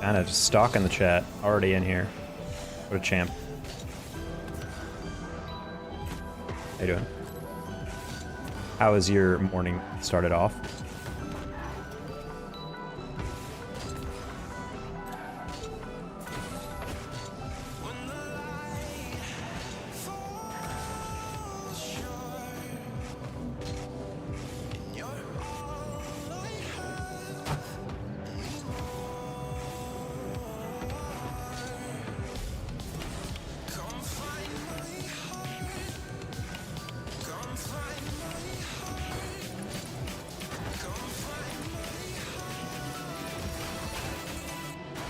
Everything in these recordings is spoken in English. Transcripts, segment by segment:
Kind of just stalking the chat. Already in here. What a champ. How you doing? How has your morning started off?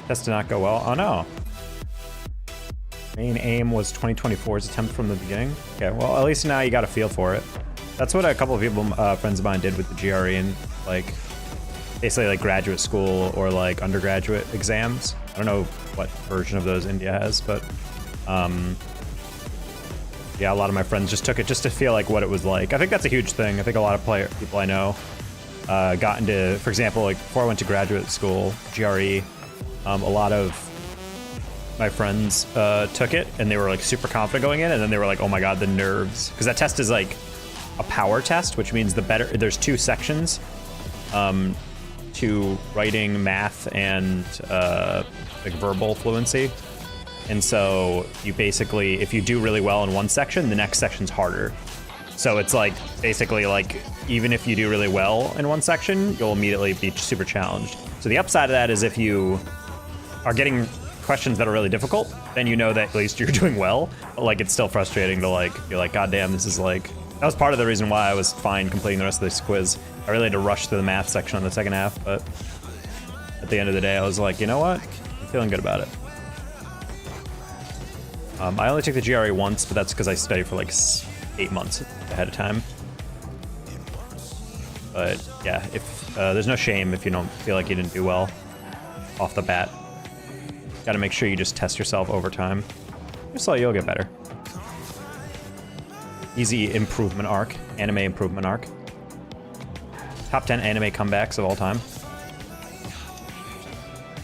Test did not go well. Oh no. Main aim was 2024's attempt from the beginning. Okay, well at least now you got a feel for it. That's what a couple of people, friends of mine, did with the GRE and like basically like graduate school or like undergraduate exams. I don't know what version of those India has, but yeah, a lot of my friends just took it just to feel like what it was like. I think that's a huge thing. I think a lot of people I know got into, for example, like before I went to graduate school, GRE. A lot of my friends took it and they were like super confident going in, and then they were like, oh my god, the nerves. Because that test is like a power test, which means there's 2 sections to writing, math, and like verbal fluency. And so you basically, if you do really well in one section, the next section's harder. So it's like basically like even if you do really well in one section, you'll immediately be super challenged. So the upside of that is if you are getting questions that are really difficult, then you know that at least you're doing well. But like it's still frustrating to like be like, god damn, this is like, that was part of the reason why I was fine completing the rest of this quiz. I really had to rush through the math section on the second half, but at the end of the day I was like, you know what, I'm feeling good about it. I only took the GRE once, but that's because I studied for like 8 months ahead of time. But yeah, if there's no shame if you don't feel like you didn't do well off the bat. Gotta make sure you just test yourself over time. Just so you'll get better. Easy improvement arc, anime improvement arc. Top 10 anime comebacks of all time.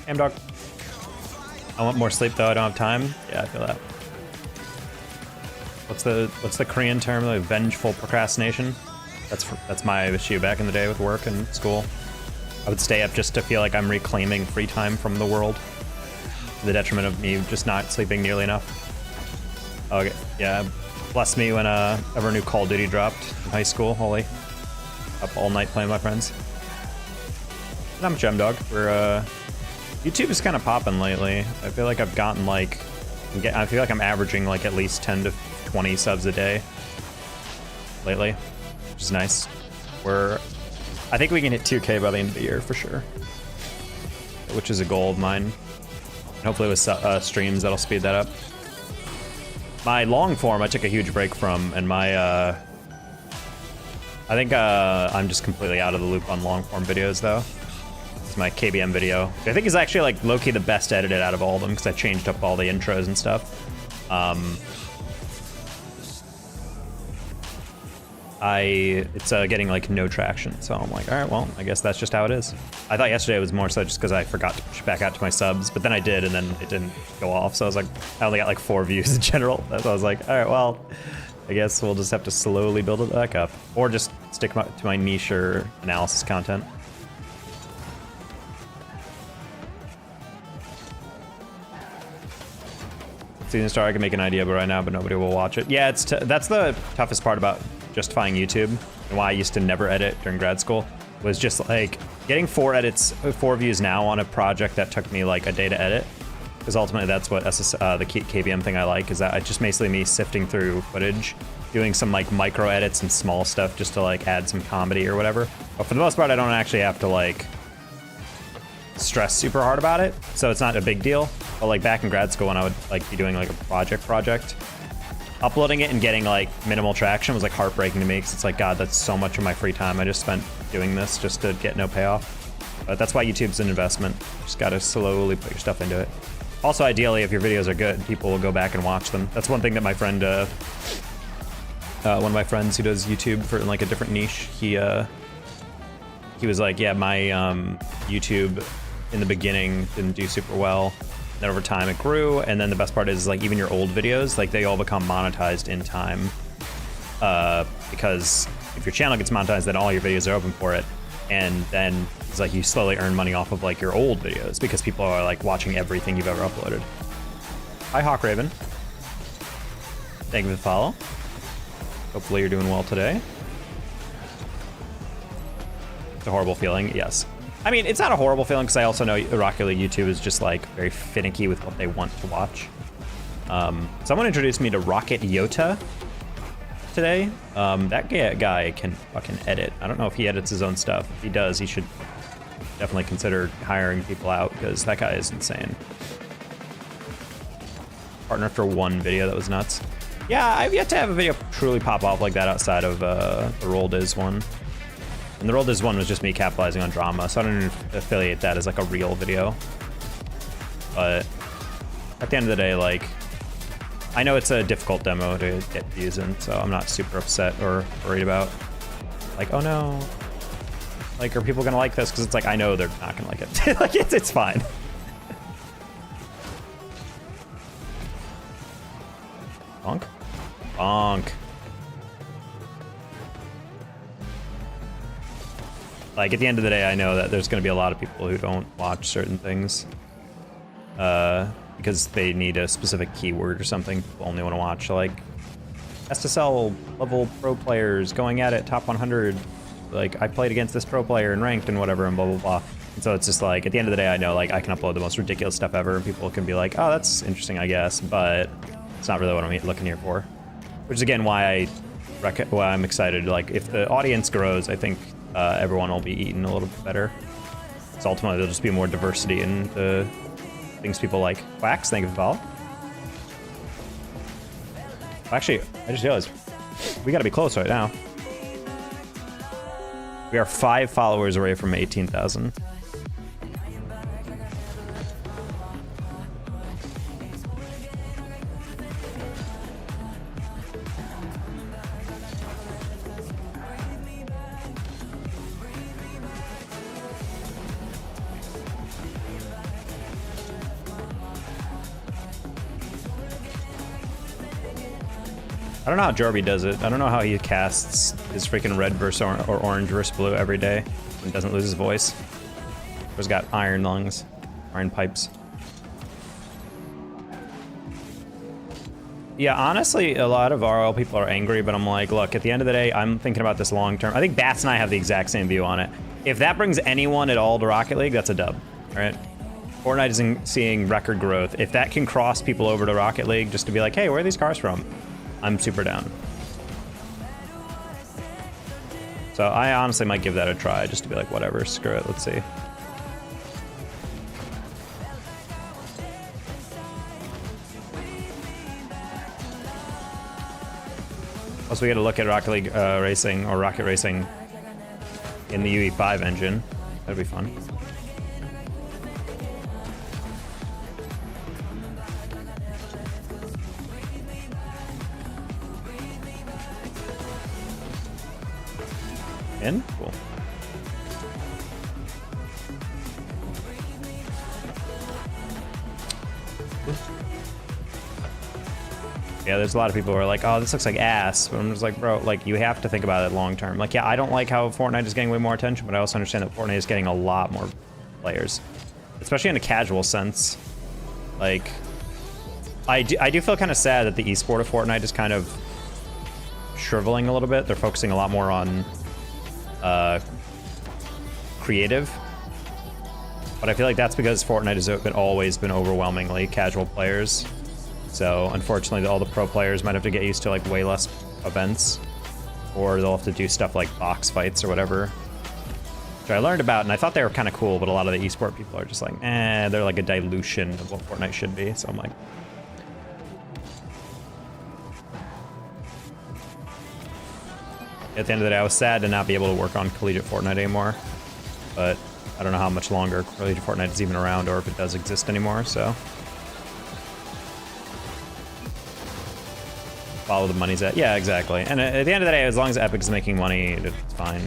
Ham dog. I want more sleep though, I don't have time. Yeah, I feel that. What's the Korean term? Like vengeful procrastination? That's my issue back in the day with work and school. I would stay up just to feel like I'm reclaiming free time from the world, to the detriment of me just not sleeping nearly enough. Okay, yeah, bless me when ever new Call of Duty dropped in high school. Holy, up all night playing with my friends. And I'm a gem dog. YouTube is kind of popping lately. I feel like I've gotten like, I feel like I'm averaging like at least 10 to 20 subs a day lately, which is nice. I think we can hit 2K by the end of the year for sure, which is a goal of mine. And hopefully with streams that'll speed that up. My long form I took a huge break from, and my I think I'm just completely out of the loop on long form videos though. It's my KBM video. I think is actually like low-key the best edited out of all of them because I changed up all the intros and stuff. It's getting like no traction, so I'm like, all right, well, I guess that's just how it is. I thought yesterday was more so just because I forgot to push back out to my subs, but then I did, and then it didn't go off, so I was like, I only got like 4 views in general. So I was like, all right, well, I guess we'll just have to slowly build it back up, or just stick to my niche or analysis content. Season Star, I can make an idea but right now, but nobody will watch it. Yeah, that's the toughest part about justifying YouTube, and why I used to never edit during grad school, was just like getting 4 views now on a project that took me like a day to edit, because ultimately that's what the KBM thing I like, is that it's just basically me sifting through footage, doing some like micro edits and small stuff just to like add some comedy or whatever. But for the most part, I don't actually have to like stress super hard about it, so it's not a big deal. But like back in grad school when I would like be doing like a project, uploading it and getting like minimal traction was like heartbreaking to me, because it's like, god, that's so much of my free time I just spent doing this just to get no payoff. But that's why YouTube's an investment. You just gotta slowly put your stuff into it. Also, ideally, if your videos are good, people will go back and watch them. That's one thing that my friend, one of my friends who does YouTube for like a different niche, he was like, yeah, my YouTube in the beginning didn't do super well. Then over time it grew, and then the best part is like even your old videos, like they all become monetized in time. Because if your channel gets monetized, then all your videos are open for it. And then it's like you slowly earn money off of like your old videos because people are like watching everything you've ever uploaded. Hi, Hawk Raven. Thank you for the follow. Hopefully you're doing well today. It's a horrible feeling, yes. I mean, it's not a horrible feeling because I also know Rocket League YouTube is just like very finicky with what they want to watch. Someone introduced me to Rocket Yota today. That guy can fucking edit. I don't know if he edits his own stuff. If he does, he should definitely consider hiring people out because that guy is insane. Partner after one video, that was nuts. Yeah, I've yet to have a video truly pop off like that outside of the Rolled Is one. And the Rolled Is one was just me capitalizing on drama, so I don't even affiliate that as like a real video. But at the end of the day, like, I know it's a difficult demo to get views in, so I'm not super upset or worried about, like, oh no, like, are people gonna like this? Because it's like, I know they're not gonna like it. Like, it's fine. Bonk? Bonk. Like, at the end of the day, I know that there's going to be a lot of people who don't watch certain things because they need a specific keyword or something. People only want to watch, like, Ssl level pro players going at it, top 100. Like, I played against this pro player and ranked and whatever and blah, blah, blah. And so it's just like, at the end of the day, I know, like, I can upload the most ridiculous stuff ever and people can be like, oh, that's interesting, I guess, but it's not really what I'm looking here for. Which is, again, why I'm excited. Like, if the audience grows, I think everyone will be eaten a little bit better. So ultimately, there'll just be more diversity in the things people like. Wax, thank you for the follow. Actually, I just realized we gotta be close right now. We are 5 followers away from 18,000. I don't know how Jorby does it. I don't know how he casts his freaking red versus or orange versus blue every day and doesn't lose his voice. He's got iron lungs, iron pipes. Yeah, honestly, a lot of RL people are angry, but I'm like, look, at the end of the day, I'm thinking about this long term. I think Bats and I have the exact same view on it. If that brings anyone at all to Rocket League, that's a dub, right? Fortnite is seeing record growth. If that can cross people over to Rocket League just to be like, hey, where are these cars from? I'm super down. So I honestly might give that a try just to be like, whatever, screw it, let's see. Also, we gotta look at Rocket League racing or Rocket Racing in the UE5 engine. That'd be fun. In? Cool. Yeah, there's a lot of people who are like, oh, this looks like ass. But I'm just like, bro, like, you have to think about it long term. Like, yeah, I don't like how Fortnite is getting way more attention, but I also understand that Fortnite is getting a lot more players. Especially in a casual sense. Like, I do feel kind of sad that the esport of Fortnite is kind of shriveling a little bit. They're focusing a lot more on creative, but I feel like that's because Fortnite has always been overwhelmingly casual players. So unfortunately, all the pro players might have to get used to like way less events, or they'll have to do stuff like box fights or whatever, which I learned about and I thought they were kind of cool. But a lot of the esport people are just like, they're like a dilution of what Fortnite should be. So I'm like, at the end of the day, I was sad to not be able to work on collegiate Fortnite anymore, but I don't know how much longer collegiate Fortnite is even around or if it does exist anymore, so. Follow the money's at. Yeah, exactly. And at the end of the day, as long as Epic is making money, it's fine.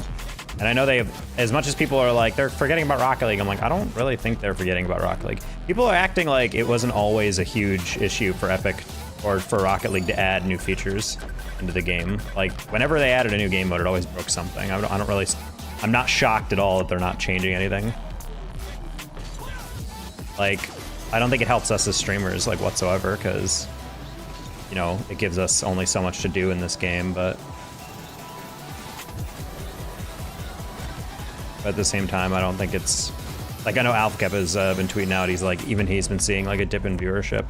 And I know they, as much as people are like, they're forgetting about Rocket League, I'm like, I don't really think they're forgetting about Rocket League. People are acting like it wasn't always a huge issue for Epic or for Rocket League to add new features into the game. Like, whenever they added a new game mode, it always broke something. I'm not shocked at all that they're not changing anything. Like, I don't think it helps us as streamers, like, whatsoever, because, you know, it gives us only so much to do in this game, but at the same time, I don't think it's... Like, I know AlphaCap has been tweeting out, he's like, even he's been seeing, like, a dip in viewership.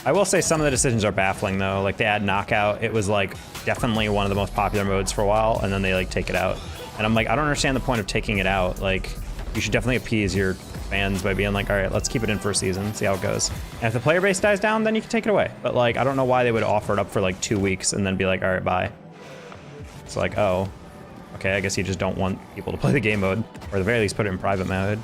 I will say some of the decisions are baffling, though. Like, they add Knockout, it was, like, definitely one of the most popular modes for a while, and then they, like, take it out. And I'm like, I don't understand the point of taking it out. Like, you should definitely appease your fans by being like, all right, let's keep it in for a season, see how it goes. And if the player base dies down, then you can take it away. But, like, I don't know why they would offer it up for, like, 2 weeks and then be like, all right, bye. It's like, oh, okay, I guess you just don't want people to play the game mode, or at the very least put it in private mode.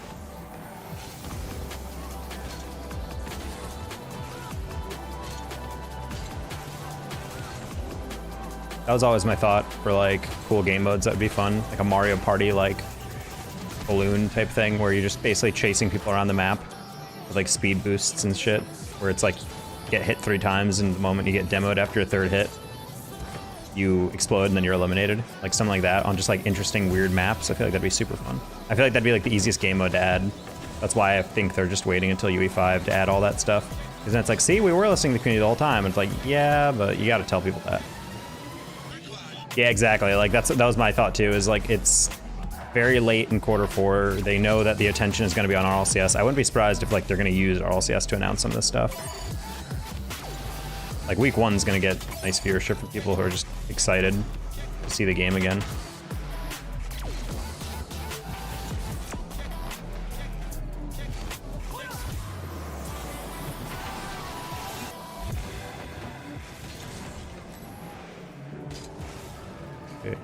That was always my thought for, like, cool game modes that would be fun. Like a Mario Party, like, balloon type thing where you're just basically chasing people around the map with, like, speed boosts and shit. Where it's like, get hit 3 times and the moment you get demoed after a 3rd hit, you explode and then you're eliminated. Like, something like that on just, like, interesting, weird maps. I feel like that'd be super fun. I feel like that'd be, like, the easiest game mode to add. That's why I think they're just waiting until UE5 to add all that stuff. Because then it's like, see, we were listening to the community the whole time. And it's like, yeah, but you gotta tell people that. Yeah, exactly. Like, that was my thought too, is like, it's very late in Q4. They know that the attention is going to be on RLCS. I wouldn't be surprised if, like, they're going to use RLCS to announce some of this stuff. Like, week 1's going to get nice viewership from people who are just excited to see the game again. Okay.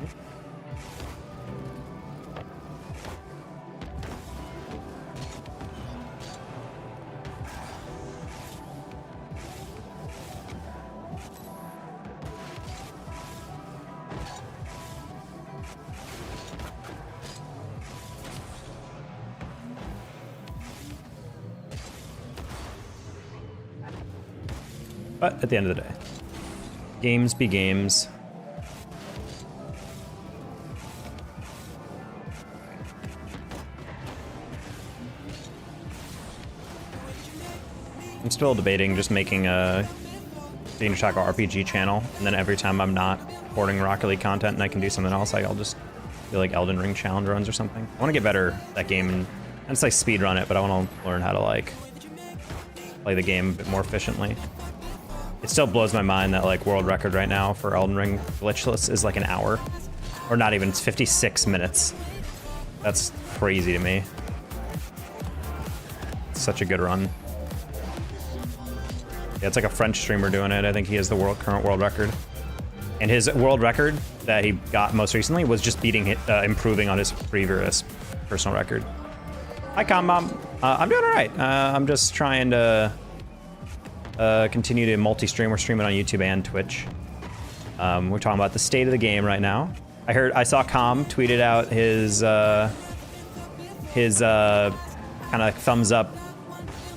But at the end of the day, games be games. I'm still debating just making a Danger Taco RPG channel, and then every time I'm not recording Rocket League content and I can do something else, like, I'll just do, like, Elden Ring challenge runs or something. I want to get better at that game and just, like, speed run it, but I want to learn how to, like, play the game a bit more efficiently. It still blows my mind that, like, world record right now for Elden Ring glitchless is like an hour, or not even. It's 56 minutes. That's crazy to me. It's such a good run. Yeah, it's like a French streamer doing it. I think he has the current world record. And his world record that he got most recently was just improving on his previous personal record. Hi, Mom. I'm doing all right. I'm just trying to continue to multi-stream. We're streaming on YouTube and Twitch. We're talking about the state of the game right now. I saw Com tweeted out his kind of thumbs up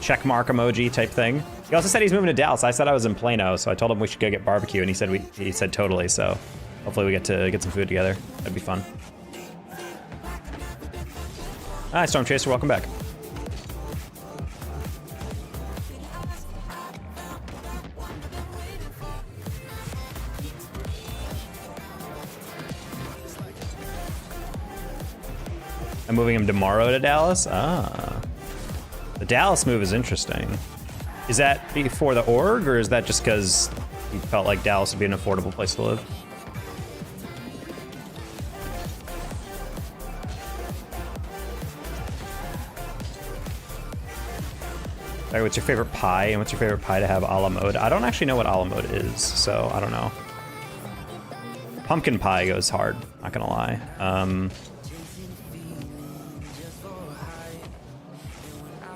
check mark emoji type thing. He also said he's moving to Dallas. I said I was in Plano, so I told him we should go get barbecue, and he said totally. So hopefully we get to get some food together. That'd be fun. Hi, Storm Chaser, welcome back. I'm moving him tomorrow to Dallas? Ah. The Dallas move is interesting. Is that before the org, or is that just because he felt like Dallas would be an affordable place to live? All right, what's your favorite pie, and what's your favorite pie to have a la mode? I don't actually know what a la mode is, so I don't know. Pumpkin pie goes hard, not gonna lie.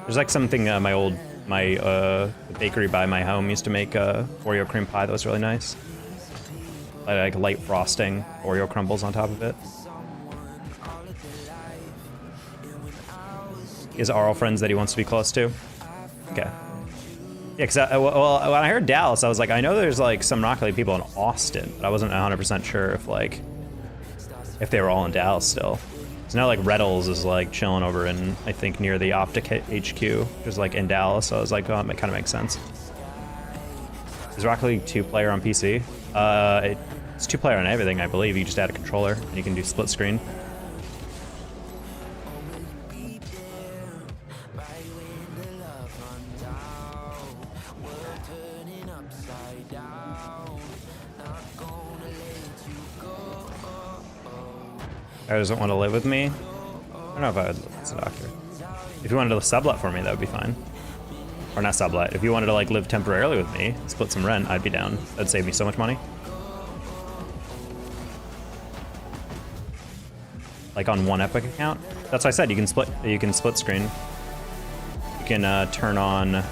There's like something my old My the bakery by my home used to make Oreo cream pie that was really nice. Like light frosting, Oreo crumbles on top of it. Is Arl friends that he wants to be close to? Okay. Yeah, because well, when I heard Dallas, I was like, I know there's like some Rocket League people in Austin, but I wasn't 100% sure if they were all in Dallas still. So now like Reddles is like chilling over in, I think, near the Optic HQ, which is like in Dallas. So I was like, oh, it kind of makes sense. Is Rocket League 2-player on PC? It's 2-player on everything, I believe. You just add a controller and you can do split screen. I doesn't want to live with me. I don't know if I would live as a doctor. If you wanted to sublet for me, that would be fine. Or not sublet. If you wanted to like live temporarily with me, split some rent, I'd be down. That'd save me so much money. Like on one Epic account. That's why I said you can split screen. You can turn on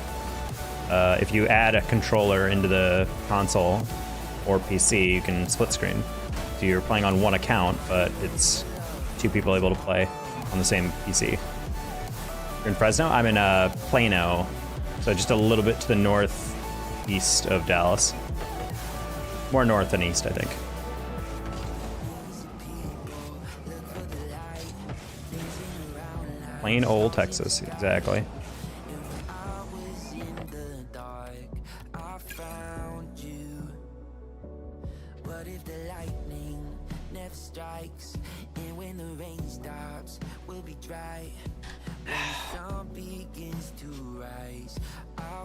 if you add a controller into the console or PC, you can split screen. So you're playing on one account, but it's 2 people able to play on the same PC. You're in Fresno? I'm in Plano, so just a little bit to the northeast of Dallas. More north than east, I think. Plain old Texas, exactly.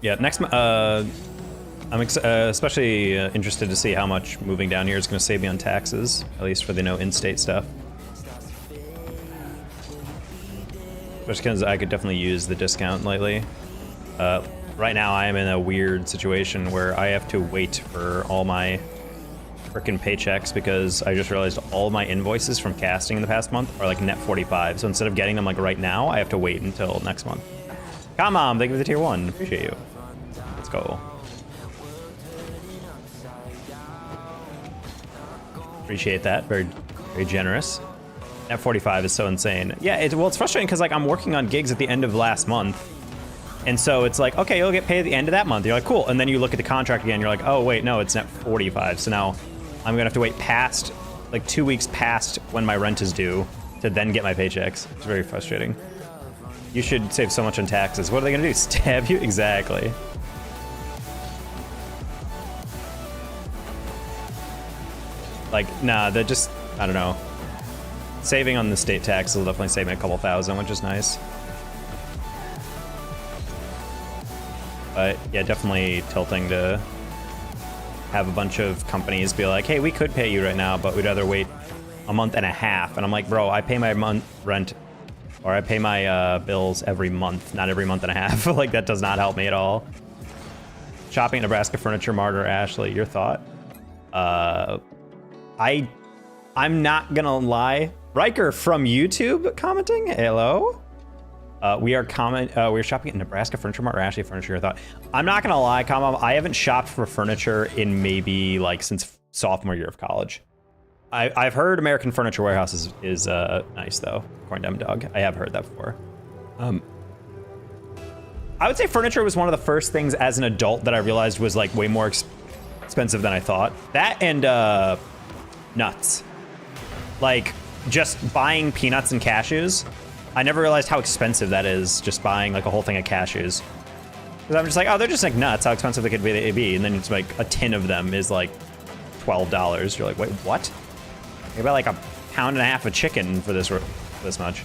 Yeah, next, I'm especially interested to see how much moving down here is going to save me on taxes, at least for the in-state stuff. Especially because I could definitely use the discount lately. Right now, I am in a weird situation where I have to wait for all my frickin' paychecks because I just realized all my invoices from casting in the past month are like net 45. So instead of getting them like right now, I have to wait until next month. Come on, thank you for the tier 1. Appreciate you. Let's go. Appreciate that. Very, very generous. Net 45 is so insane. Yeah, well, it's frustrating because like I'm working on gigs at the end of last month. And so it's like, okay, you'll get paid at the end of that month. You're like, cool. And then you look at the contract again. You're like, oh, wait, no, it's net 45. So now I'm going to have to wait past, like 2 weeks past when my rent is due to then get my paychecks. It's very frustrating. You should save so much on taxes. What are they going to do? Stab you? Exactly. Like, nah, they're just, I don't know. Saving on the state tax will definitely save me a couple thousand, which is nice. But yeah, definitely tilting to have a bunch of companies be like, hey, we could pay you right now, but we'd rather wait a month and a half. And I'm like, bro, I pay my month rent, or I pay my bills every month, not every month and a half. Like, that does not help me at all. Shopping at Nebraska Furniture Mart or Ashley, your thought? I'm not gonna lie. Riker from YouTube commenting, hello. We're shopping at Nebraska Furniture Mart or Ashley Furniture, your thought? I'm not gonna lie, I haven't shopped for furniture in maybe like since sophomore year of college. I've heard American Furniture Warehouse is nice though, according to M-Dog. I have heard that before. I would say furniture was one of the first things as an adult that I realized was like way more expensive than I thought. That and nuts. Like just buying peanuts and cashews. I never realized how expensive that is, just buying like a whole thing of cashews. Because I'm just like, oh, they're just like nuts, how expensive they could be. And then it's like a tin of them is like $12. You're like, wait, what? You buy like a pound and a half of chicken for this much.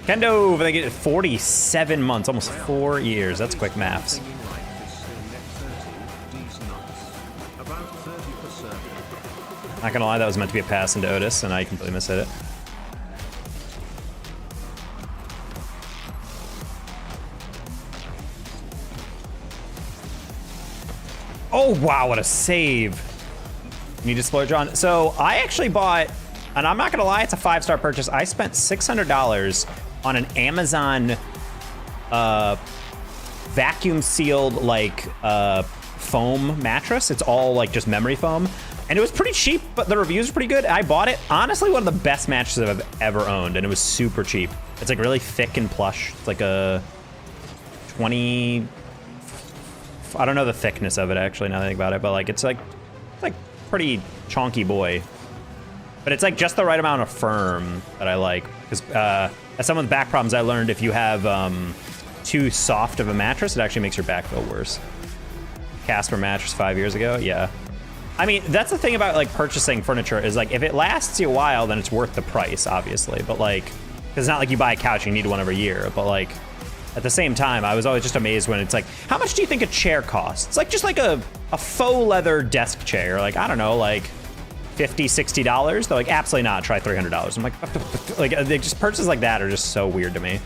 Kendo, they get 47 months, almost 4 years. That's quick maths. Not gonna lie, that was meant to be a pass into Otis, and I completely mishit it. Oh, wow, what a save. Need to splurge on. So I actually bought, and I'm not gonna lie, it's a 5-star purchase. I spent $600 on an Amazon vacuum sealed like foam mattress. It's all like just memory foam. And it was pretty cheap, but the reviews were pretty good. I bought it. Honestly, one of the best mattresses I've ever owned, and it was super cheap. It's like really thick and plush. It's like a 20... I don't know the thickness of it, actually, now that I think about it, but like it's like pretty chonky boy. But it's like just the right amount of firm that I like. Because as someone with back problems, I learned if you have too soft of a mattress, it actually makes your back feel worse. Casper mattress 5 years ago, yeah. I mean, that's the thing about like purchasing furniture is like if it lasts you a while, then it's worth the price, obviously. But like, 'cause it's not like you buy a couch and you need one every year. But like, at the same time, I was always just amazed when it's like, how much do you think a chair costs? It's like just like a faux leather desk chair, like I don't know, like $50, $60. They're like, absolutely not. Try $300. I'm like, they just purchases like that are just so weird to me.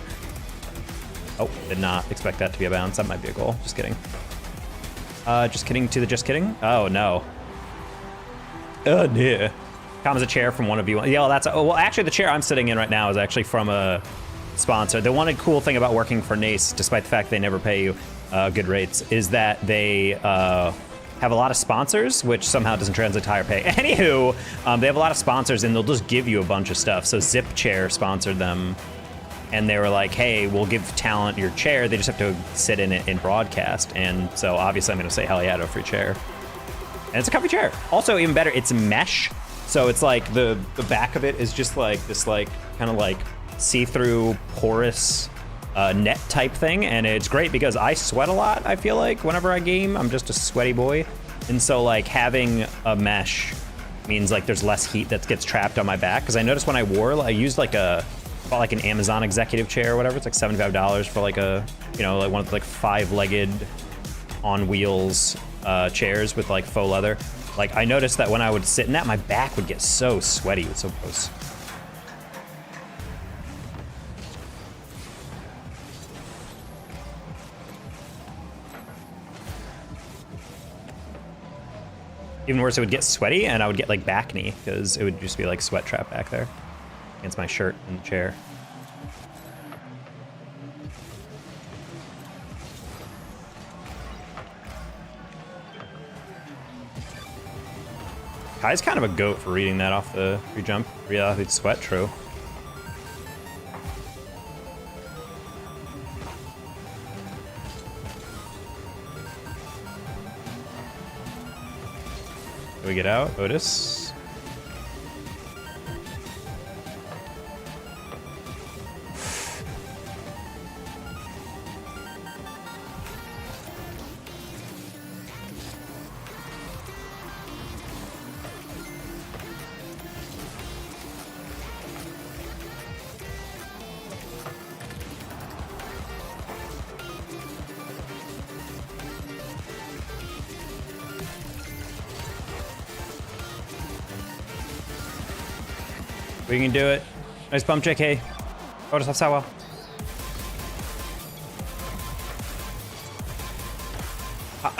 Oh, did not expect that to be a bounce. That might be a goal. Just kidding. Just kidding to the just kidding. Oh no. Oh yeah. Comes a chair from one of you. Yeah, well, that's well. Actually, the chair I'm sitting in right now is actually from a sponsor. The one cool thing about working for Nace, despite the fact they never pay you good rates, is that they have a lot of sponsors, which somehow doesn't translate to higher pay. Anywho, they have a lot of sponsors, and they'll just give you a bunch of stuff. So Zip Chair sponsored them, and they were like, "Hey, we'll give talent your chair. They just have to sit in it in broadcast." And so obviously, I'm going to say, "Hell yeah, to a free chair." And it's a comfy chair. Also, even better, it's mesh. So it's like the back of it is just like this, like kind of like see-through porous net type thing, and it's great because I sweat a lot. I feel like whenever I game, I'm just a sweaty boy, and so like having a mesh means like there's less heat that gets trapped on my back. Because I noticed when I I used like bought like an Amazon executive chair or whatever. It's like $75 for like a, you know, like one of the like 5-legged on wheels chairs with like faux leather. Like I noticed that when I would sit in that, my back would get so sweaty. It's so gross. Even worse, it would get sweaty and I would get like back knee because it would just be like sweat trap back there against my shirt in the chair. Kai's kind of a goat for reading that off the free jump. Real athlete sweat, true. Do we get out? Otis? We can do it. Nice bump, JK. Otis Hafsawa.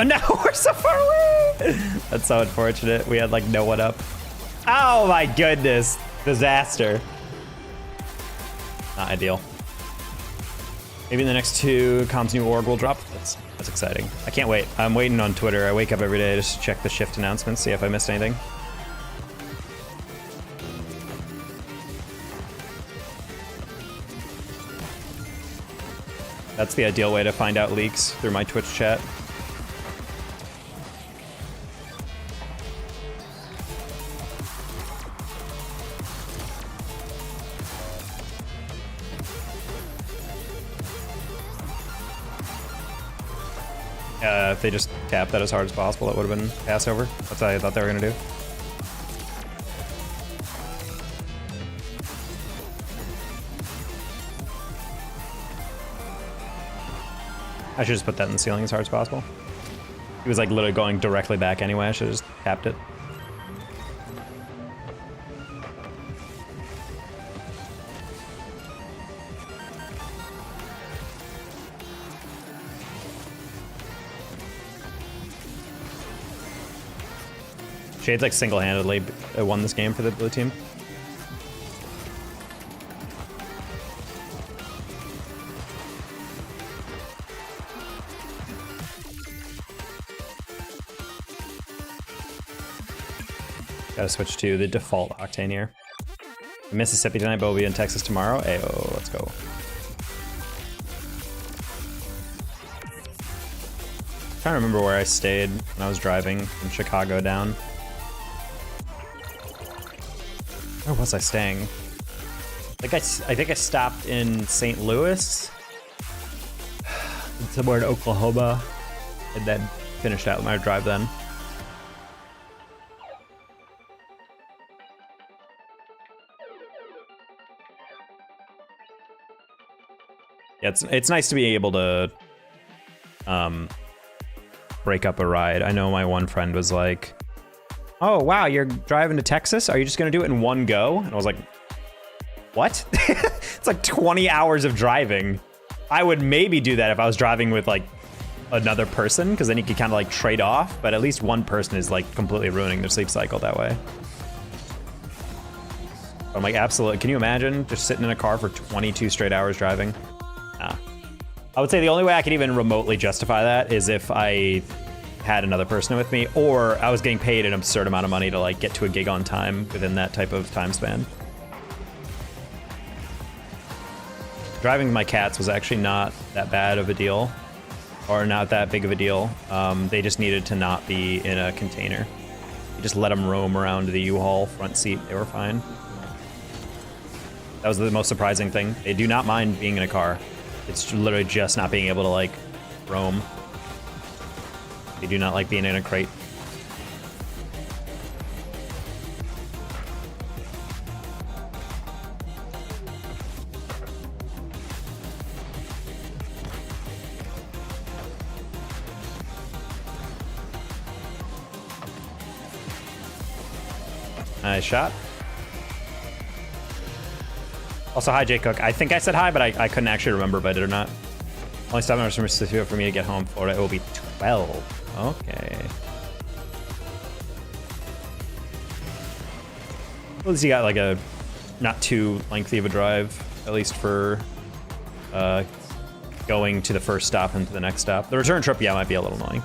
No, we're so far away. That's so unfortunate. We had like no one up. Oh my goodness. Disaster. Not ideal. Maybe in the next 2 comms new org will drop. That's exciting. I can't wait. I'm waiting on Twitter. I wake up every day just to check the shift announcements, see if I missed anything. That's the ideal way to find out leaks, through my Twitch chat. If they just tapped that as hard as possible, that would have been Passover. That's what I thought they were gonna do. I should just put that in the ceiling as hard as possible. He was like literally going directly back anyway. I should have just tapped it. Shade's like single-handedly won this game for the blue team. Gotta switch to the default octane here. Mississippi tonight, but we'll be in Texas tomorrow. Ayo, let's go. I'm trying to remember where I stayed when I was driving from Chicago down. Where was I staying? I think I stopped in St. Louis, somewhere in Oklahoma, and then finished out my drive then. Yeah, it's nice to be able to break up a ride. I know my one friend was like, "Oh wow, you're driving to Texas? Are you just gonna do it in one go?" And I was like, "What?" It's like 20 hours of driving. I would maybe do that if I was driving with like another person, because then you could kind of like trade off. But at least one person is like completely ruining their sleep cycle that way. I'm like, absolutely. Can you imagine just sitting in a car for 22 straight hours driving? Nah. I would say the only way I could even remotely justify that is if I had another person with me, or I was getting paid an absurd amount of money to like get to a gig on time within that type of time span. Driving my cats was actually not that bad of a deal, or not that big of a deal. They just needed to not be in a container. You just let them roam around the U-Haul front seat. They were fine. That was the most surprising thing. They do not mind being in a car. It's literally just not being able to like roam. They do not like being in a crate. Nice shot. Also, hi, Jay Cook. I think I said hi, but I couldn't actually remember if I did or not. Only 7 hours from Mississippi for me to get home. Florida, it will be 12. Okay. At least you got like a not too lengthy of a drive, at least for going to the first stop and to the next stop. The return trip, yeah, might be a little annoying.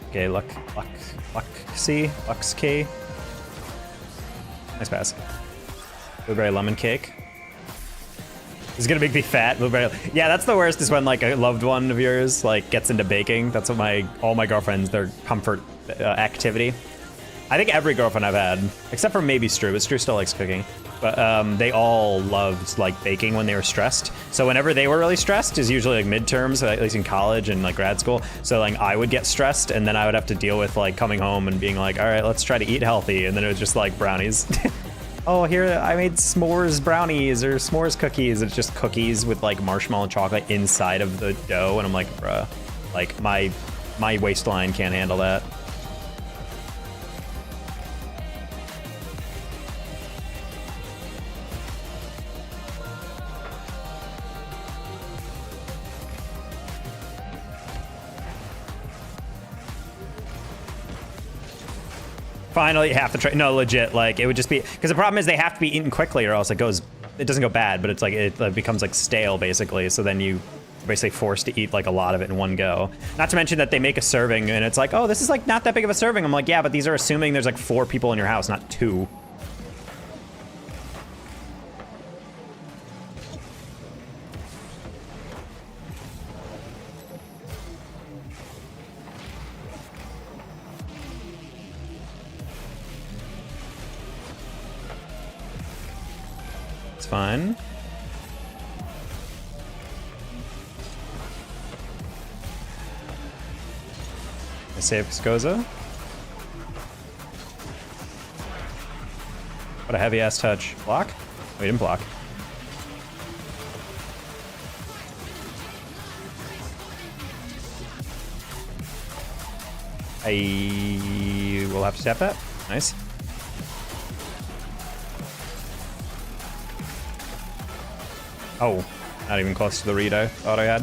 Okay, Lux K. Nice pass. Blueberry lemon cake. It's gonna make me fat. Blueberry. Yeah, that's the worst. Is when like a loved one of yours like gets into baking. That's what all my girlfriends, their comfort activity. I think every girlfriend I've had, except for maybe Stru, but Stru still likes cooking. But they all loved like baking when they were stressed. So whenever they were really stressed is usually like midterms, at least in college and like grad school. So like I would get stressed and then I would have to deal with like coming home and being like, all right, let's try to eat healthy. And then it was just like brownies. Oh, here I made s'mores brownies or s'mores cookies. It's just cookies with like marshmallow and chocolate inside of the dough. And I'm like, bruh, like my waistline can't handle that. Finally, half the tray. No, legit. Like it would just be because the problem is they have to be eaten quickly, or else it doesn't go bad, but it's like it becomes like stale basically. So then you basically forced to eat like a lot of it in one go. Not to mention that they make a serving and it's like, oh, this is like not that big of a serving. I'm like, yeah, but these are assuming there's like 4 people in your house, not 2. Fine. I save Skoza. What a heavy ass touch. Block? Oh, he didn't block. I will have to tap that. Nice. Oh, not even close to the read I thought I had.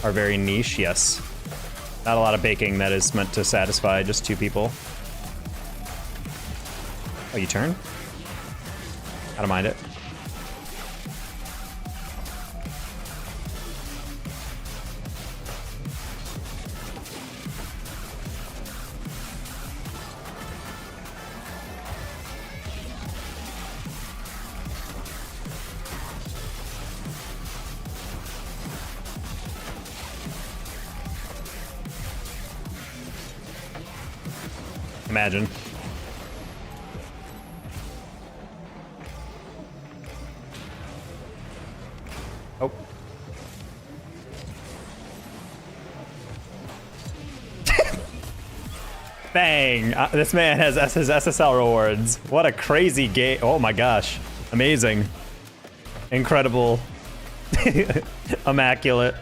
Are very niche, yes. Not a lot of baking that is meant to satisfy just 2 people. Oh, you turn? I don't mind it. Imagine. Oh. Bang! This man has his SSL rewards. What a crazy game. Oh my gosh. Amazing. Incredible. Immaculate.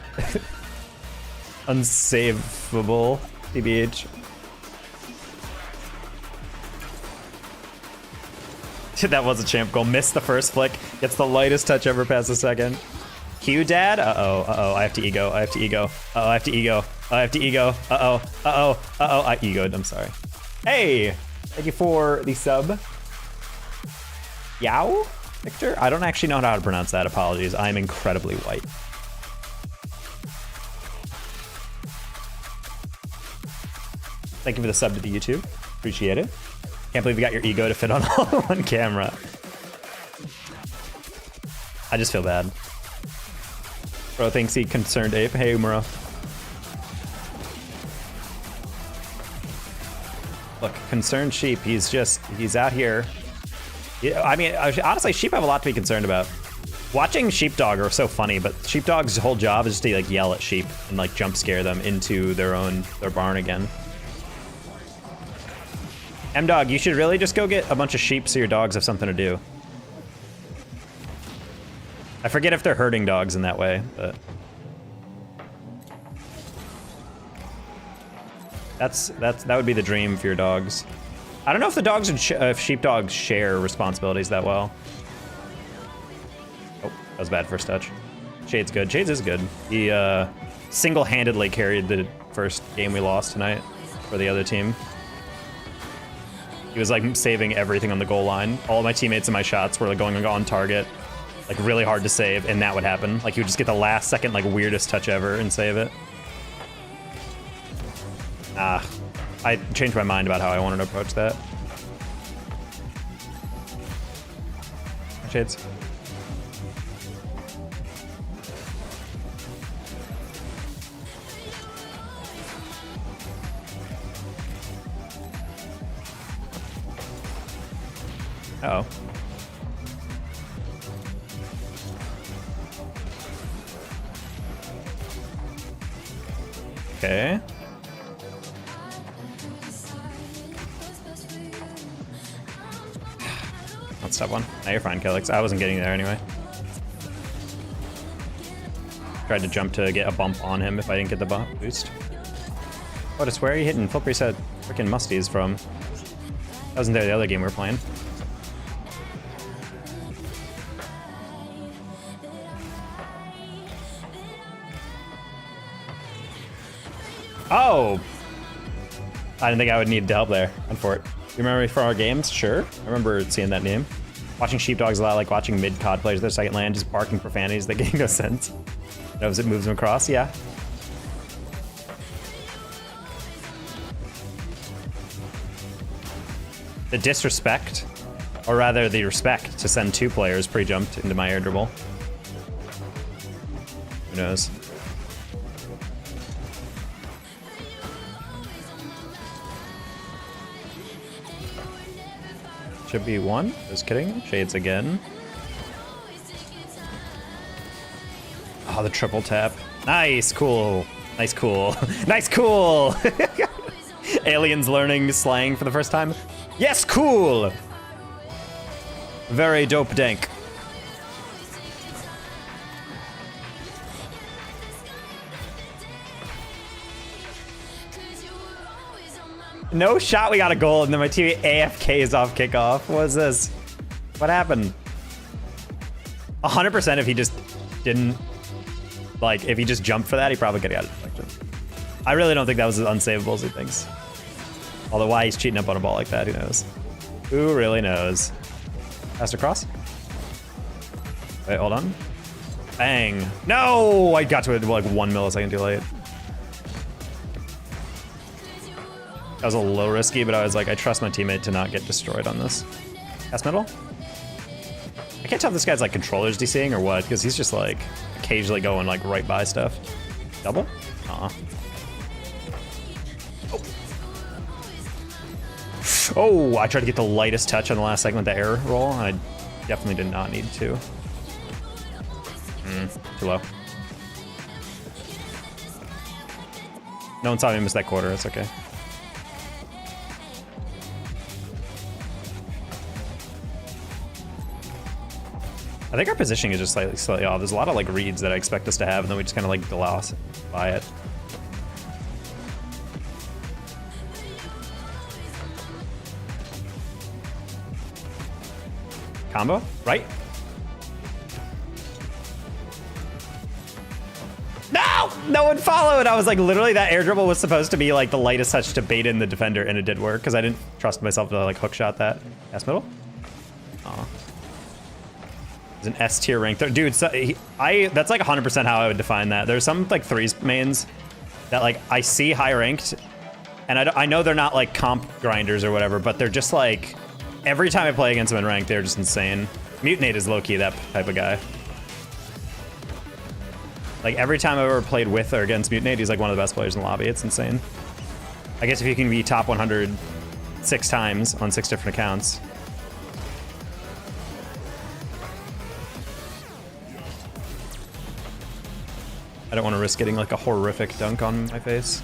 Unsavable. TBH. That was a champ goal. Missed the first flick. Gets the lightest touch ever past the second. Q dad? Uh-oh, uh-oh. I have to ego. I have to ego. Uh-oh, I have to ego. I have to ego. Uh-oh, uh-oh, uh-oh. I egoed. I'm sorry. Hey! Thank you for the sub. Yao? Victor? I don't actually know how to pronounce that. Apologies. I'm incredibly white. Thank you for the sub to the YouTube. Appreciate it. Can't believe you got your ego to fit on all one camera. I just feel bad. Bro thinks he concerned ape. Hey, Umura. Look, concerned sheep. He's out here. Yeah, I mean, honestly, sheep have a lot to be concerned about. Watching sheepdog are so funny, but sheepdog's whole job is just to like yell at sheep and like jump scare them into their barn again. M-Dog, you should really just go get a bunch of sheep so your dogs have something to do. I forget if they're herding dogs in that way, but... that would be the dream for your dogs. I don't know if the dogs would if sheepdogs share responsibilities that well. Oh, that was bad first touch. Shade's good. Shades is good. He single-handedly carried the first game we lost tonight for the other team. He was like saving everything on the goal line. All my teammates and my shots were like going on target, like really hard to save, and that would happen. Like he would just get the last second like weirdest touch ever and save it. I changed my mind about how I wanted to approach that. Shades. Uh-oh. Okay. That's step one. Now you're fine, Kelix. I wasn't getting there anyway. Tried to jump to get a bump on him if I didn't get the boost. Oh, just where are you hitting? Flip reset freaking musties from. I wasn't there the other game we were playing. Oh! I didn't think I would need help there. Unfortunately. You remember me from our games? Sure. I remember seeing that name. Watching sheepdogs a lot, like watching mid-COD players their second land, just barking profanities that make no sense. Knows it moves them across, yeah. The disrespect, or rather the respect, to send 2 players pre-jumped into my air dribble. Who knows? Should be 1. Just kidding. Shades again. Oh, the triple tap. Nice, cool. Nice, cool. Nice, cool! Aliens learning slang for the first time. Yes, cool! Very dope dank. No shot, we got a goal, and then my teammate AFK is off kickoff. What is this? What happened? 100% if he just didn't, like, if he just jumped for that, he probably could have got it deflected. I really don't think that was as unsavable as he thinks. Although why he's cheating up on a ball like that, who knows? Who really knows? Pass across. Wait, hold on. Bang. No! I got to it like 1 millisecond too late. That was a little risky, but I was like, I trust my teammate to not get destroyed on this. Pass middle? I can't tell if this guy's like controller's DCing or what, because he's just like occasionally going like right by stuff. Double? Oh, I tried to get the lightest touch on the last segment, the air roll, and I definitely did not need to. Too low. No one saw me miss that quarter, it's okay. I think our positioning is just slightly off. There's a lot of like reads that I expect us to have, and then we just kind of like gloss by it. Combo, right? No! No one followed! I was like, literally that air dribble was supposed to be like the lightest touch to bait in the defender, and it did work, because I didn't trust myself to like hook shot that. Pass middle? Aw. It's an S tier rank. Dude, so that's like 100% how I would define that. There's some like threes mains that like I see high ranked, and I know they're not like comp grinders or whatever, but they're just like, every time I play against them in ranked, they're just insane. Mutinate is low-key that type of guy. Like every time I've ever played with or against Mutinate, he's like one of the best players in the lobby. It's insane. I guess if you can be top 100 6 times on 6 different accounts. I don't want to risk getting like a horrific dunk on my face.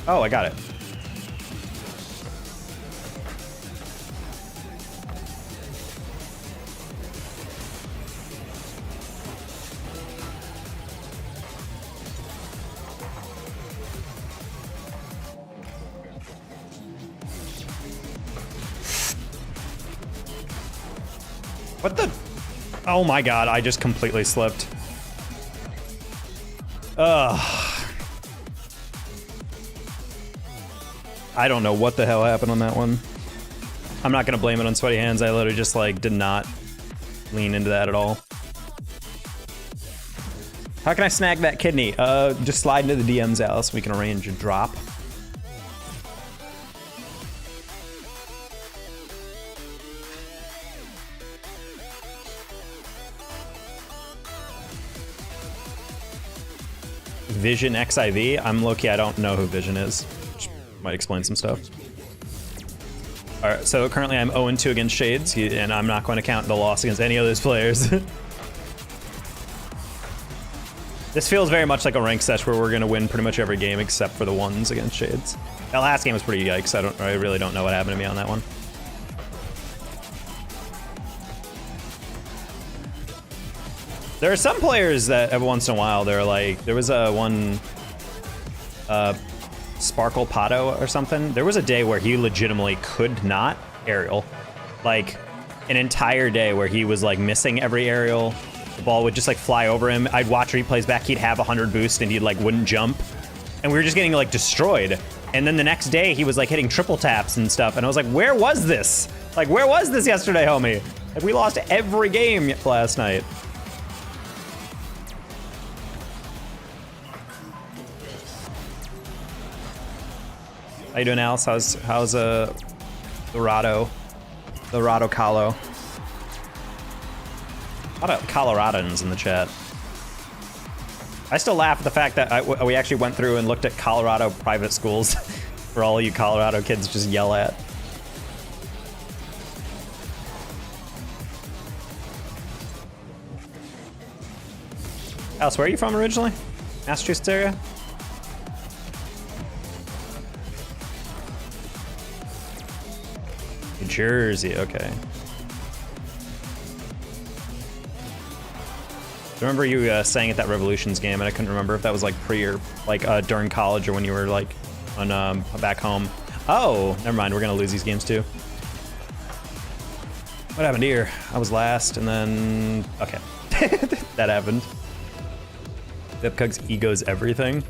Oh, I got it. What the? Oh my god, I just completely slipped. Ugh. I don't know what the hell happened on that one. I'm not gonna blame it on sweaty hands. I literally just like did not lean into that at all. How can I snag that kidney? Just slide into the DMs, Alice. We can arrange a drop. Vision XIV? I'm low-key, I don't know who Vision is. Which might explain some stuff. Alright, so currently I'm 0-2 against Shades, and I'm not going to count the loss against any of those players. This feels very much like a rank sesh where we're going to win pretty much every game except for the ones against Shades. That last game was pretty yikes. I really don't know what happened to me on that one. There are some players that every once in a while they're like, there was one Sparkle Pato or something. There was a day where he legitimately could not aerial, like an entire day where he was like missing every aerial. The ball would just like fly over him. I'd watch replays back. He'd have 100 boost and he like wouldn't jump, and we were just getting like destroyed. And then the next day he was like hitting triple taps and stuff, and I was like, where was this? Like, where was this yesterday, homie? Like, we lost every game last night. How you doing, Alice? How's Dorado Calo? A lot of Coloradans in the chat. I still laugh at the fact that we actually went through and looked at Colorado private schools for all you Colorado kids just yell at. Alice, where are you from originally? Massachusetts area? New Jersey, okay. I remember you saying at that Revolutions game, and I couldn't remember if that was like pre or like during college or when you were like on back home. Oh, never mind. We're gonna lose these games too. What happened here? I was last, and then... Okay. That happened. Vipcug's ego's everything.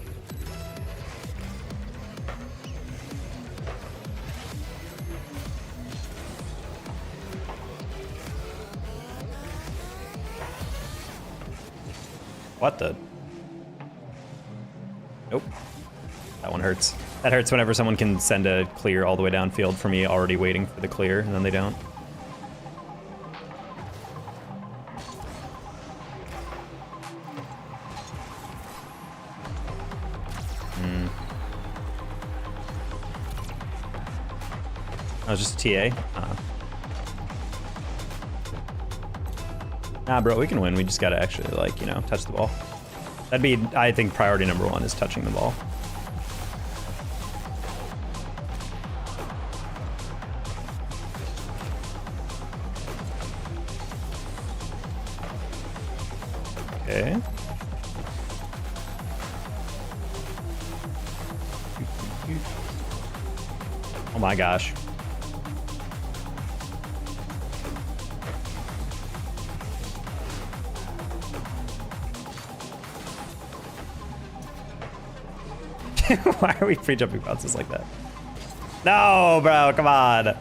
What the? Nope. That one hurts. That hurts whenever someone can send a clear all the way downfield for me already waiting for the clear, and then they don't. Oh, just a TA? Nah, bro, we can win. We just gotta actually, like, you know, touch the ball. That'd be, I think, priority number one is touching the ball. Okay. Oh my gosh. Why are we pre-jumping bounces like that? No, bro, come on.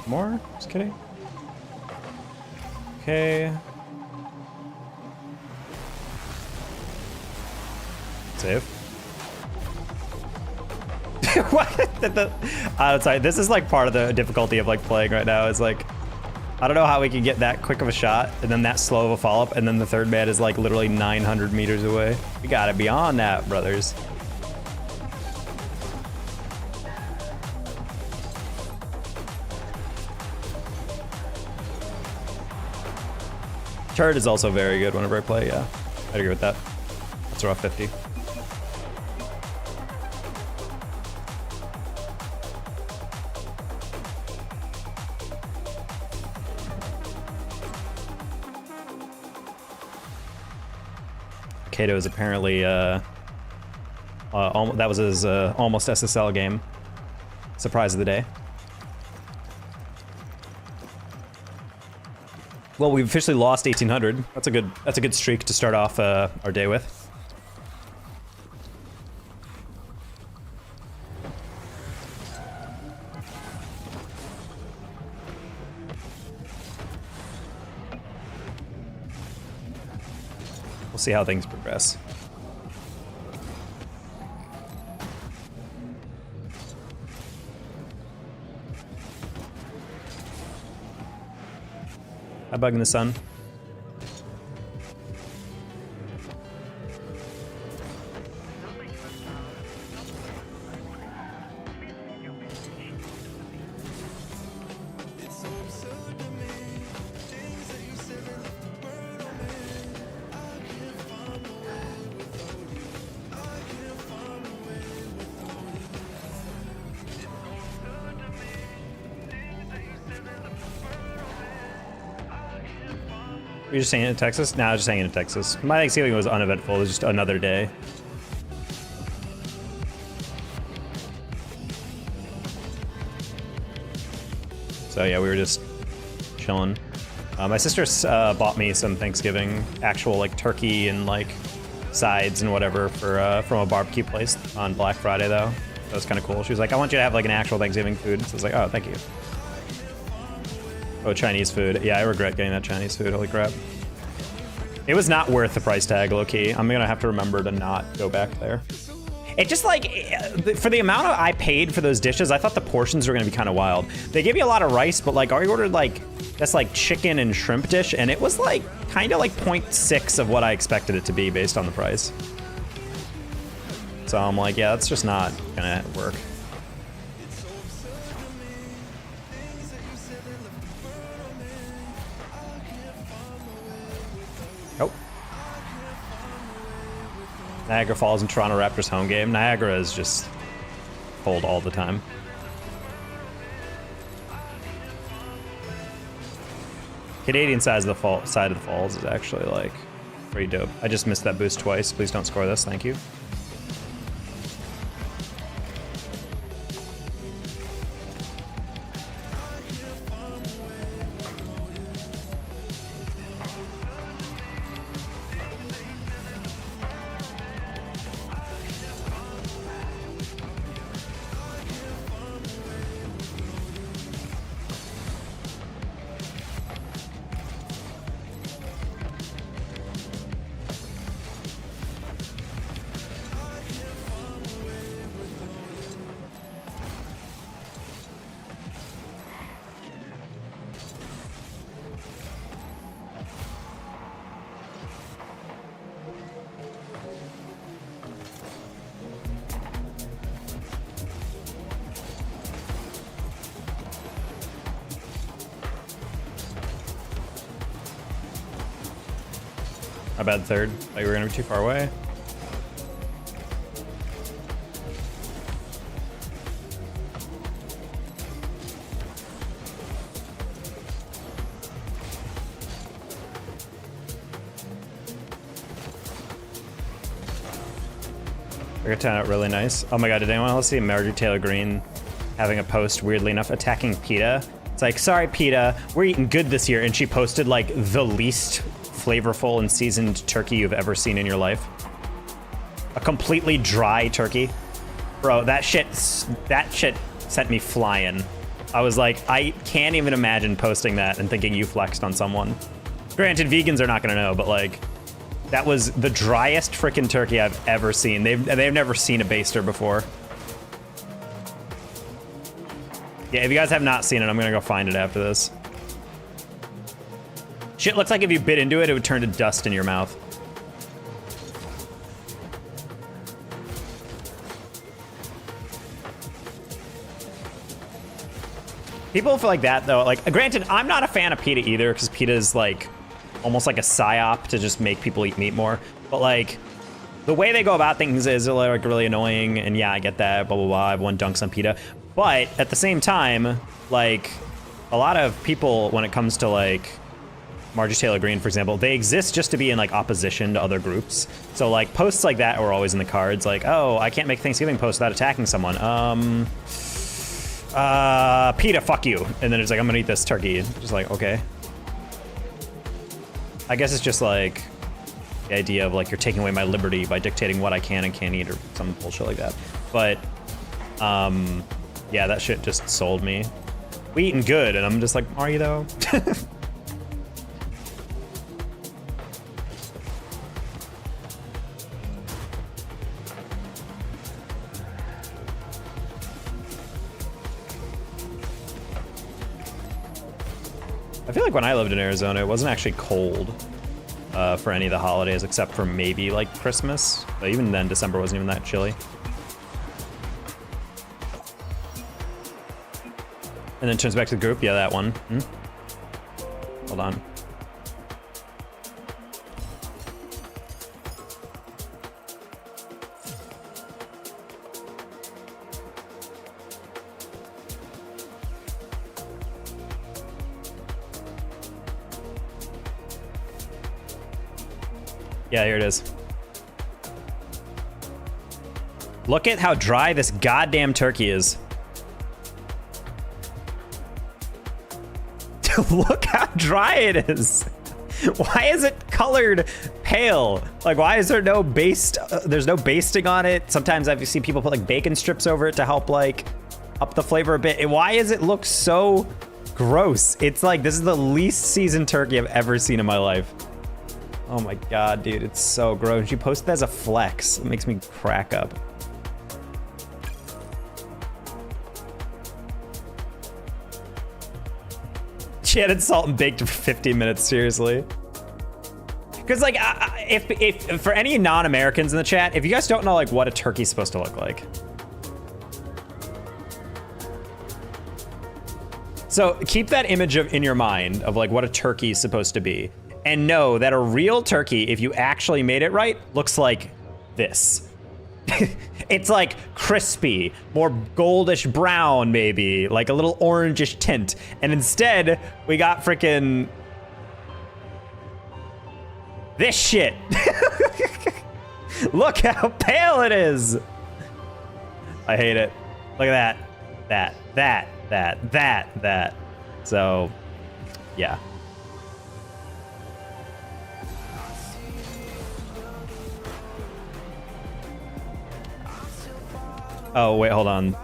More? Just kidding. Okay. Save. What? I'm sorry. This is like part of the difficulty of like playing right now. Is like, I don't know how we can get that quick of a shot and then that slow of a follow-up, and then the third man is like literally 900 meters away. We gotta be on that, brothers. Turret is also very good whenever I play, yeah. I'd agree with that. That's around 50. Kato is apparently, that was his almost SSL game. Surprise of the day. Well, we've officially lost 1800. That's a good streak to start off our day with. We'll see how things progress. I bug in the sun. You're just hanging in Texas? No, I was just hanging in Texas. My Thanksgiving was uneventful. It was just another day. So yeah, we were just chilling. My sister bought me some Thanksgiving actual like turkey and like sides and whatever for from a barbecue place on Black Friday though. That was kind of cool. She was like, "I want you to have like an actual Thanksgiving food." So I was like, "Oh, thank you." Oh, Chinese food. Yeah, I regret getting that Chinese food. Holy crap. It was not worth the price tag, low-key. I'm gonna have to remember to not go back there. It just like, for the amount I paid for those dishes, I thought the portions were gonna be kind of wild. They gave you a lot of rice, but like, I ordered like, that's like chicken and shrimp dish, and it was like, kind of like 0.6 of what I expected it to be based on the price. So I'm like, yeah, that's just not gonna work. Niagara Falls and Toronto Raptors home game. Niagara is just cold all the time. Canadian side of the falls is actually like pretty dope. I just missed that boost twice. Please don't score this. Thank you. My bad, third. Thought you were gonna be too far away. I got turned out really nice. Oh my god, did anyone else see Marjorie Taylor Greene having a post, weirdly enough, attacking PETA? It's like, sorry PETA, we're eating good this year, and she posted like the least flavorful and seasoned turkey you've ever seen in your life. A completely dry turkey. Bro, that shit sent me flying. I was like, I can't even imagine posting that and thinking you flexed on someone. Granted, vegans are not gonna know, but like, that was the driest freaking turkey I've ever seen. They've never seen a baster before. Yeah, if you guys have not seen it, I'm gonna go find it after this. Shit looks like if you bit into it, it would turn to dust in your mouth. People feel like that though. Like, granted, I'm not a fan of PETA either, because PETA is like almost like a psyop to just make people eat meat more. But like, the way they go about things is like really annoying, and yeah, I get that, blah, blah, blah, everyone dunks on PETA. But at the same time, like, a lot of people, when it comes to like Marjorie Taylor Greene, for example, they exist just to be in like opposition to other groups. So like posts like that are always in the cards, like, oh, I can't make Thanksgiving posts without attacking someone. PETA, fuck you. And then it's like, I'm gonna eat this turkey. Just like, okay. I guess it's just like the idea of like you're taking away my liberty by dictating what I can and can't eat or some bullshit like that. But yeah, that shit just sold me. We eating good, and I'm just like, are you though? I feel like when I lived in Arizona, it wasn't actually cold for any of the holidays, except for maybe like Christmas. But even then, December wasn't even that chilly. And then turns back to the group. Yeah, that one. Hold on. Yeah, here it is. Look at how dry this goddamn turkey is. Look how dry it is. Why is it colored pale? Like, why is there no there's no basting on it? Sometimes I've seen people put like bacon strips over it to help like up the flavor a bit. And why does it look so gross? It's like, this is the least seasoned turkey I've ever seen in my life. Oh my god, dude, it's so gross. She posted that as a flex. It makes me crack up. She had it salt and baked for 15 minutes, seriously. Because like, if for any non-Americans in the chat, if you guys don't know like what a turkey's supposed to look like. So keep that image in your mind of like what a turkey is supposed to be. And know that a real turkey, if you actually made it right, looks like this. It's like crispy, more goldish brown maybe, like a little orangish tint. And instead, we got frickin' this shit. Look how pale it is. I hate it. Look at that. So, yeah. Oh, wait, hold on.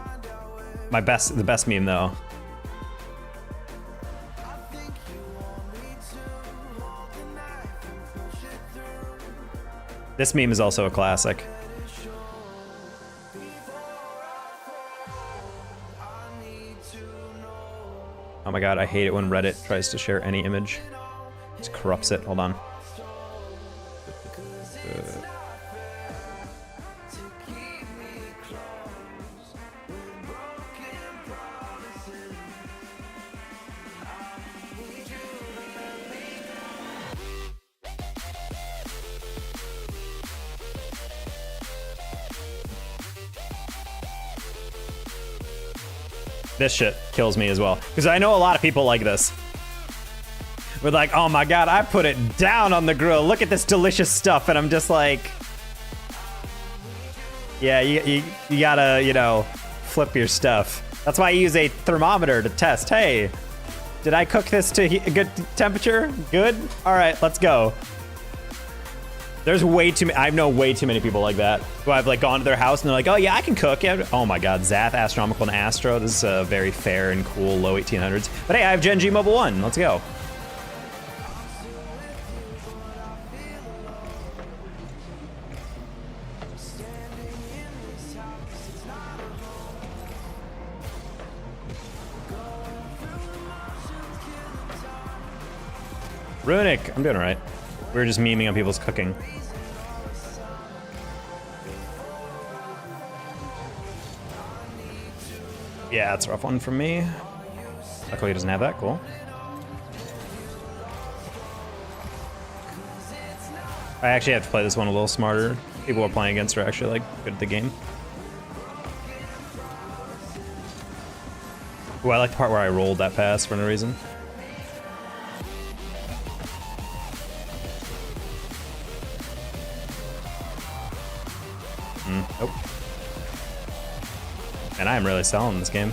The best meme though. This meme is also a classic. Oh my god, I hate it when Reddit tries to share any image. It just corrupts it. Hold on. This shit kills me as well. Because I know a lot of people like this. We're like, oh my god, I put it down on the grill. Look at this delicious stuff. And I'm just like, yeah, you gotta, you know, flip your stuff. That's why I use a thermometer to test. Hey, did I cook this to a good temperature? Good? All right, let's go. There's way too many, I know way too many people like that who I've like gone to their house and they're like, oh yeah, I can cook. Yeah. Oh my god, Zath, Astronomical, and Astro. This is very fair and cool, low 1800s. But hey, I have Gen G Mobile 1. Let's go. Runic, I'm doing all right. We were just memeing on people's cooking. Yeah, that's a rough one from me. Luckily he doesn't have that, cool. I actually have to play this one a little smarter. People we're playing against are actually like good at the game. Ooh, I like the part where I rolled that pass for no reason. Nope. And I am really selling this game.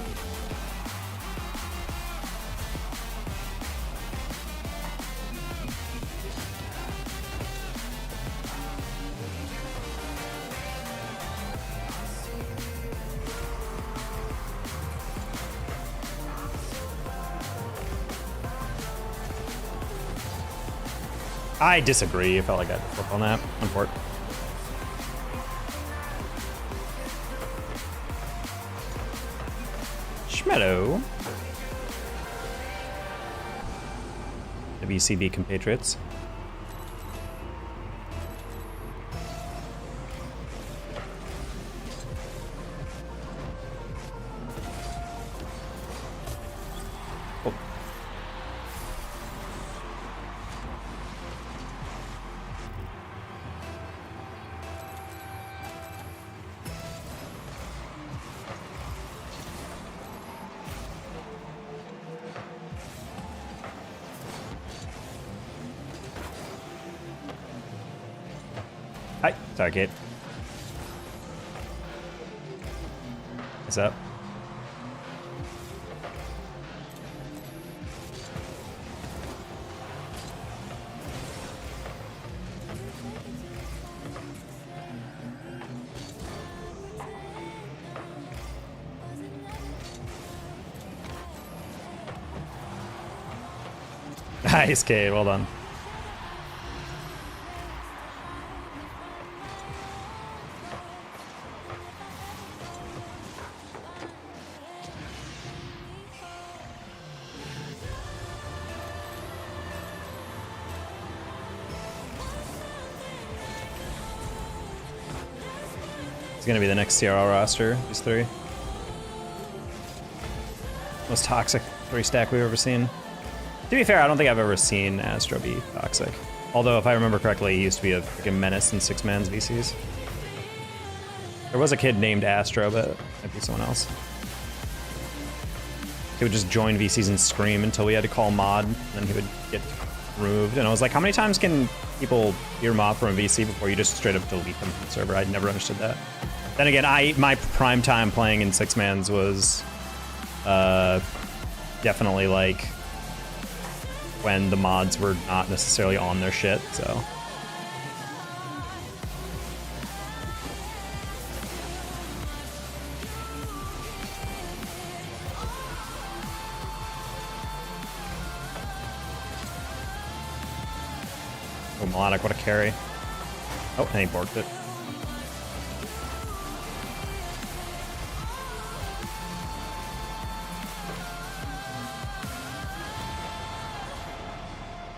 I disagree. I felt like I had to flip on that. Unfortunately. Schmedo. WCB compatriots. Oh. Hi. Sorry, Kate. What's up? Nice, Kate. Well done. It's gonna be the next CRL roster, these three. Most toxic 3-stack we've ever seen. To be fair, I don't think I've ever seen Astro be toxic. Although, if I remember correctly, he used to be a freaking menace in 6-man's VCs. There was a kid named Astro, but it might be someone else. He would just join VCs and scream until we had to call mod, and then he would get removed. And I was like, how many times can people hear mod from a VC before you just straight up delete them from the server? I'd never understood that. Then again, my prime time playing in 6-mans was definitely like when the mods were not necessarily on their shit, so. Oh, Melodic, what a carry. Oh, and he borked it.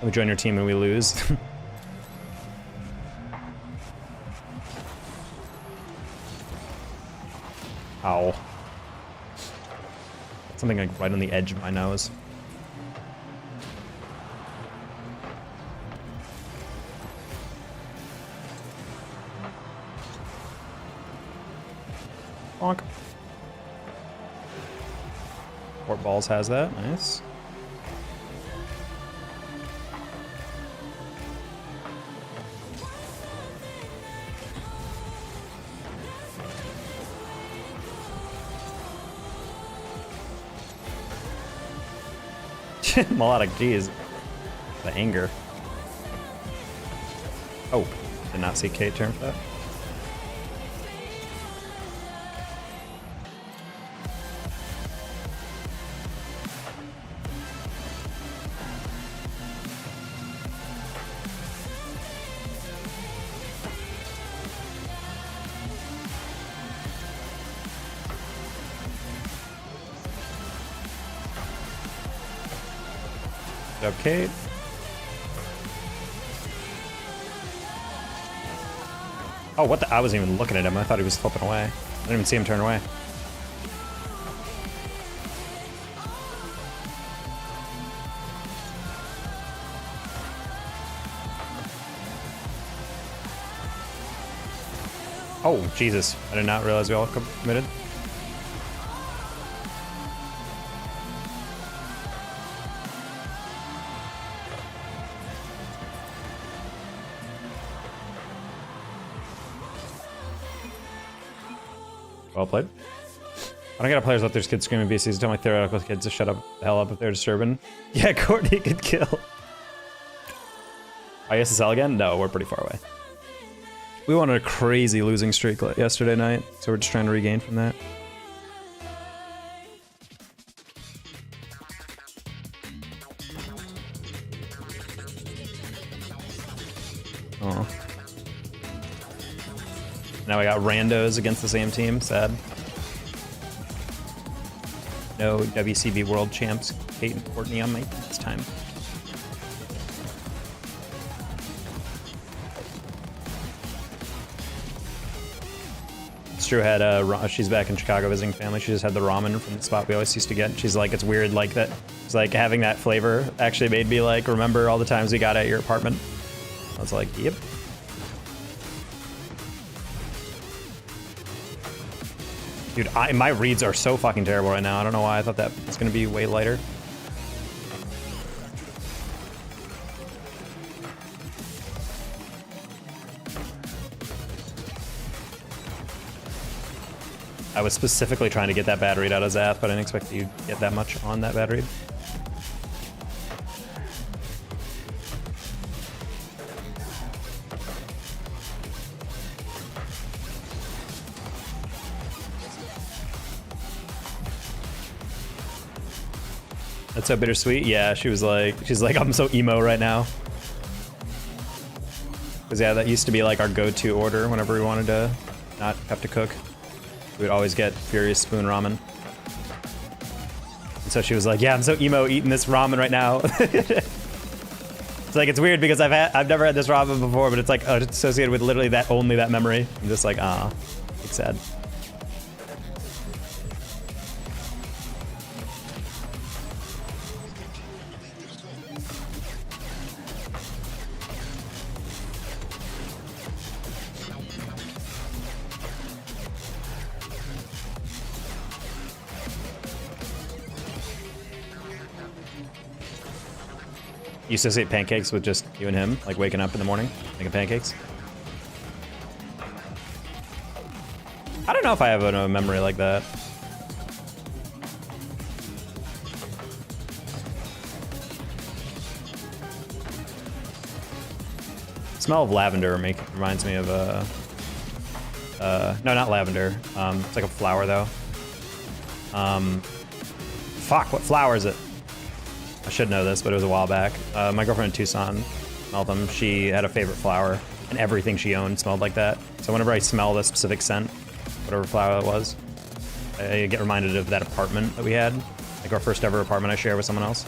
We join your team and we lose. Ow. Something like right on the edge of my nose. Bonk. Port Balls has that. Nice. Melodic, geez. The anger. Oh, did not see Kate turn for that. Good job, Kate. Oh, what the? I wasn't even looking at him. I thought he was flipping away. I didn't even see him turn away. Oh, Jesus. I did not realize we all committed. Well played. I don't got players out there kids screaming VCs. Tell my theoretical kids to shut up the hell up if they're disturbing. Yeah, Courtney could kill. Ssl again? No, we're pretty far away. We went on a crazy losing streak yesterday night, so we're just trying to regain from that. Oh. Now we got randos against the same team, sad. No WCB World Champs, Kate and Courtney on my team this time. Drew had she's back in Chicago visiting family. She just had the ramen from the spot we always used to get. She's like, it's weird like that. It's like having that flavor actually made me like remember all the times we got at your apartment. I was like, yep. Dude, my reads are so fucking terrible right now. I don't know why I thought that was gonna be way lighter. I was specifically trying to get that bad read out of Zath, but I didn't expect you to get that much on that bad read. That's so bittersweet. Yeah, she's like, I'm so emo right now. Cause yeah, that used to be like our go-to order whenever we wanted to not have to cook. We would always get Furious Spoon ramen. And so she was like, yeah, I'm so emo eating this ramen right now. It's like, it's weird because I've never had this ramen before, but it's like, it's associated with literally only that memory. I'm just like, ah, it's sad. You associate pancakes with just you and him, like waking up in the morning, making pancakes? I don't know if I have a memory like that. Smell of lavender reminds me of no, not lavender. It's like a flower though. Fuck, what flower is it? I should know this, but it was a while back. My girlfriend in Tucson smelled them. She had a favorite flower, and everything she owned smelled like that. So whenever I smell the specific scent, whatever flower it was, I get reminded of that apartment that we had, like our first ever apartment I shared with someone else.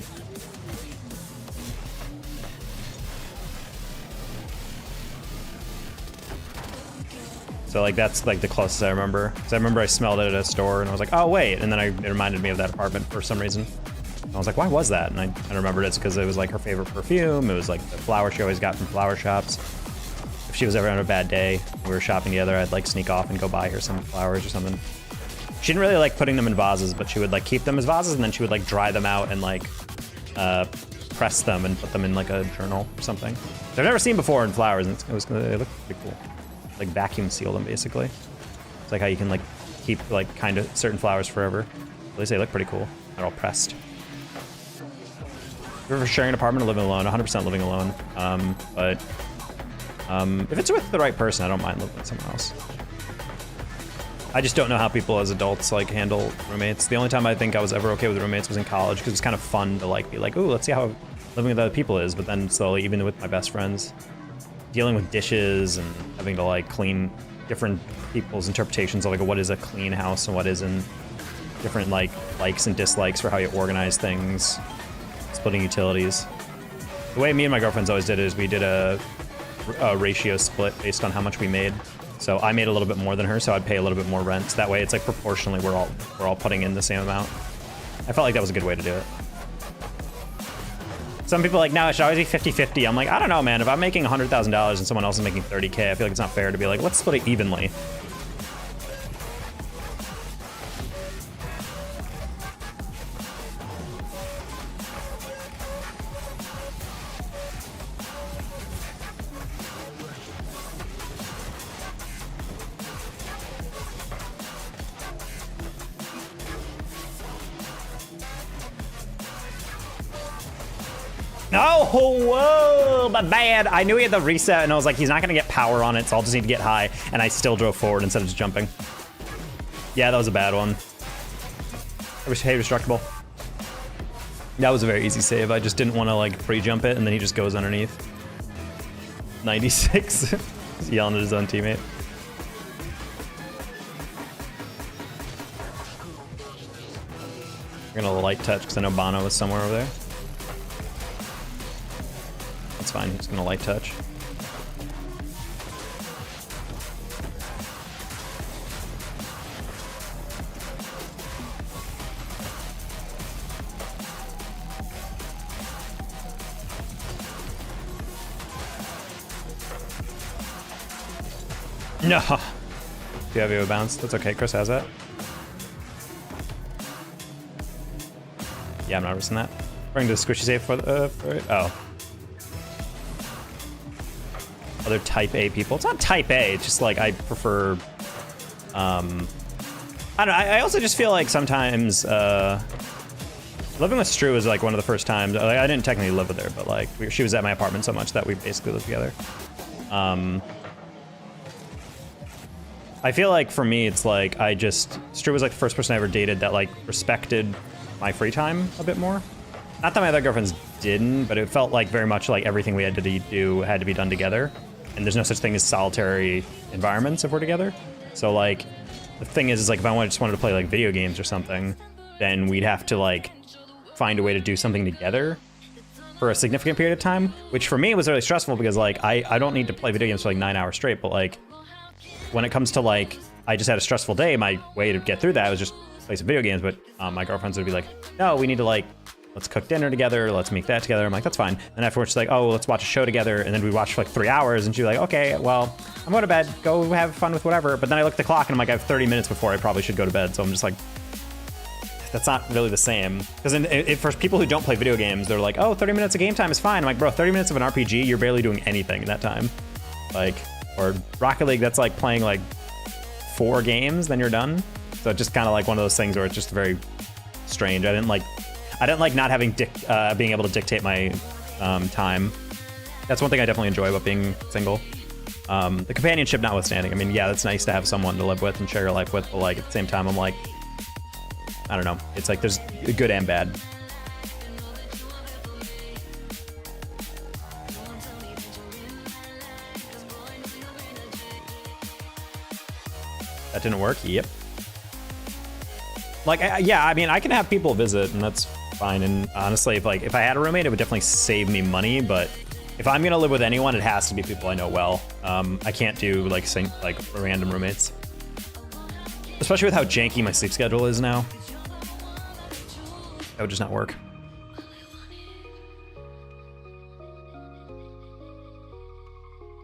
So like that's like the closest I remember. Because I remember I smelled it at a store and I was like, oh wait, and then it reminded me of that apartment for some reason. And I was like, why was that? And I remembered it's because it was like her favorite perfume. It was like the flower she always got from flower shops. If she was ever on a bad day, we were shopping together, I'd like sneak off and go buy her some flowers or something. She didn't really like putting them in vases, but she would like keep them as vases and then she would like dry them out and like press them and put them in like a journal or something. So I've never seen before in flowers, and it looked pretty cool. Like vacuum seal them basically. It's like how you can like keep like kind of certain flowers forever. At least they look pretty cool. They're all pressed. If you're ever sharing an apartment or living alone, 100% living alone. But if it's with the right person, I don't mind living with someone else. I just don't know how people as adults like handle roommates. The only time I think I was ever okay with roommates was in college because it's kind of fun to like be like, ooh, let's see how living with other people is. But then slowly, even with my best friends, dealing with dishes and having to like clean different people's interpretations of like what is a clean house and what isn't, different like likes and dislikes for how you organize things, splitting utilities. The way me and my girlfriends always did it is we did a ratio split based on how much we made. So I made a little bit more than her, so I'd pay a little bit more rent. That way it's like proportionally we're all putting in the same amount. I felt like that was a good way to do it. Some people are like, no, it should always be 50-50. I'm like, I don't know, man. If I'm making $100,000 and someone else is making 30K, I feel like it's not fair to be like, let's split it evenly. No, whoa, but bad. I knew he had the reset and I was like, he's not gonna get power on it, so I'll just need to get high. And I still drove forward instead of just jumping. Yeah, that was a bad one. Hey, destructible. That was a very easy save. I just didn't want to like pre-jump it and then he just goes underneath. 96. He's yelling at his own teammate. We're gonna light touch because I know Bono was somewhere over there. That's fine, he's gonna light touch. No! Do you have a bounce? That's okay, Chris has that. Yeah, I'm not risking that. Bring the squishy save for it. Oh. Other type A people. It's not type A, it's just like I prefer I don't know, I also just feel like sometimes living with Stru was like one of the first times, like, I didn't technically live with her, but like she was at my apartment so much that we basically lived together. I feel like for me it's like Stru was like the first person I ever dated that like respected my free time a bit more. Not that my other girlfriends didn't, but it felt like very much like everything we had to do had to be done together. And there's no such thing as solitary environments if we're together. So like, the thing is like if I just wanted to play like video games or something, then we'd have to like find a way to do something together for a significant period of time, which for me was really stressful because like I don't need to play video games for like 9 hours straight, but like when it comes to like, I just had a stressful day, my way to get through that was just play some video games, but my girlfriends would be like, no, we need to like, let's cook dinner together, let's make that together. I'm like, that's fine. And afterwards she's like, oh, let's watch a show together. And then we watch for like 3 hours and she's like, okay, well, I'm going to bed, go have fun with whatever. But then I look at the clock and I'm like, I have 30 minutes before I probably should go to bed. So I'm just like, that's not really the same. Because for people who don't play video games, they're like, oh, 30 minutes of game time is fine. I'm like, bro, 30 minutes of an RPG, you're barely doing anything in that time. Like, or Rocket League, that's like playing like 4 games, then you're done. So it's just kind of like one of those things where it's just very strange. I didn't like not having being able to dictate my time. That's one thing I definitely enjoy about being single. The companionship notwithstanding. I mean, yeah, it's nice to have someone to live with and share your life with, but like at the same time, I'm like, I don't know. It's like there's good and bad. That didn't work. Yep. Like, yeah, I mean, I can have people visit, and that's fine. And honestly, if I had a roommate, it would definitely save me money. But if I'm gonna live with anyone, it has to be people I know well. I can't do like random roommates, especially with how janky my sleep schedule is now. That would just not work.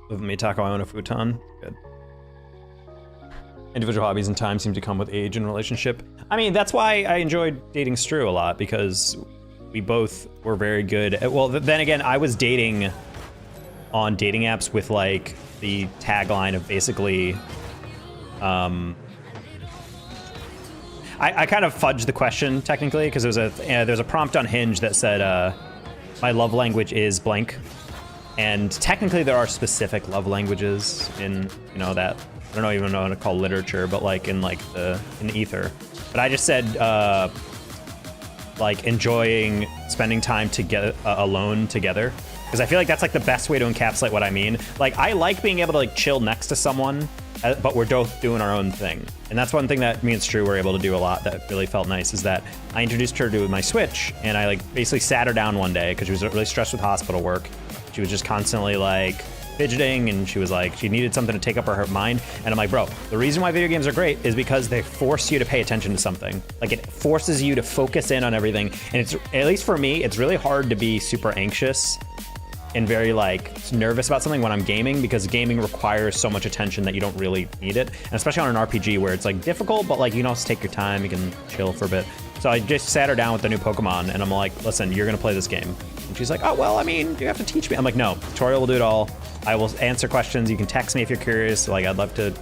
Live with me, taco, I own a futon. Good. Individual hobbies and time seem to come with age and relationship. I mean, that's why I enjoyed dating Ssl a lot, because we both were very good. Well, then again, I was dating on dating apps with like the tagline of basically, I kind of fudged the question technically, because there's a prompt on Hinge that said, my love language is blank. And technically there are specific love languages in, you know, that, I don't even know what to call literature, but like in the ether. But I just said, like enjoying spending time together, alone together. Because I feel like that's like the best way to encapsulate what I mean. Like, I like being able to like chill next to someone, but we're both doing our own thing. And that's one thing that me and Ssl were able to do a lot that really felt nice, is that I introduced her to my Switch, and I like basically sat her down one day because she was really stressed with hospital work. She was just constantly like fidgeting, and she was like, she needed something to take up her mind. And I'm like, bro, the reason why video games are great is because they force you to pay attention to something. Like, it forces you to focus in on everything. And it's, at least for me, it's really hard to be super anxious and very like nervous about something when I'm gaming, because gaming requires so much attention that you don't really need it. And especially on an RPG where it's like difficult, but like you can also take your time, you can chill for a bit. So I just sat her down with the new Pokemon, and I'm like, listen, you're gonna play this game. And she's like, oh, well, I mean, you have to teach me. I'm like, no, tutorial will do it all. I will answer questions. You can text me if you're curious. Like, I'd love to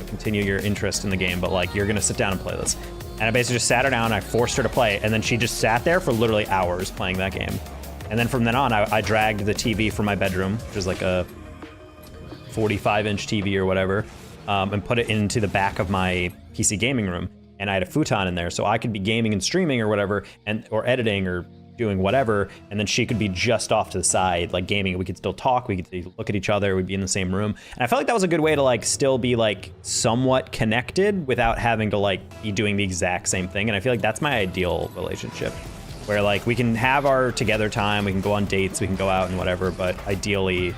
continue your interest in the game, but like, you're gonna sit down and play this. And I basically just sat her down, I forced her to play, and then she just sat there for literally hours playing that game. And then from then on, I dragged the TV from my bedroom, which is like a 45-inch TV or whatever, and put it into the back of my PC gaming room. And I had a futon in there, so I could be gaming and streaming or whatever, or editing or doing whatever, and then she could be just off to the side, like gaming. We could still talk, we could look at each other, we'd be in the same room. And I felt like that was a good way to like still be like somewhat connected without having to like be doing the exact same thing. And I feel like that's my ideal relationship, where like we can have our together time, we can go on dates, we can go out and whatever, but ideally,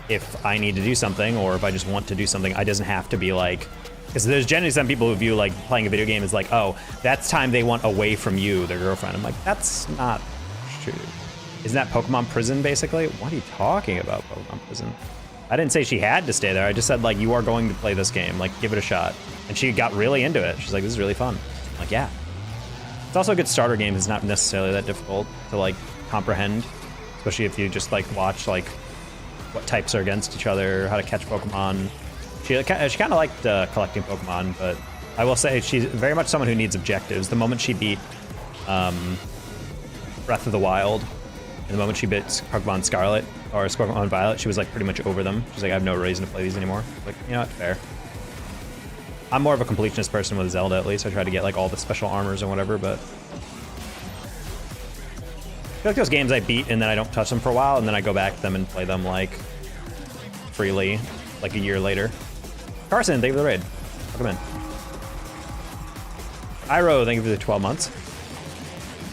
if I need to do something, or if I just want to do something, I doesn't have to be like, because there's generally some people who view like playing a video game as like, oh, that's time they want away from you, their girlfriend. I'm like, that's not true. Isn't that Pokemon Prison, basically? What are you talking about, Pokemon Prison? I didn't say she had to stay there. I just said, like, you are going to play this game. Like, give it a shot. And she got really into it. She's like, this is really fun. I'm like, yeah. It's also a good starter game. It's not necessarily that difficult to, like, comprehend. Especially if you just, like, watch, like, what types are against each other, how to catch Pokemon. She kind of liked collecting Pokemon, but I will say she's very much someone who needs objectives. The moment she beat Breath of the Wild, and the moment she beat Pokemon Scarlet or Pokemon Violet, she was like pretty much over them. She's like, I have no reason to play these anymore. Like, you know what, fair. I'm more of a completionist person with Zelda, at least. I try to get like all the special armors and whatever, but I feel like those games I beat and then I don't touch them for a while, and then I go back to them and play them like freely, like a year later. Carson, thank you for the raid. Welcome in. Iro, thank you for the 12 months.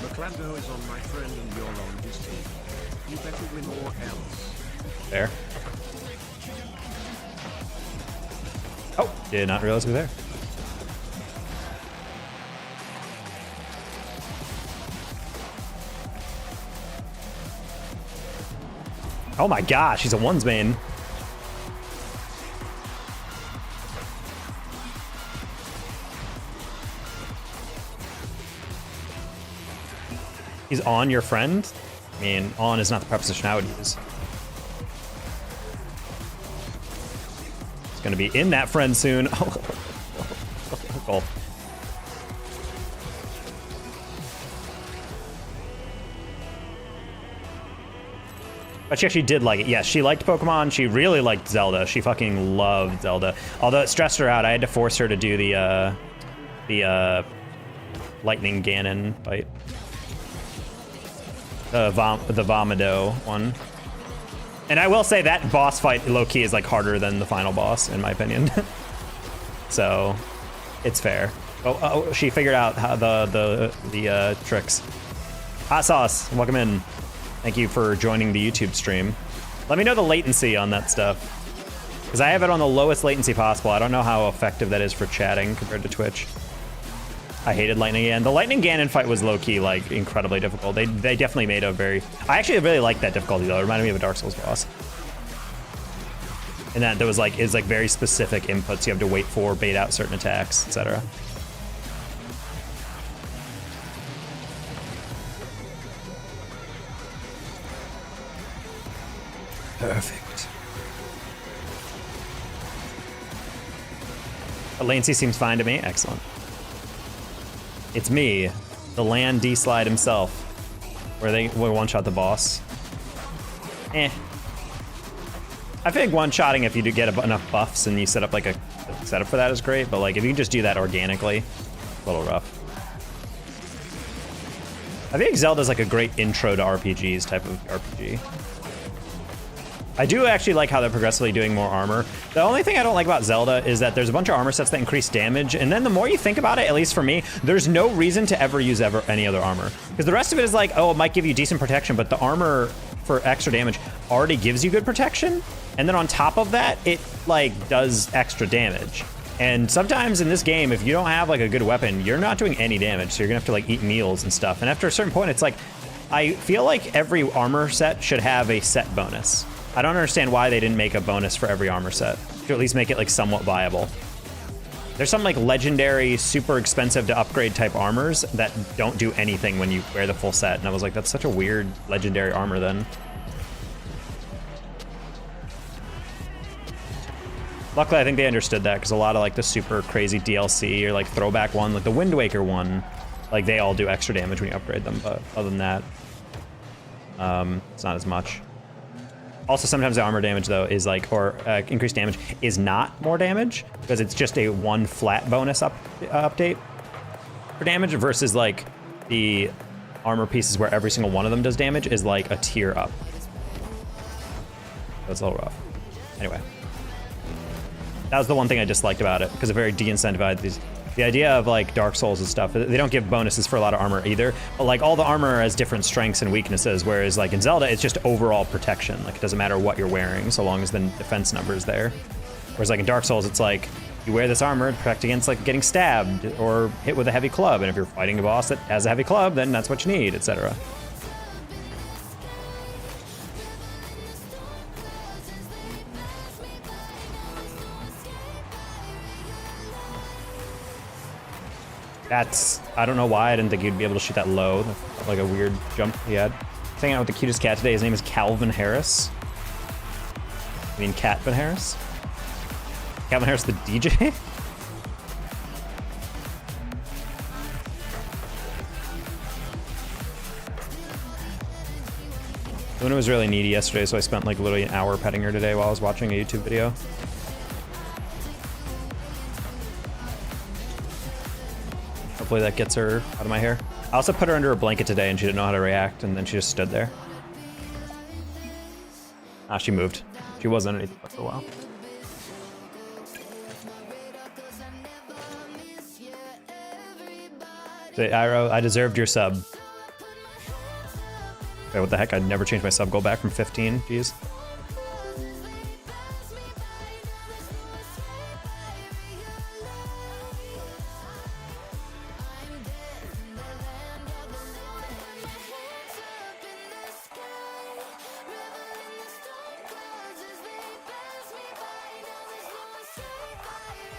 McClando is on my friend and you're on his team. You better win or else. Fair. Oh, did not realize we were there. Oh my gosh, he's a ones main. He's on your friend? I mean, on is not the preposition I would use. He's gonna be in that friend soon. Cool. But she actually did like it. Yes, she liked Pokemon. She really liked Zelda. She fucking loved Zelda. Although it stressed her out. I had to force her to do the Lightning Ganon fight. The Vomido one. And I will say that boss fight, low-key, is like harder than the final boss, in my opinion. So, it's fair. Oh, she figured out how the tricks. Hot Sauce, welcome in. Thank you for joining the YouTube stream. Let me know the latency on that stuff, because I have it on the lowest latency possible. I don't know how effective that is for chatting compared to Twitch. I hated Lightning Ganon. The Lightning Ganon fight was low-key, like, incredibly difficult. They definitely made a very... I actually really liked that difficulty, though. It reminded me of a Dark Souls boss. And that there was, like, is like very specific inputs you have to wait for, bait out certain attacks, etc. Perfect. Latency seems fine to me. Excellent. It's me, the land D-slide himself, where they one-shot the boss. I think one-shotting, if you do get enough buffs and you set up like a setup for that, is great, but like if you can just do that organically, a little rough. I think Zelda's like a great intro to RPGs type of RPG. I do actually like how they're progressively doing more armor. The only thing I don't like about Zelda is that there's a bunch of armor sets that increase damage, and then the more you think about it, at least for me, there's no reason to ever use any other armor. Because the rest of it is like, oh, it might give you decent protection, but the armor for extra damage already gives you good protection, and then on top of that, it like does extra damage. And sometimes in this game, if you don't have like a good weapon, you're not doing any damage, so you're gonna have to like eat meals and stuff. And after a certain point, it's like, I feel like every armor set should have a set bonus. I don't understand why they didn't make a bonus for every armor set, to at least make it like somewhat viable. There's some like legendary, super expensive to upgrade type armors that don't do anything when you wear the full set. And I was like, that's such a weird legendary armor then. Luckily, I think they understood that, because a lot of like the super crazy DLC or like throwback one, like the Wind Waker one, like they all do extra damage when you upgrade them. But other than that, it's not as much. Also, sometimes the armor damage, though, is like, or increased damage is not more damage, because it's just a one flat bonus update for damage, versus like the armor pieces where every single one of them does damage is like a tier up. That's a little rough. Anyway, that was the one thing I disliked about it, because it very de-incentivized these. The idea of like Dark Souls and stuff, they don't give bonuses for a lot of armor either, but like all the armor has different strengths and weaknesses, whereas like in Zelda, it's just overall protection. Like it doesn't matter what you're wearing, so long as the defense number is there. Whereas like in Dark Souls, it's like, you wear this armor to protect against like getting stabbed or hit with a heavy club, and if you're fighting a boss that has a heavy club, then that's what you need, etc. That's, I don't know why I didn't think you'd be able to shoot that low. That's like a weird jump he had. Hanging out with the cutest cat today. His name is Calvin Harris. I mean Catvin Harris? Calvin Harris the DJ? Luna was really needy yesterday, so I spent like literally an hour petting her today while I was watching a YouTube video. Hopefully that gets her out of my hair. I also put her under a blanket today and she didn't know how to react, and then she just stood there. Ah, she moved. She was underneath for a while. Say, Iro, I deserved your sub. Okay, what the heck? I'd never changed my sub goal back from 15. Jeez.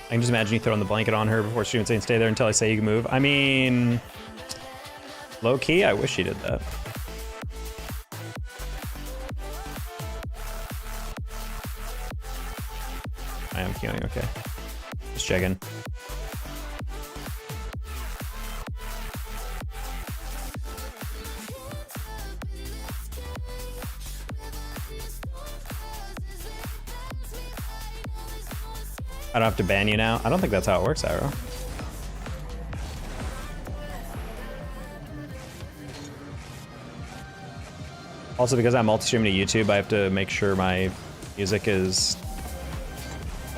I can just imagine you throwing the blanket on her before she would say stay there until I say you can move. I mean, Low key, I wish he did that. I am queuing, okay. Just checking. I don't have to ban you now. I don't think that's how it works, Arrow. Also, because I'm multi-streaming to YouTube, I have to make sure my music is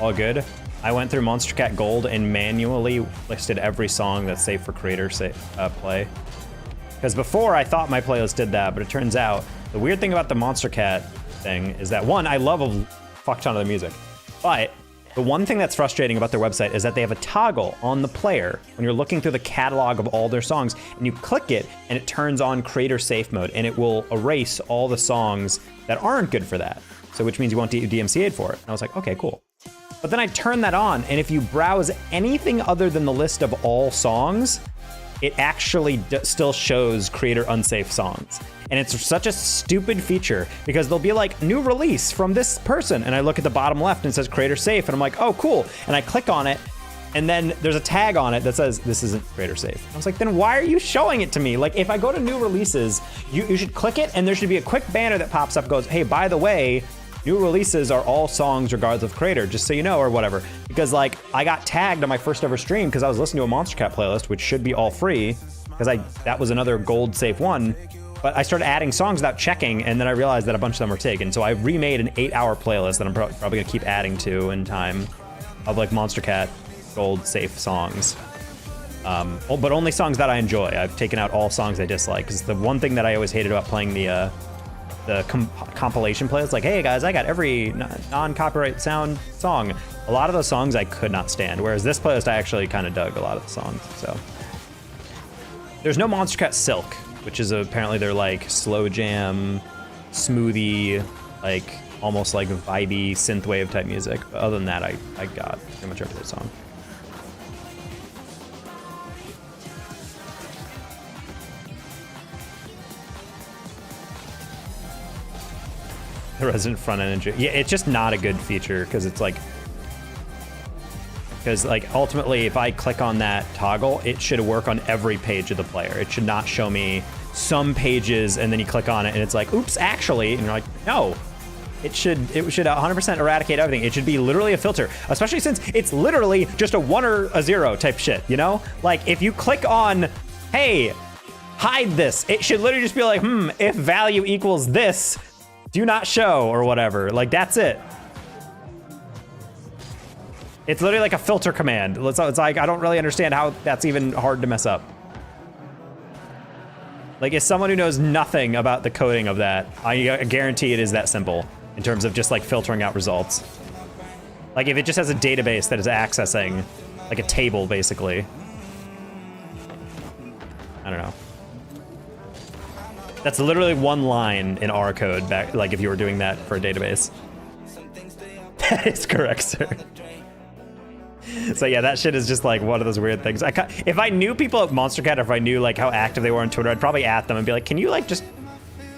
all good. I went through Monster Cat Gold and manually listed every song that's safe for creator play. Because before I thought my playlist did that, but it turns out the weird thing about the Monster Cat thing is that one, I love a fuck ton of the music, but the one thing that's frustrating about their website is that they have a toggle on the player when you're looking through the catalog of all their songs, and you click it and it turns on creator safe mode, and it will erase all the songs that aren't good for that. So which means you won't DMCA'd for it. And I was like, okay, cool. But then I turn that on, and if you browse anything other than the list of all songs, it actually still shows creator unsafe songs. And it's such a stupid feature because they'll be like, new release from this person. And I look at the bottom left and it says creator safe. And I'm like, oh, cool. And I click on it. And then there's a tag on it that says, this isn't creator safe. I was like, then why are you showing it to me? Like, if I go to new releases, you should click it. And there should be a quick banner that pops up, goes, hey, by the way, new releases are all songs regardless of creator, just so you know, or whatever. Because like, I got tagged on my first ever stream because I was listening to a Monster Cat playlist, which should be all free, because that was another gold safe one. But I started adding songs without checking, and then I realized that a bunch of them were taken. So I remade an 8-hour playlist that I'm probably gonna keep adding to in time of like Monster Cat gold safe songs. But only songs that I enjoy. I've taken out all songs I dislike, because the one thing that I always hated about playing the compilation playlist, like, hey guys, I got every non-copyright sound song. A lot of those songs I could not stand, whereas this playlist I actually kind of dug a lot of the songs. So there's no Monster Cat Silk, which is apparently their like slow jam, smoothie, like almost like vibey synthwave type music. But other than that, I got pretty much every song. The resident front end, yeah, it's just not a good feature because it's like, ultimately if I click on that toggle, it should work on every page of the player. It should not show me some pages and then you click on it and it's like, oops, actually, and you're like, no. It should 100% eradicate everything. It should be literally a filter, especially since it's literally just a 1 or a 0 type shit, you know? Like if you click on, hey, hide this, it should literally just be like, if value equals this, do not show or whatever. Like that's it. It's literally like a filter command. It's like, I don't really understand how that's even hard to mess up. Like as someone who knows nothing about the coding of that, I guarantee it is that simple in terms of just like filtering out results. Like if it just has a database that is accessing like a table basically. I don't know. That's literally one line in R code back, like if you were doing that for a database. That is correct, sir. So yeah, that shit is just like one of those weird things. If I knew people at Monster Cat, or if I knew like how active they were on Twitter, I'd probably at them and be like, can you like just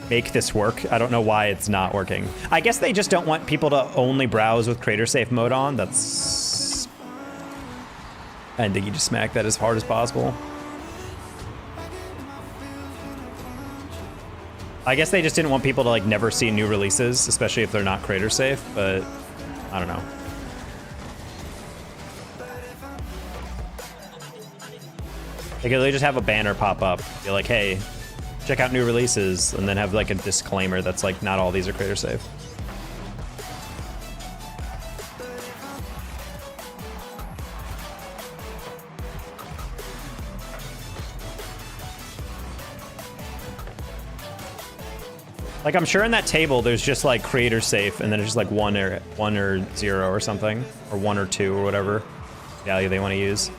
make this work? I don't know why it's not working. I guess they just don't want people to only browse with creator safe mode on. That's, I think you just smack that as hard as possible. I guess they just didn't want people to like never see new releases, especially if they're not creator safe, but I don't know. They could just have a banner pop up, be like, hey, check out new releases, and then have like a disclaimer that's like, not all these are creator safe. Like I'm sure in that table there's just like creator safe, and then it's just like 1 or 0 or something, or 1 or 2 or whatever value they want to use.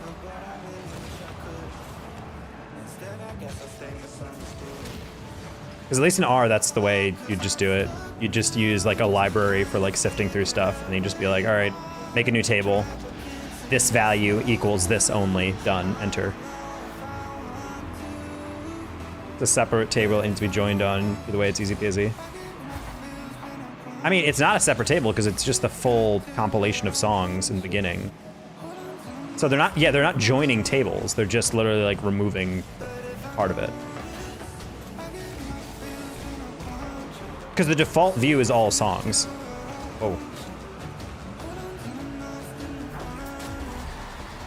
Because at least in R, that's the way you just do it. You just use like a library for like sifting through stuff, and you just be like, all right, make a new table. This value equals this only. Done. Enter. It's a separate table that needs to be joined on. Either way, it's easy peasy. I mean, it's not a separate table because it's just the full compilation of songs in the beginning. So they're not, yeah, they're not joining tables. They're just literally like removing part of it. Because the default view is all songs. Oh.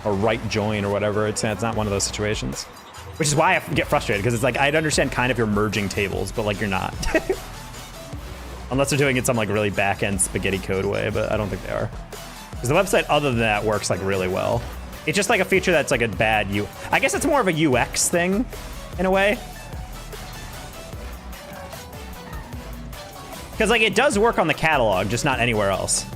Or right join or whatever. It's not one of those situations. Which is why I get frustrated, because it's like, I'd understand kind of you're merging tables, but like you're not. Unless they're doing it some like really back-end spaghetti code way, but I don't think they are. Because the website other than that works like really well. It's just like a feature that's like a bad I guess it's more of a UX thing, in a way. Because like it does work on the catalog, just not anywhere else.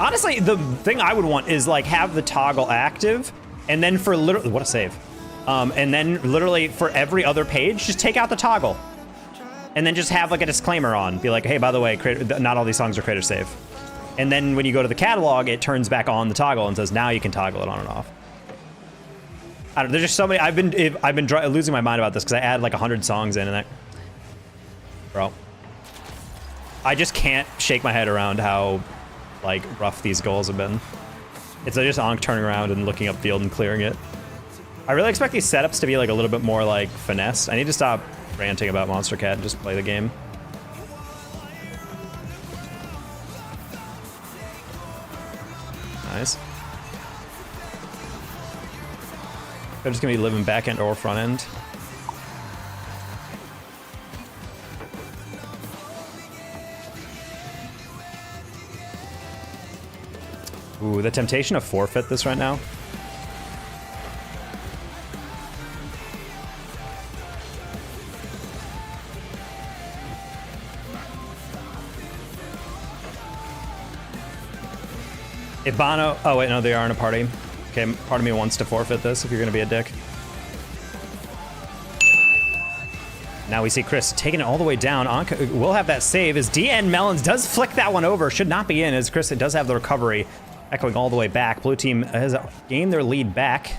Honestly, the thing I would want is like have the toggle active, and then for literally, what a save. And then literally for every other page, just take out the toggle. And then just have like a disclaimer on. Be like, hey, by the way, not all these songs are creator safe. And then when you go to the catalog, it turns back on the toggle and says, now you can toggle it on and off. I don't know, there's just so many, I've been losing my mind about this because I add like 100 songs in and that, bro. I just can't shake my head around how like rough these goals have been. It's just Ankh turning around and looking upfield and clearing it. I really expect these setups to be like a little bit more like finesse. I need to stop ranting about Monster Cat and just play the game. Nice. They're just gonna be living back end or front end. Ooh, the temptation to forfeit this right now. If Bono, oh wait, no, they are in a party. Okay, part of me wants to forfeit this if you're gonna be a dick. Now we see Chris taking it all the way down. Ankh will have that save as DN Melons does flick that one over. Should not be in as Chris does have the recovery. Echoing all the way back. Blue team has gained their lead back,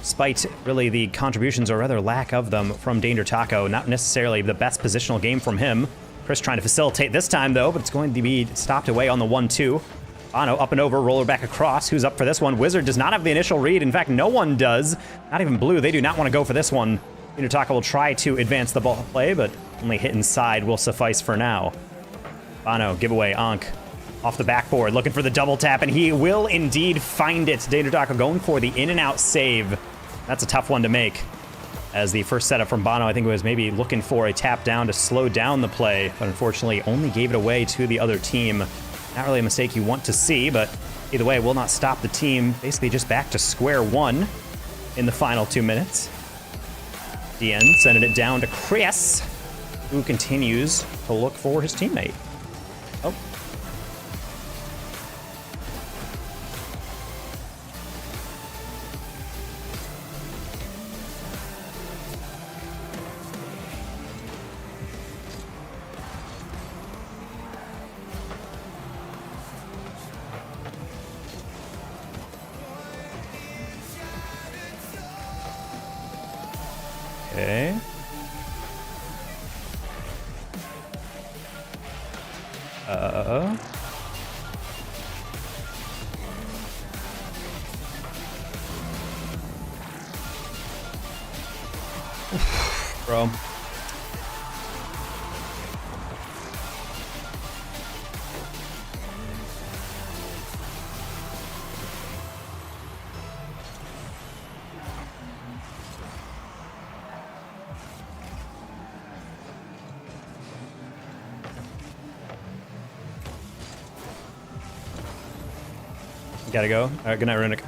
despite really the contributions, or rather lack of them, from Danger Taco. Not necessarily the best positional game from him. Chris trying to facilitate this time, though, but it's going to be stopped away on the 1-2. Bono up and over, roller back across. Who's up for this one? Wizard does not have the initial read. In fact, no one does. Not even Blue. They do not want to go for this one. Danger Taco will try to advance the ball play, but only hit inside will suffice for now. Bono, giveaway, Ankh. Off the backboard, looking for the double tap, and he will indeed find it. Danger Taco going for the in and out save. That's a tough one to make. As the first setup from Bono, I think it was maybe looking for a tap down to slow down the play, but unfortunately only gave it away to the other team. Not really a mistake you want to see, but either way, will not stop the team. Basically just back to square one in the final 2 minutes. DN sending it down to Chris, who continues to look for his teammate. Oh. Okay. Bro. Gotta go. All right, good night, Runic.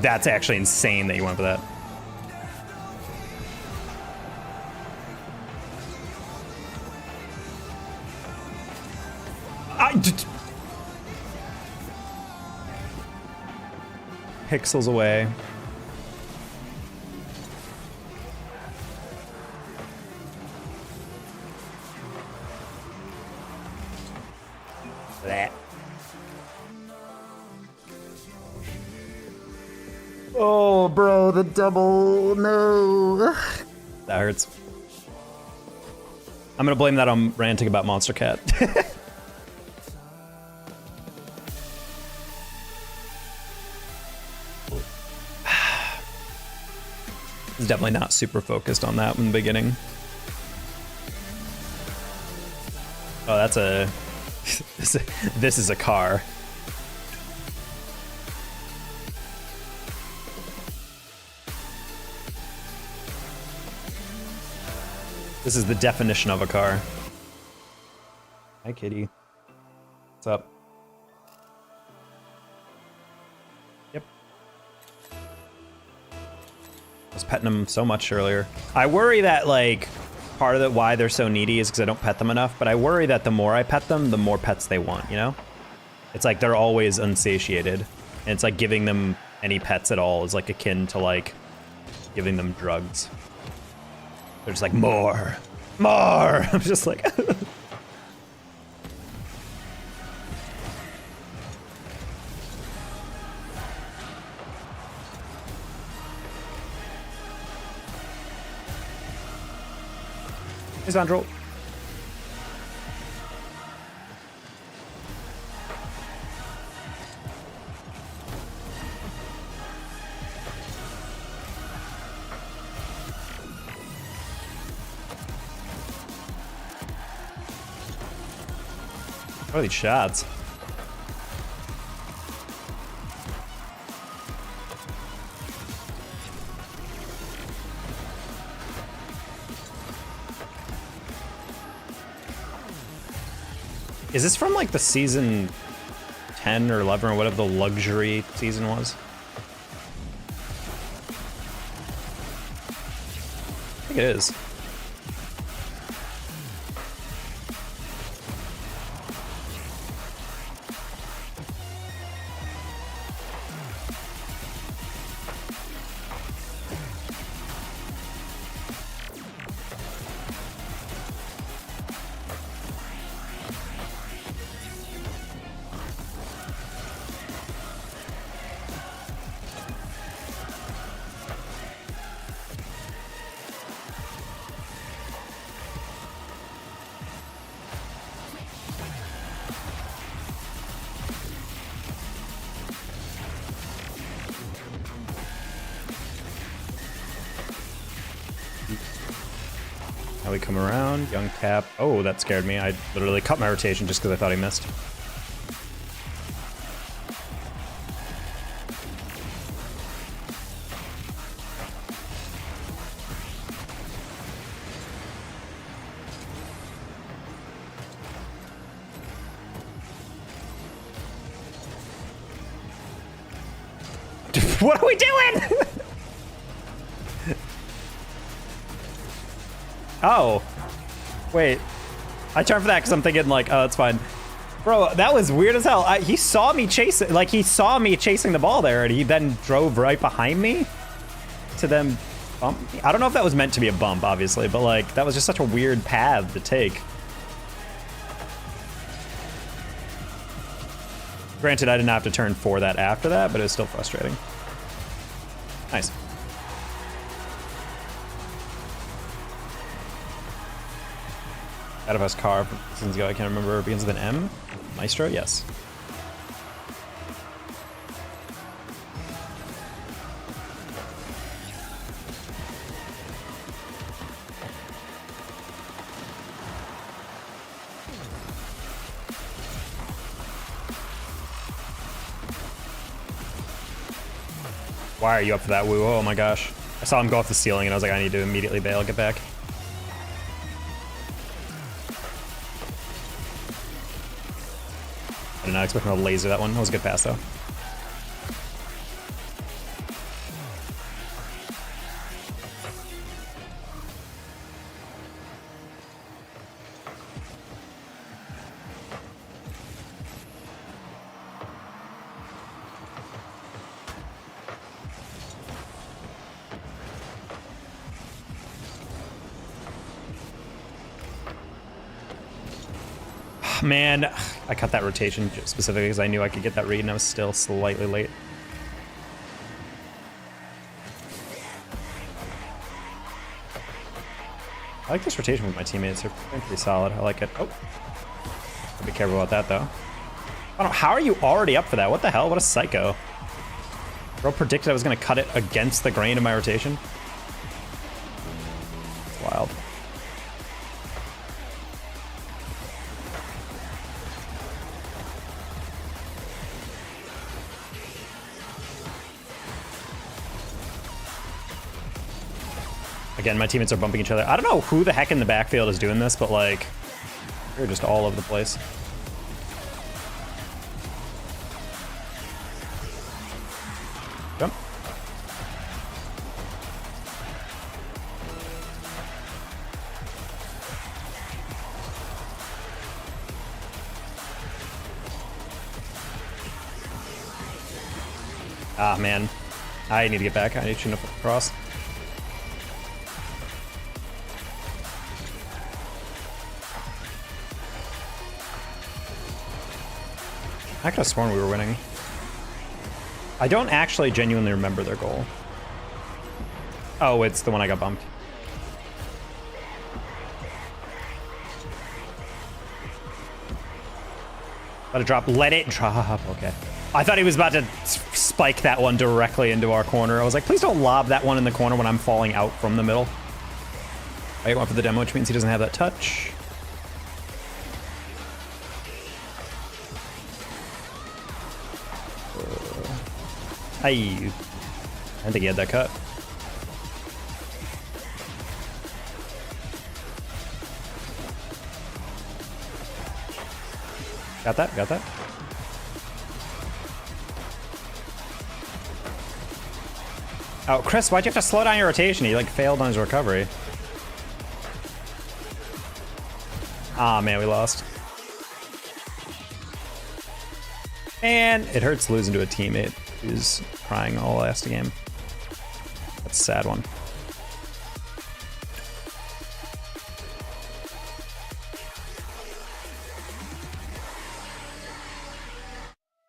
That's actually insane that you went for that. Pixels away. Blech. Oh, bro, the double, no. That hurts. I'm gonna blame that on ranting about Monster Cat. It's definitely not super focused on that in the beginning. Oh, that's a... This is a car. This is the definition of a car. Hi, kitty. What's up? Yep. I was petting them so much earlier. I worry that, like, part of why they're so needy is because I don't pet them enough, but I worry that the more I pet them, the more pets they want, you know? It's like they're always unsatiated, and it's like giving them any pets at all is like akin to, like, giving them drugs. They're just like, more, more. I'm just like, hey, Sandro. What are these shots? Is this from like the season 10 or 11 or whatever the luxury season was? I think it is. Now we come around, young cap. Oh, that scared me. I literally cut my rotation just because I thought he missed. What are we doing? Oh, wait. I turned for that because I'm thinking like, oh, that's fine. Bro, that was weird as hell. He saw me chasing, like he saw me chasing the ball there and he then drove right behind me to then bump me. I don't know if that was meant to be a bump, obviously, but like that was just such a weird path to take. Granted, I didn't have to turn for that after that, but it was still frustrating. Nice. Out of us car from seasons ago, I can't remember. Begins with an M? Maestro? Yes. Why are you up for that woo? Oh my gosh. I saw him go off the ceiling and I was like, I need to immediately bail, get back. I did not expect him to laser that one. That was a good pass though. Man, I cut that rotation specifically because I knew I could get that read and I was still slightly late. I like this rotation with my teammates. They're pretty solid. I like it. Oh. Be careful about that, though. I don't, how are you already up for that? What the hell? What a psycho. Bro predicted I was going to cut it against the grain of my rotation. It's wild. Again, my teammates are bumping each other. I don't know who the heck in the backfield is doing this, but like, they're just all over the place. Jump. Ah, man. I need to get back. I need to shoot up across. I could have sworn we were winning. I don't actually genuinely remember their goal. Oh, it's the one I got bumped. Let it drop. Let it drop. Okay. I thought he was about to spike that one directly into our corner. I was like, please don't lob that one in the corner when I'm falling out from the middle. I get one for the demo, which means he doesn't have that touch. I didn't think he had that cut. Got that? Got that? Oh, Chris, why'd you have to slow down your rotation? He like failed on his recovery. Ah, man, we lost. And it hurts losing to a teammate who's crying all last game. That's a sad one.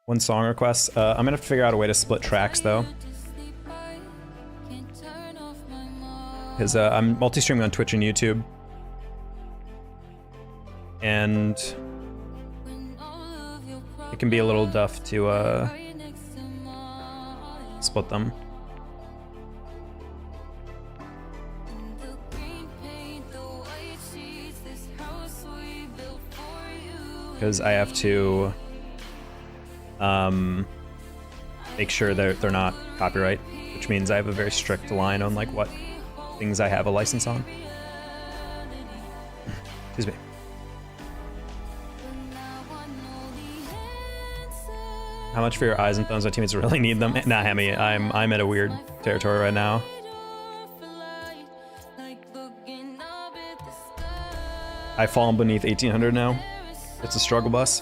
One song request. I'm gonna have to figure out a way to split tracks though. Because I'm multi-streaming on Twitch and YouTube. And it can be a little tough to split them. Because I have to make sure they're not copyright, which means I have a very strict line on like what things I have a license on. Excuse me. How much for your eyes and thumbs? My teammates really need them. Nah, Hemi, I'm at a weird territory right now. I've fallen beneath 1800 now. It's a struggle bus.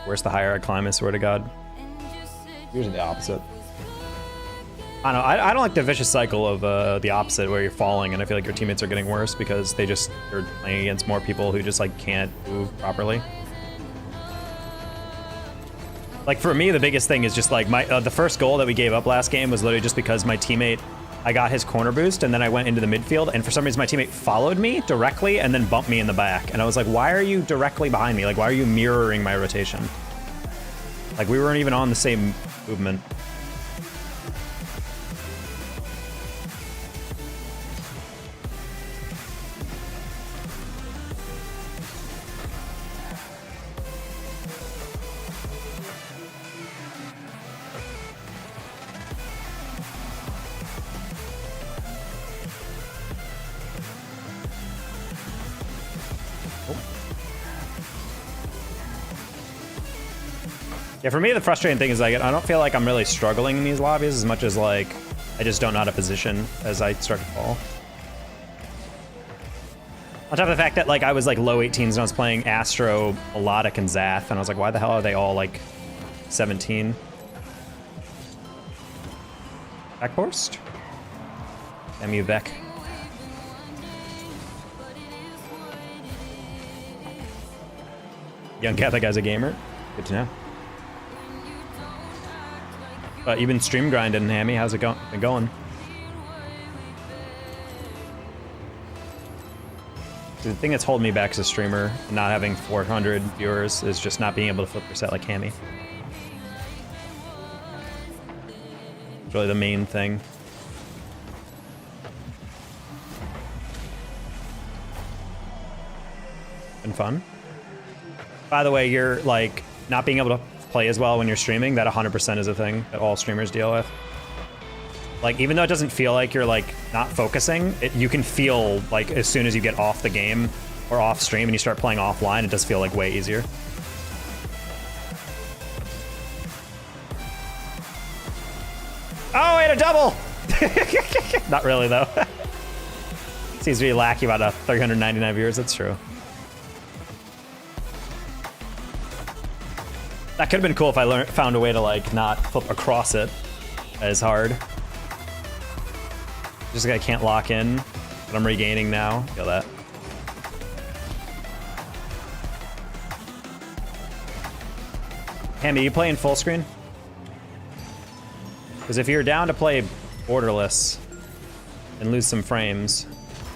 Where's the higher I climb? I swear to God. Usually the opposite. I don't know. I don't like the vicious cycle of the opposite where you're falling and I feel like your teammates are getting worse because they're playing against more people who just like can't move properly. Like for me, the biggest thing is just like the first goal that we gave up last game was literally just because my teammate, I got his corner boost and then I went into the midfield and for some reason my teammate followed me directly and then bumped me in the back. And I was like, why are you directly behind me? Like, why are you mirroring my rotation? Like we weren't even on the same movement. Yeah, for me, the frustrating thing is like I don't feel like I'm really struggling in these lobbies as much as like I just don't know how to position as I start to fall. On top of the fact that like I was like low 18s and I was playing Astro, Melodic, and Zath, and I was like, why the hell are they all like 17? Backburst? Damn you, Vec. Young Catholic guy's a gamer. Good to know. But you've been stream grinding, Hammy. How's it been going? The thing that's holding me back as a streamer, not having 400 viewers, is just not being able to flip reset like Hammy. It's really the main thing. Been fun. By the way, you're like not being able to play as well when you're streaming. That 100% is a thing that all streamers deal with. Like, even though it doesn't feel like you're like not focusing, you can feel like as soon as you get off the game or off stream and you start playing offline, it does feel like way easier. Oh, and a double! Not really though. Seems to be lacking about 399 viewers. That's true. That could have been cool if I found a way to like not flip across it as hard. Just like I can't lock in, but I'm regaining now. Feel that. Hammy, you playing full screen? Because if you're down to play borderless and lose some frames,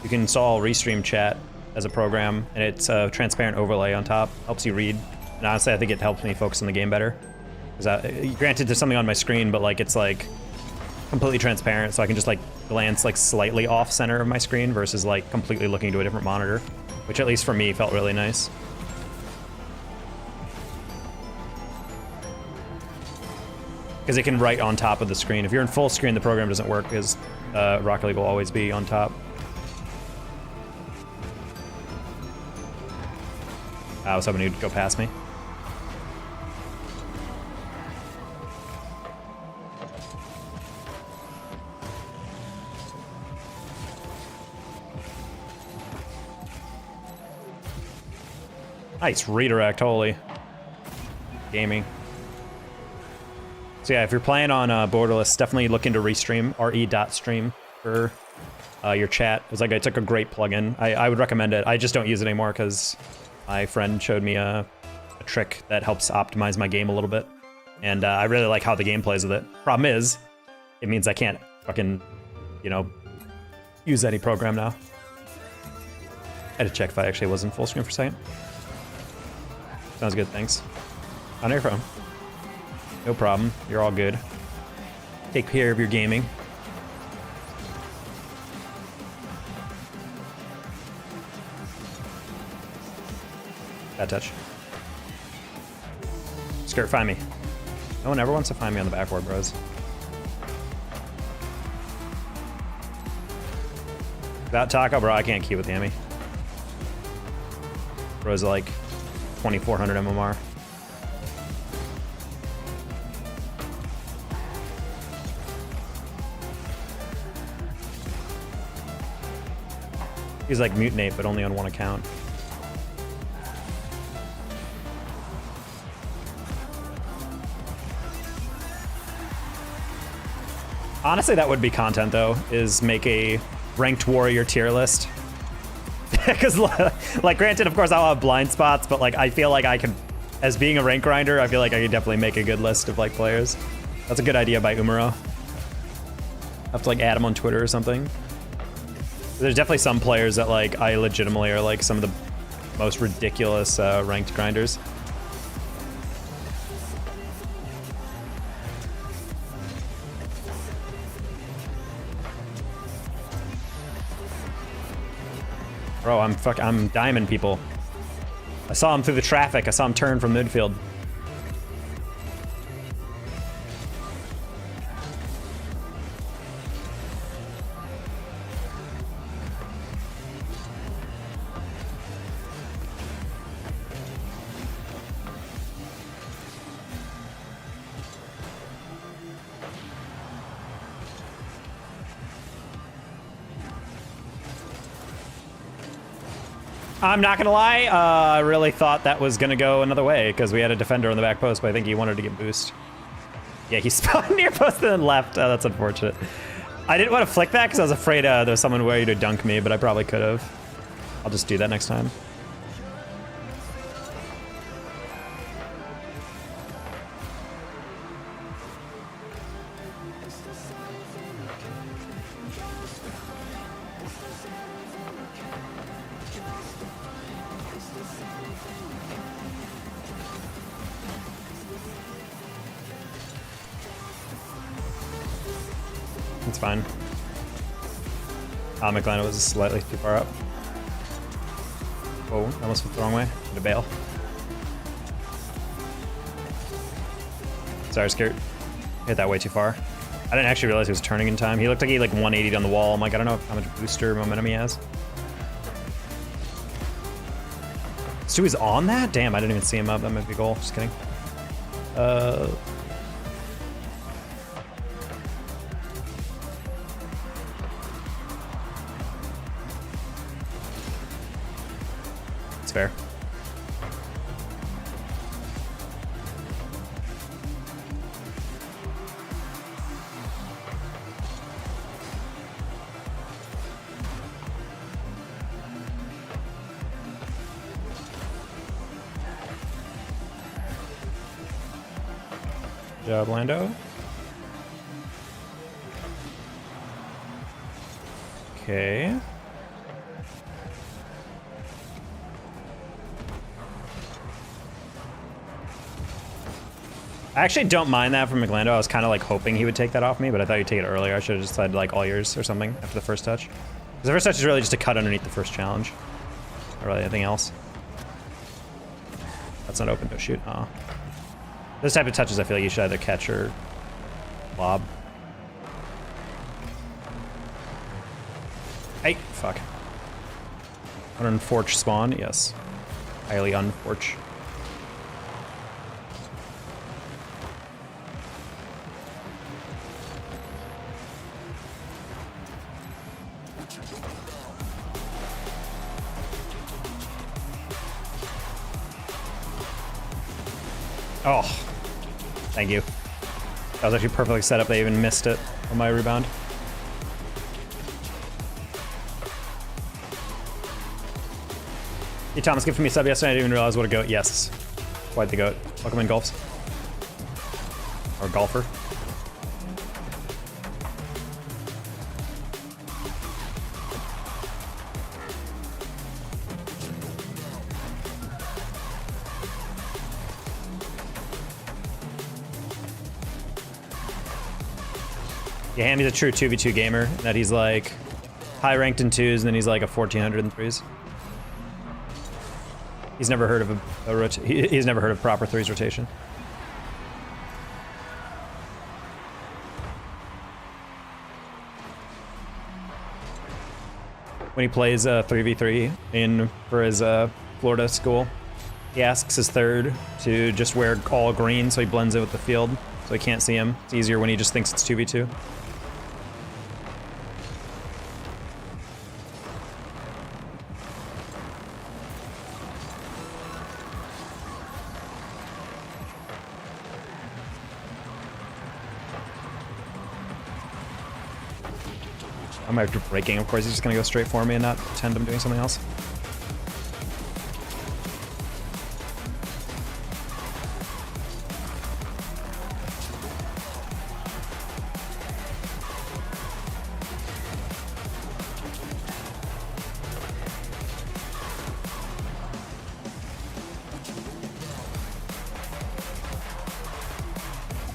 you can install Restream Chat as a program, and it's a transparent overlay on top. Helps you read. And honestly, I think it helps me focus on the game better. Because granted, there's something on my screen, but like it's like completely transparent, so I can just like glance like slightly off center of my screen versus like completely looking to a different monitor, which at least for me felt really nice. Because it can write on top of the screen. If you're in full screen, the program doesn't work because Rocket League will always be on top. I was hoping you'd go past me. Nice redirect, holy. Gaming. So yeah, if you're playing on borderless, definitely look into Restream, re.stream for your chat. It's like I took a great plugin. I would recommend it. I just don't use it anymore because my friend showed me a trick that helps optimize my game a little bit. And I really like how the game plays with it. Problem is, it means I can't fucking, you know, use any program now. I had to check if I actually was in full screen for a second. Sounds good, thanks. On your phone. No problem, you're all good. Take care of your gaming. Bad touch. Skirt, find me. No one ever wants to find me on the backboard, bros. Without Taco, bro, I can't keep with Hammy. Bro's like 2400 MMR. He's like Mutinate, but only on one account. Honestly, that would be content, though, is make a ranked warrior tier list. Because, like, granted, of course, I'll have blind spots, but, like, I feel like I can, as being a rank grinder, I feel like I could definitely make a good list of, like, players. That's a good idea by Umaro. I have to, like, add him on Twitter or something. There's definitely some players that, like, I legitimately are, like, some of the most ridiculous ranked grinders. Bro, I'm diamond people. I saw him through the traffic. I saw him turn from midfield. I'm not gonna lie, I really thought that was gonna go another way because we had a defender on the back post, but I think he wanted to get boost. Yeah, he spawned near post and then left. Oh, that's unfortunate. I didn't want to flick that because I was afraid there was someone ready to dunk me, but I probably could have. I'll just do that next time. It's fine. McLaren was slightly too far up. Oh, almost went the wrong way. To bail. Sorry, Skirt. Hit that way too far. I didn't actually realize he was turning in time. He looked like he like 180'd on the wall. I'm like, I don't know how much booster momentum he has. Stewie's on that? Damn, I didn't even see him up. That might be a goal. Just kidding. It's fair. Good job, Lando. Okay. I actually don't mind that from McLando. I was kind of like hoping he would take that off me, but I thought he'd take it earlier. I should have just said like all yours or something after the first touch. Because the first touch is really just a cut underneath the first challenge. Not really anything else. That's not open to shoot. Oh. Those type of touches I feel like you should either catch or lob. Hey, fuck. Unforch spawn, yes. Highly unforch. Oh, thank you. That was actually perfectly set up. They even missed it on my rebound. Hey, Thomas, gift me a sub yesterday. I didn't even realize what a goat. Yes, quite the goat. Welcome in, golfs. Or golfer. Yeah, Hammy's a true 2v2 gamer, that he's like high ranked in 2s and then he's like a 1400 in 3s. He's never heard of he's never heard of proper 3s rotation. When he plays 3v3 for his Florida school, he asks his third to just wear all green so he blends in with the field, so he can't see him. It's easier when he just thinks it's 2v2. I might have to breaking. Of course, he's just gonna go straight for me and not pretend I'm doing something else.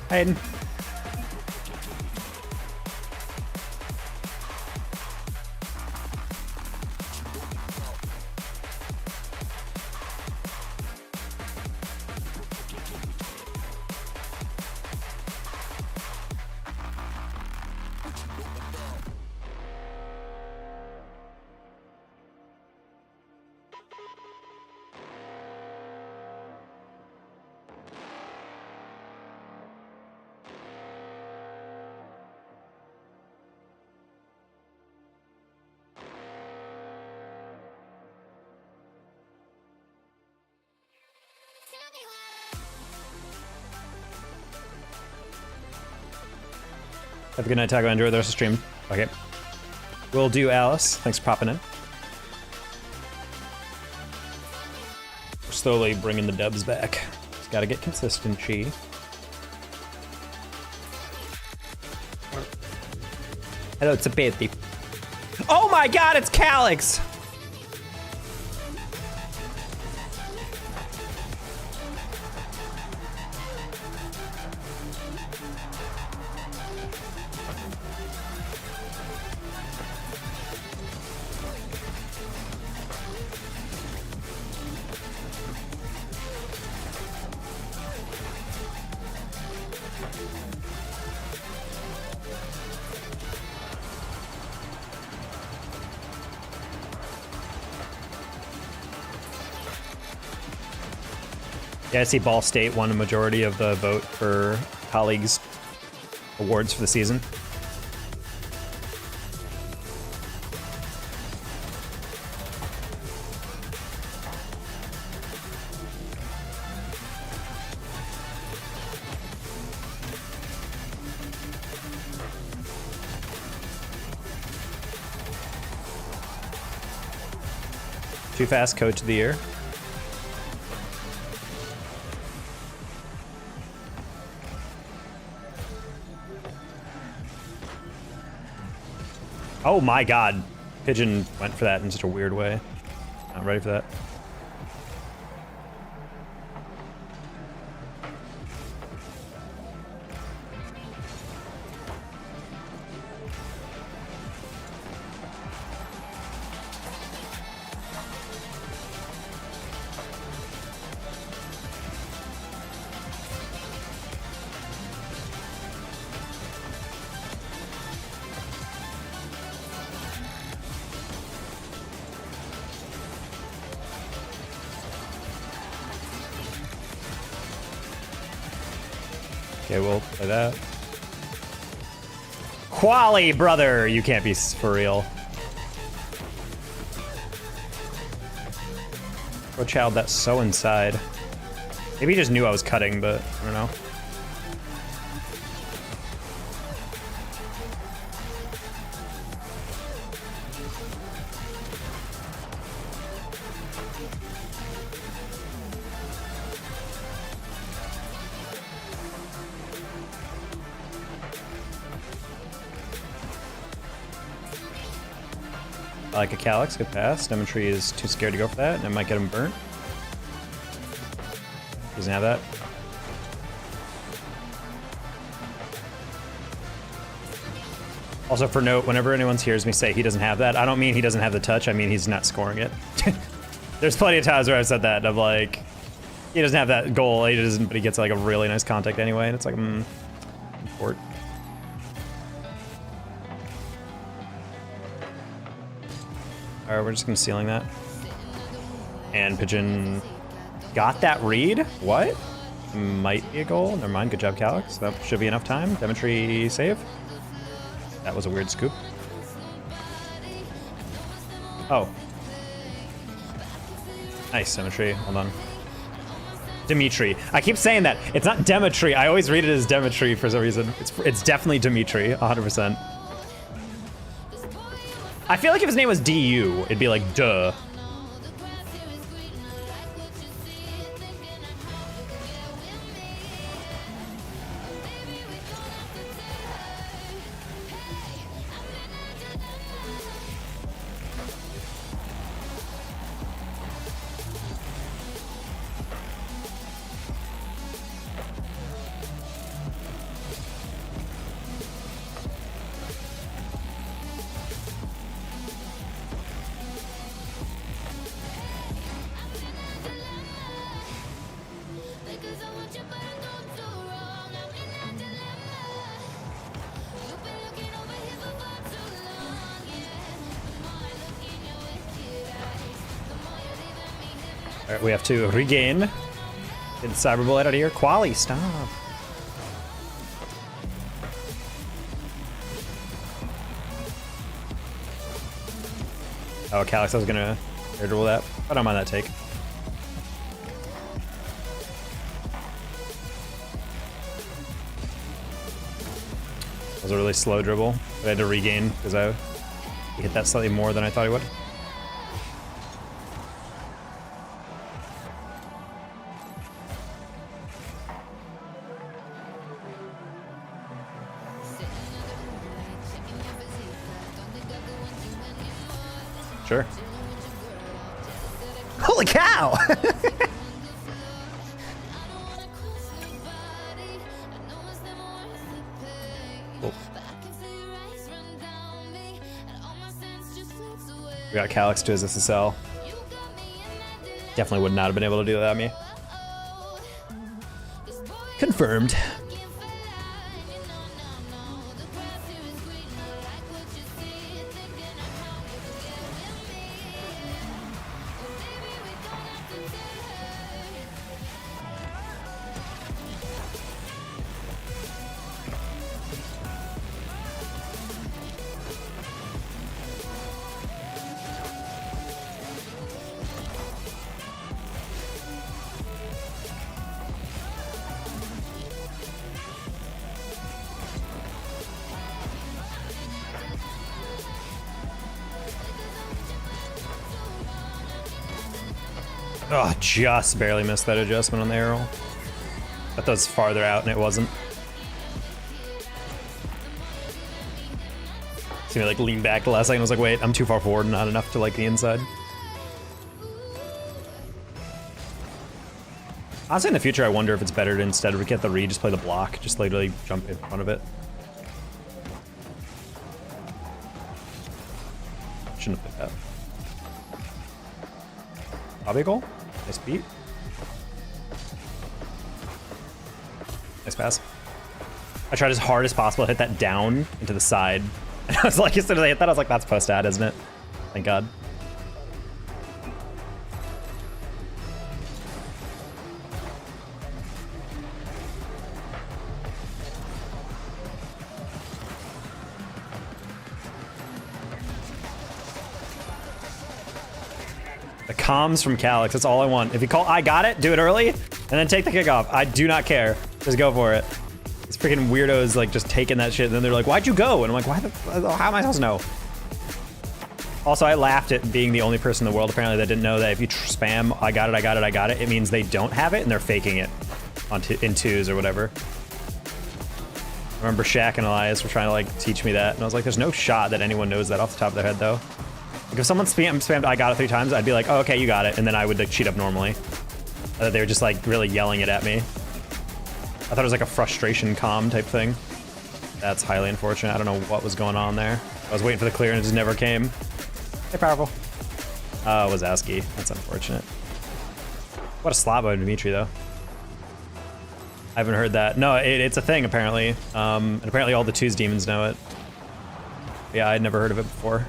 Hayden. Have a good night, Taco. Enjoy the rest of the stream. Okay. We'll do Alice. Thanks for popping in. We're slowly bringing the dubs back. Just gotta get consistency. Hello, it's a baby. Oh my god, it's Calyx! Yeah, I see Ball State won a majority of the vote for colleagues' awards for the season. Too Fast Coach of the Year. Oh my god. Pigeon went for that in such a weird way. Not ready for that. Okay, we'll play that. Quali, brother! You can't be for real. Oh, child, that's so inside. Maybe he just knew I was cutting, but I don't know. I like a Calyx, good pass. Demetri is too scared to go for that, and it might get him burnt. Doesn't have that. Also, for note, whenever anyone hears me say he doesn't have that, I don't mean he doesn't have the touch, I mean he's not scoring it. There's plenty of times where I've said that, of like, he doesn't have that goal, he doesn't, but he gets like a really nice contact anyway, and it's like, import. Alright, we're just concealing that. And Pigeon got that read? What? Might be a goal. Never mind. Good job, Calyx. That should be enough time. Demetri save. That was a weird scoop. Oh. Nice, Demetri. Hold on. Dimitri. I keep saying that. It's not Demetri. I always read it as Demetri for some reason. It's definitely Dimitri, 100%. I feel like if his name was DU, it'd be like, duh. Alright, we have to regain. Get Cyber Bullet out of here. Quali, stop. Oh, Calyx, I was gonna air dribble that. I don't mind that take. That was a really slow dribble, but I had to regain because I hit that slightly more than I thought he would. Sure. Holy cow! Cool. We got Calyx to his Ssl. Definitely would not have been able to do that without me. Confirmed. Oh, just barely missed that adjustment on the arrow. I thought that was farther out and it wasn't. So I like leaned back the last second. I was like, wait, I'm too far forward and not enough to like the inside. Honestly, in the future, I wonder if it's better to instead of get the read, just play the block, just literally jump in front of it. Shouldn't have played that. Probably a goal. Nice beat. Nice pass. I tried as hard as possible to hit that down into the side. And I was like, as soon as I hit that, I was like, that's post-ad, isn't it? Thank God. The comms from Calyx, that's all I want. If you call, I got it, do it early, and then take the kickoff. I do not care. Just go for it. These freaking weirdos like just taking that shit, and then they're like, why'd you go? And I'm like, how am I supposed to know? Also, I laughed at being the only person in the world apparently that didn't know that if you spam, I got it, I got it, I got it, it means they don't have it and they're faking it on in twos or whatever. I remember Shaq and Elias were trying to like teach me that, and I was like, there's no shot that anyone knows that off the top of their head though. Like if someone spammed I got it 3 times, I'd be like, oh, okay, you got it, and then I would like cheat up normally. They were just like really yelling it at me. I thought it was like a frustration comm type thing. That's highly unfortunate. I don't know what was going on there. I was waiting for the clear and it just never came. Hey, powerful. Oh, it was Wazowski. That's unfortunate. What a slabo Dimitri though. I haven't heard that. No, it's a thing apparently. And apparently all the twos demons know it. Yeah, I'd never heard of it before.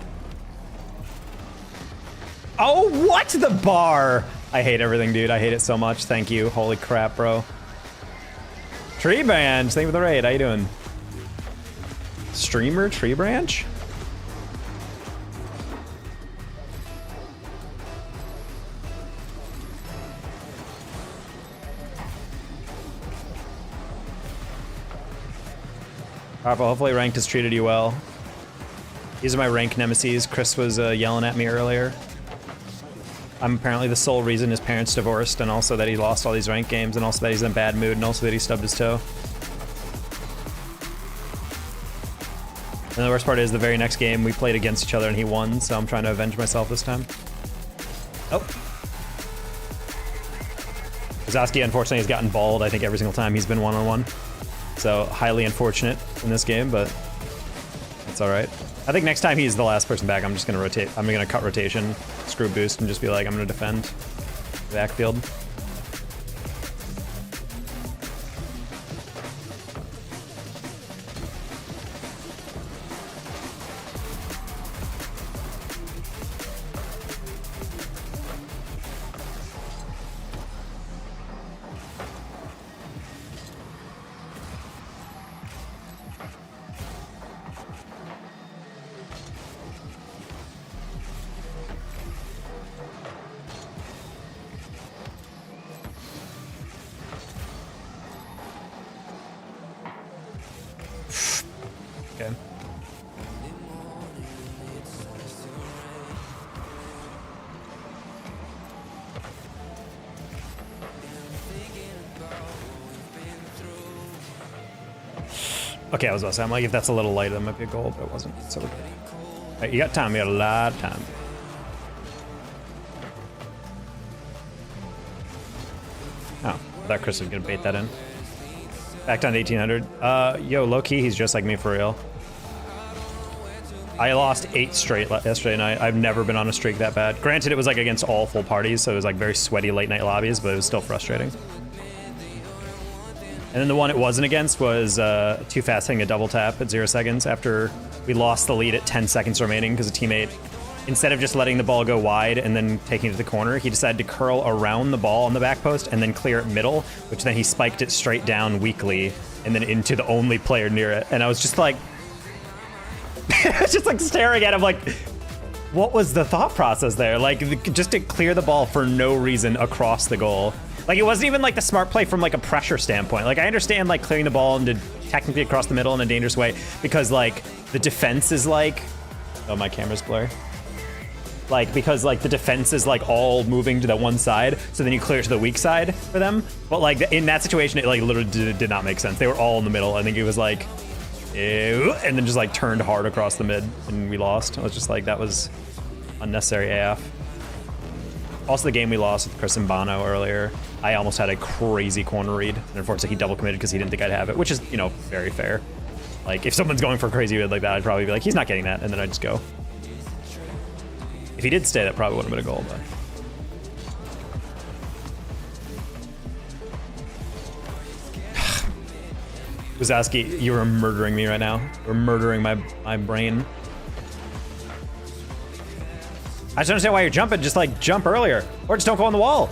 Oh, what the bar? I hate everything, dude. I hate it so much. Thank you. Holy crap, bro. Tree Branch, thank you for the raid. How you doing? Streamer Tree Branch? Powerful, hopefully ranked has treated you well. These are my rank nemesis. Chris was yelling at me earlier. I'm apparently the sole reason his parents divorced, and also that he lost all these ranked games, and also that he's in a bad mood, and also that he stubbed his toe. And the worst part is the very next game we played against each other and he won, so I'm trying to avenge myself this time. Oh. Wazowski unfortunately has gotten balled, I think, every single time he's been one-on-one. So highly unfortunate in this game, but it's all right. I think next time he's the last person back, I'm just gonna rotate. I'm gonna cut rotation, screw boost, and just be like, I'm gonna defend the backfield. Okay. Okay, I was about to say, I'm like, if that's a little light, that might be a goal, but it wasn't. So we're good. Right, you got time, you got a lot of time. thought Chris was gonna bait that in. Back down to 1800. Yo, low key, he's just like me for real. I lost 8 straight yesterday night. I've never been on a streak that bad. Granted, it was like against all full parties, so it was like very sweaty late night lobbies, but it was still frustrating. And then the one it wasn't against was too fast hitting a double tap at 0 seconds after we lost the lead at 10 seconds remaining because a teammate, instead of just letting the ball go wide and then taking it to the corner, he decided to curl around the ball on the back post and then clear it middle, which then he spiked it straight down weakly and then into the only player near it. And I was just like, I was just like staring at him like, what was the thought process there? Like, just to clear the ball for no reason across the goal. Like, it wasn't even like the smart play from like a pressure standpoint. Like, I understand like clearing the ball into technically across the middle in a dangerous way because like the defense is like, oh, my camera's blurry. Like, because like the defense is like all moving to the one side, so then you clear to the weak side for them. But like in that situation, it like literally did not make sense. They were all in the middle. I think it was like, ew, and then just like turned hard across the mid and we lost. I was just like, that was unnecessary AF. Also, the game we lost with Chris and Bono earlier, I almost had a crazy corner read, and unfortunately he double committed because he didn't think I'd have it, which is, you know, very fair. Like, if someone's going for a crazy read like that, I'd probably be like, he's not getting that, and then I'd just go. If he did stay, that probably would have been a goal, but... Wazowski, you are murdering me right now. You're murdering my brain. I just don't understand why you're jumping. Just like jump earlier, or just don't go on the wall.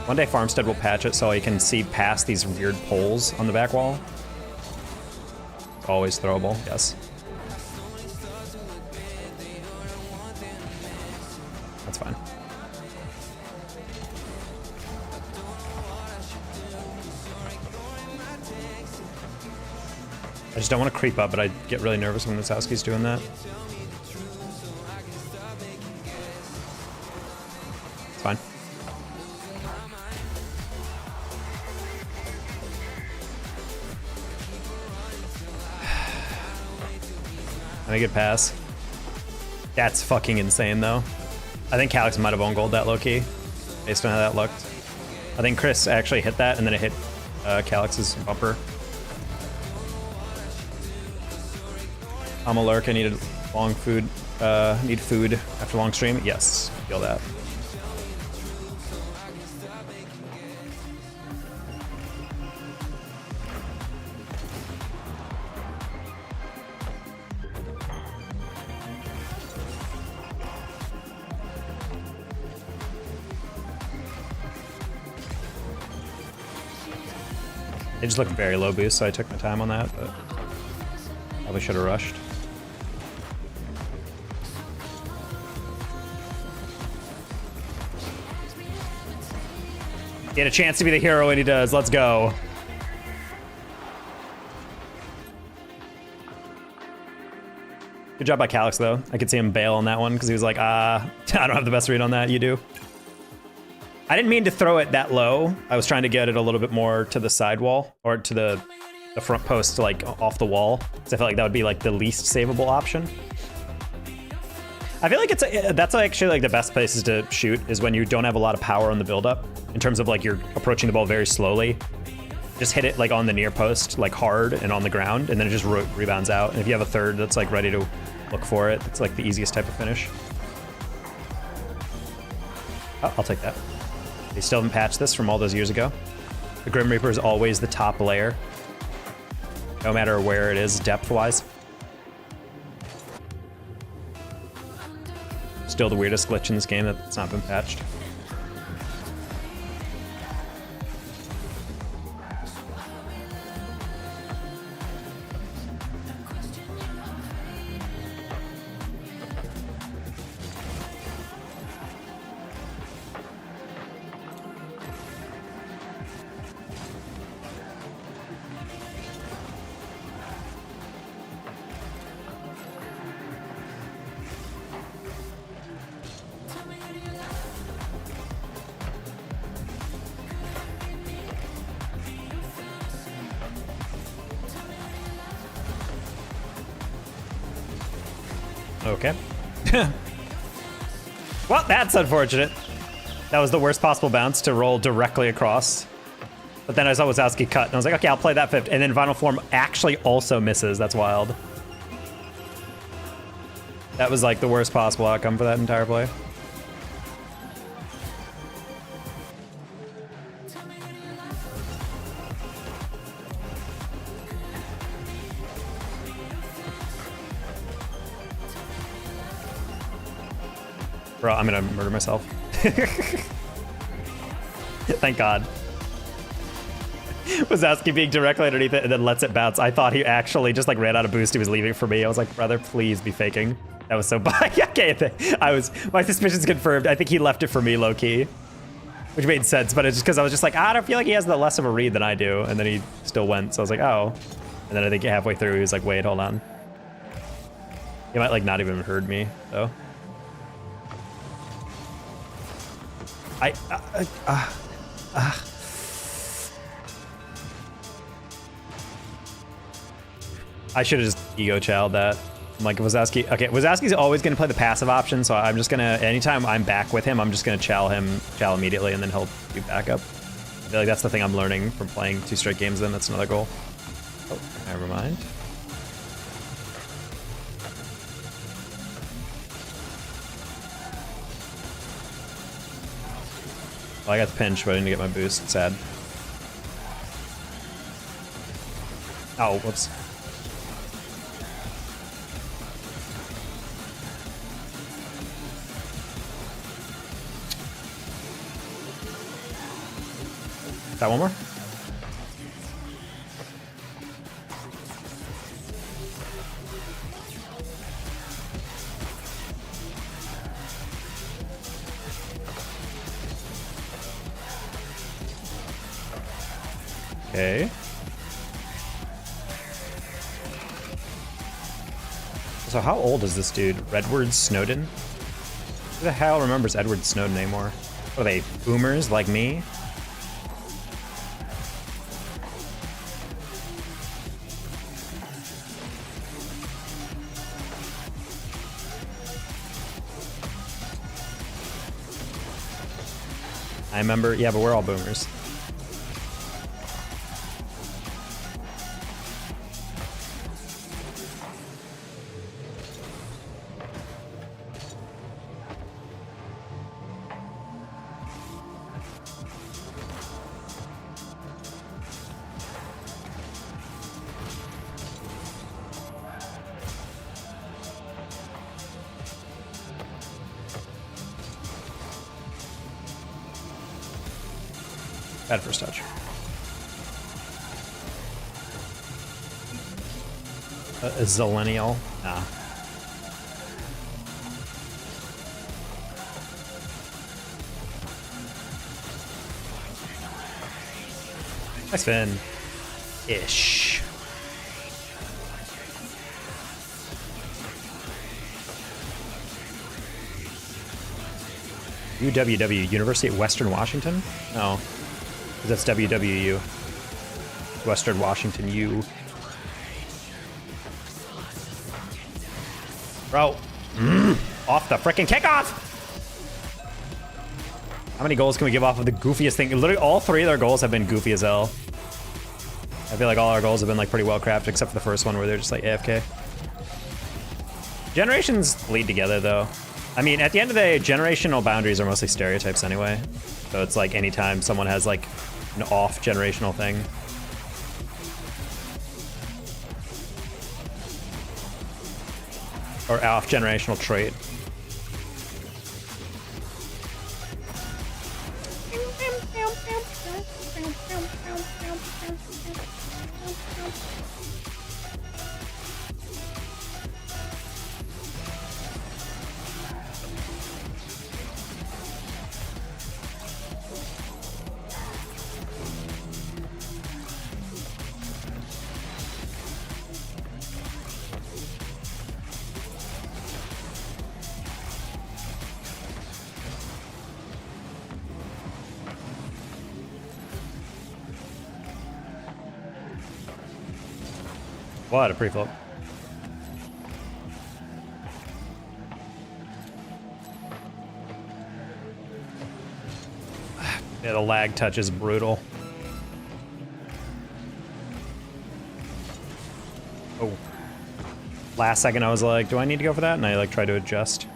One day Farmstead will patch it so you can see past these weird poles on the back wall. It's always throwable, yes. That's fine. I just don't want to creep up, but I get really nervous when Wazowski's doing that. It's fine. Let me get pass. That's fucking insane, though. I think Calyx might have own gold that low-key, based on how that looked. I think Chris actually hit that, and then it hit Calyx's bumper. I'm a lurk. I needed long food. Need food after long stream. Yes, feel that. It just looked very low boost, so I took my time on that, but probably should have rushed. He had a chance to be the hero, and he does. Let's go. Good job by Calyx, though. I could see him bail on that one because he was like, I don't have the best read on that. You do. I didn't mean to throw it that low. I was trying to get it a little bit more to the side wall or to the front post, like off the wall. Because I felt like that would be like the least savable option. I feel like that's actually like the best places to shoot is when you don't have a lot of power on the build-up in terms of like you're approaching the ball very slowly. Just hit it like on the near post, like hard and on the ground, and then it just rebounds out. And if you have a third that's like ready to look for it, it's like the easiest type of finish. Oh, I'll take that. They still haven't patched this from all those years ago. The Grim Reaper is always the top layer, no matter where it is depth-wise. Still the weirdest glitch in this game that's not been patched. Okay. Well, that's unfortunate. That was the worst possible bounce to roll directly across. But then I saw Wazowski cut, and I was like, okay, I'll play that 5th. And then Vinyl Form actually also misses. That's wild. That was like the worst possible outcome for that entire play. Bro, I'm gonna murder myself. Thank God. Wazowski being directly underneath it and then lets it bounce. I thought he actually just like ran out of boost. He was leaving for me. I was like, brother, please be faking. That was so bad. Okay, my suspicion's confirmed. I think he left it for me low key, which made sense. But it's just because I was just like, I don't feel like he has the less of a read than I do. And then he still went. So I was like, oh. And then I think halfway through, he was like, wait, hold on. He might like not even heard me though. I should have just ego chowed that. I'm like, Wazowski. Okay, Wazowski's always going to play the passive option, so I'm just going to, anytime I'm back with him, I'm just going to chow immediately, and then he'll do backup. I feel like that's the thing I'm learning from playing 2 straight games then. That's another goal. Oh, never mind. Well, I got the pinch, but I didn't get my boost. Sad. Oh, whoops. Got one more? Okay. So how old is this dude? Edward Snowden? Who the hell remembers Edward Snowden anymore? What are they, boomers like me? I remember, yeah, but we're all boomers. Bad first touch. A Zillennial? Nah. Nice Finn. Ish. UWW, University of Western Washington? No. That's WWU. Western Washington U. Bro. Off the frickin' kickoff! How many goals can we give off of the goofiest thing? Literally all 3 of their goals have been goofy as hell. I feel like all our goals have been like pretty well crafted except for the first one where they're just like AFK. Generations lead together though. I mean, at the end of the day, generational boundaries are mostly stereotypes anyway. So it's like anytime someone has like an off generational thing. Or off generational trait. What a pre-flop. Yeah, the lag touch is brutal. Oh. Last second I was like, do I need to go for that? And I like tried to adjust.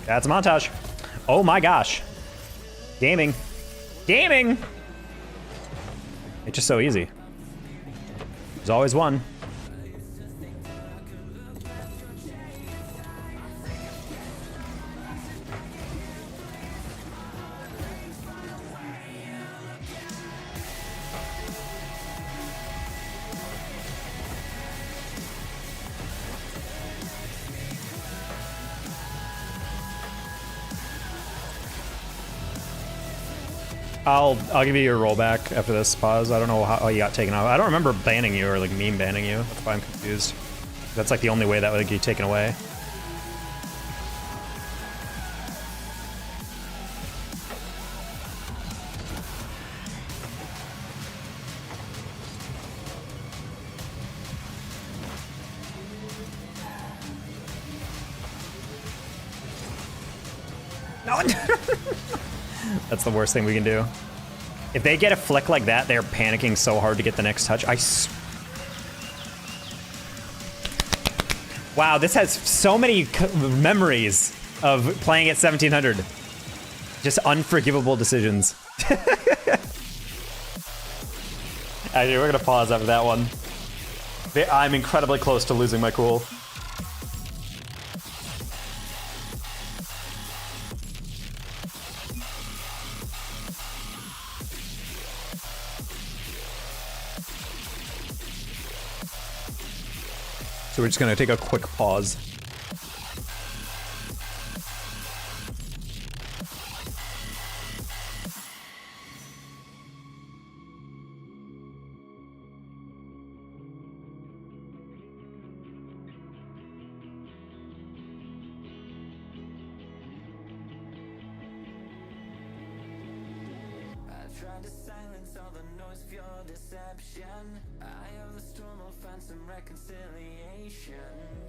That's a montage. Oh my gosh. Gaming. Gaming! It's just so easy. There's always one. I'll give you your rollback after this pause. I don't know how you got taken off. I don't remember banning you or like meme banning you. That's why I'm confused. That's like the only way that would get taken away. No. That's the worst thing we can do. If they get a flick like that, they're panicking so hard to get the next touch. Wow, this has so many memories of playing at 1700. Just unforgivable decisions. Actually, we're gonna pause after that one. I'm incredibly close to losing my cool. So we're just gonna take a quick pause. Tried to silence all the noise for your deception. I have the storm, I'll find some reconciliation.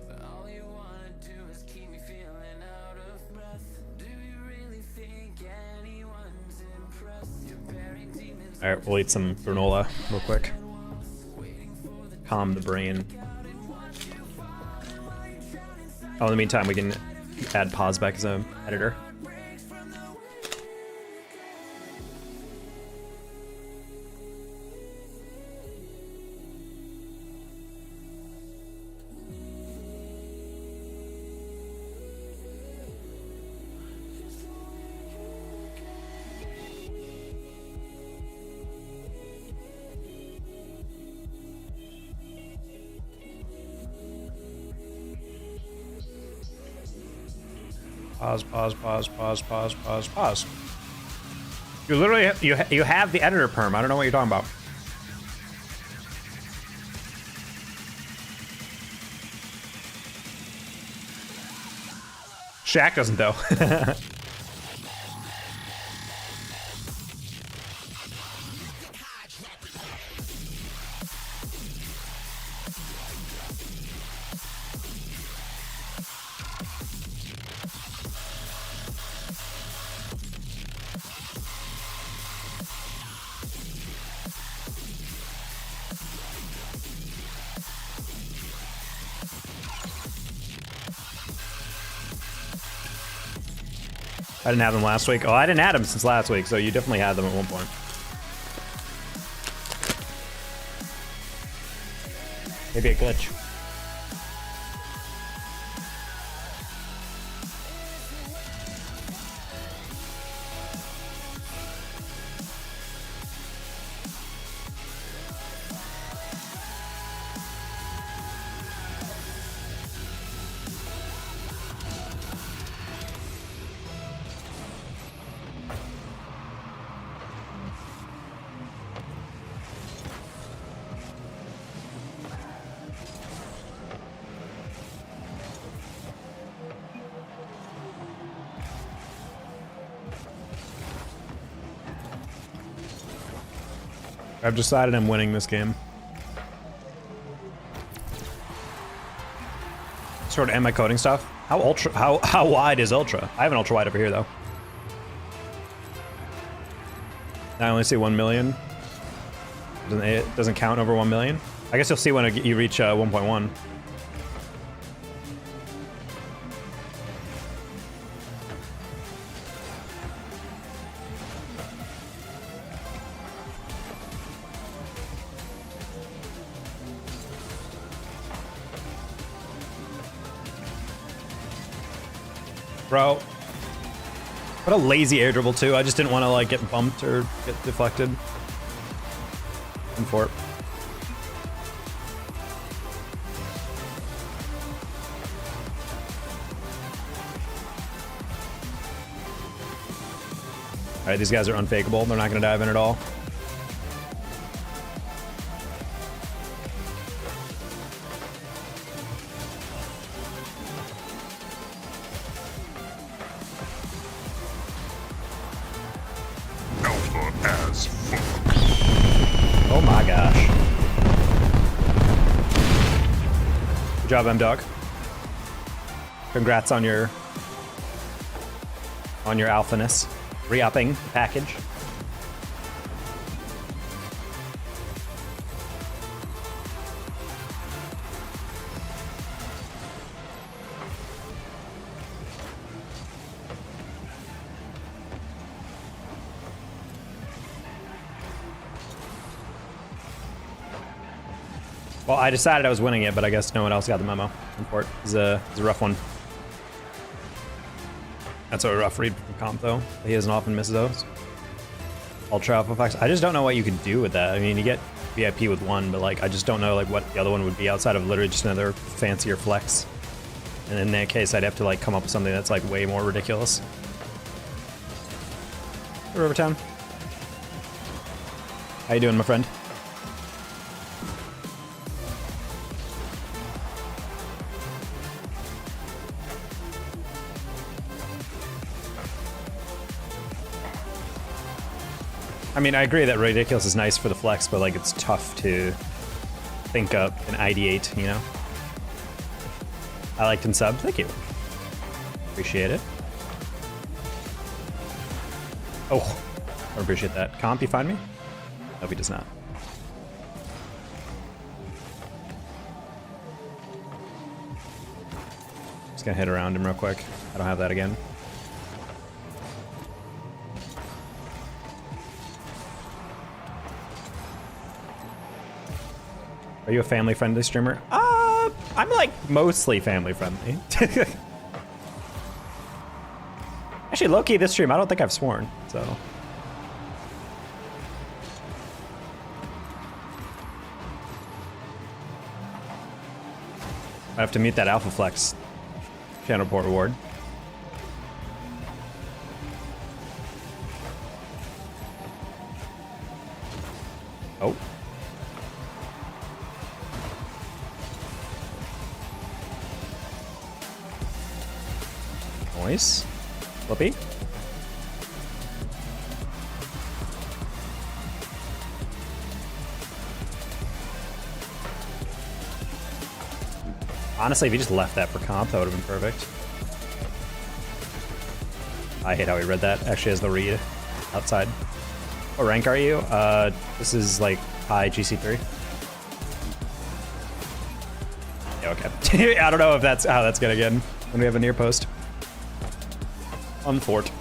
But all you wanna do is keep me feeling out of breath. Do you really think anyone's impressed? You're burying demons. Alright, we'll eat some granola real quick. Calm the brain. Oh, in the meantime, we can add pause back as an editor. Pause. You literally you have the editor perm. I don't know what you're talking about. Shaq doesn't though. I didn't have them last week. Oh, I didn't add them since last week, so you definitely had them at one point. Maybe a glitch. I've decided I'm winning this game. Sort of am I coding stuff? How wide is ultra? I have an ultra wide over here though. I only see 1 million. It doesn't count over 1 million. I guess you'll see when you reach 1.1. Bro, what a lazy air dribble too. I just didn't want to like get bumped or get deflected. And for it. All right, these guys are unfakeable. They're not going to dive in at all. Oh my gosh. Good job, M-Dog. Congrats on your alphaness. Re-upping the package. Well, I decided I was winning it, but I guess no one else got the memo. Import is a rough one. That's a rough read from Comp, though. He doesn't often miss those. Ultra Alpha Flex. I just don't know what you could do with that. I mean, you get VIP with one, but like, I just don't know like what the other one would be outside of literally just another fancier flex. And in that case, I'd have to like come up with something that's like way more ridiculous. Rivertown. How you doing, my friend? I mean, I agree that ridiculous is nice for the flex, but like it's tough to think up and ideate, you know? I liked and sub. Thank you. Appreciate it. Oh, I appreciate that. Comp, you find me? Nope, he does not. Just gonna hit around him real quick. I don't have that again. Are you a family-friendly streamer? I'm like mostly family-friendly. Actually, low-key this stream, I don't think I've sworn, so. I have to mute that Alpha Flex channel port reward. Oh. Nice. Flippy. Honestly, if you just left that for comp, that would have been perfect. I hate how he read that. Actually, as the read outside. What rank are you? This is like high GC3. Yeah, okay. I don't know if that's how that's gonna get when we have a near post. On fort.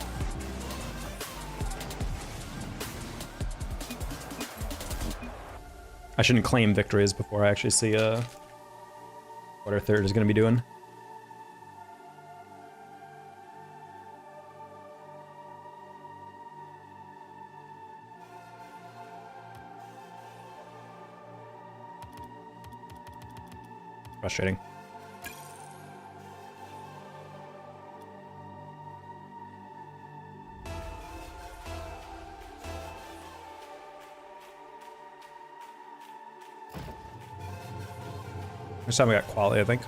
I shouldn't claim victories before I actually see what our third is going to be doing. Frustrating. This time we got quality, I think.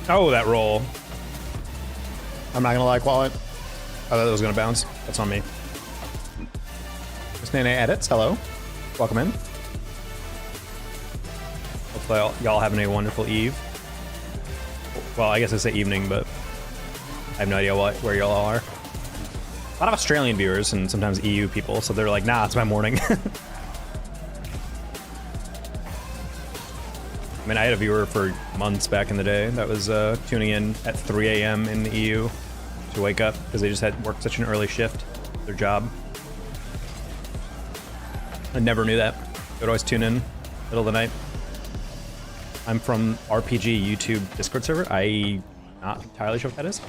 Oh, that roll. I'm not gonna lie, Qualit. I thought it was gonna bounce. That's on me. Miss Nene Edits, hello. Welcome in. Hopefully y'all having a wonderful eve. Well, I guess I say evening, but I have no idea where y'all are. A lot of Australian viewers and sometimes EU people, so they're like, nah, it's my morning. I mean, I had a viewer for months back in the day that was tuning in at 3 a.m. in the EU to wake up because they just had worked such an early shift, their job. I never knew that. They would always tune in middle of the night. I'm from RPG YouTube Discord server. I'm not entirely sure what that is.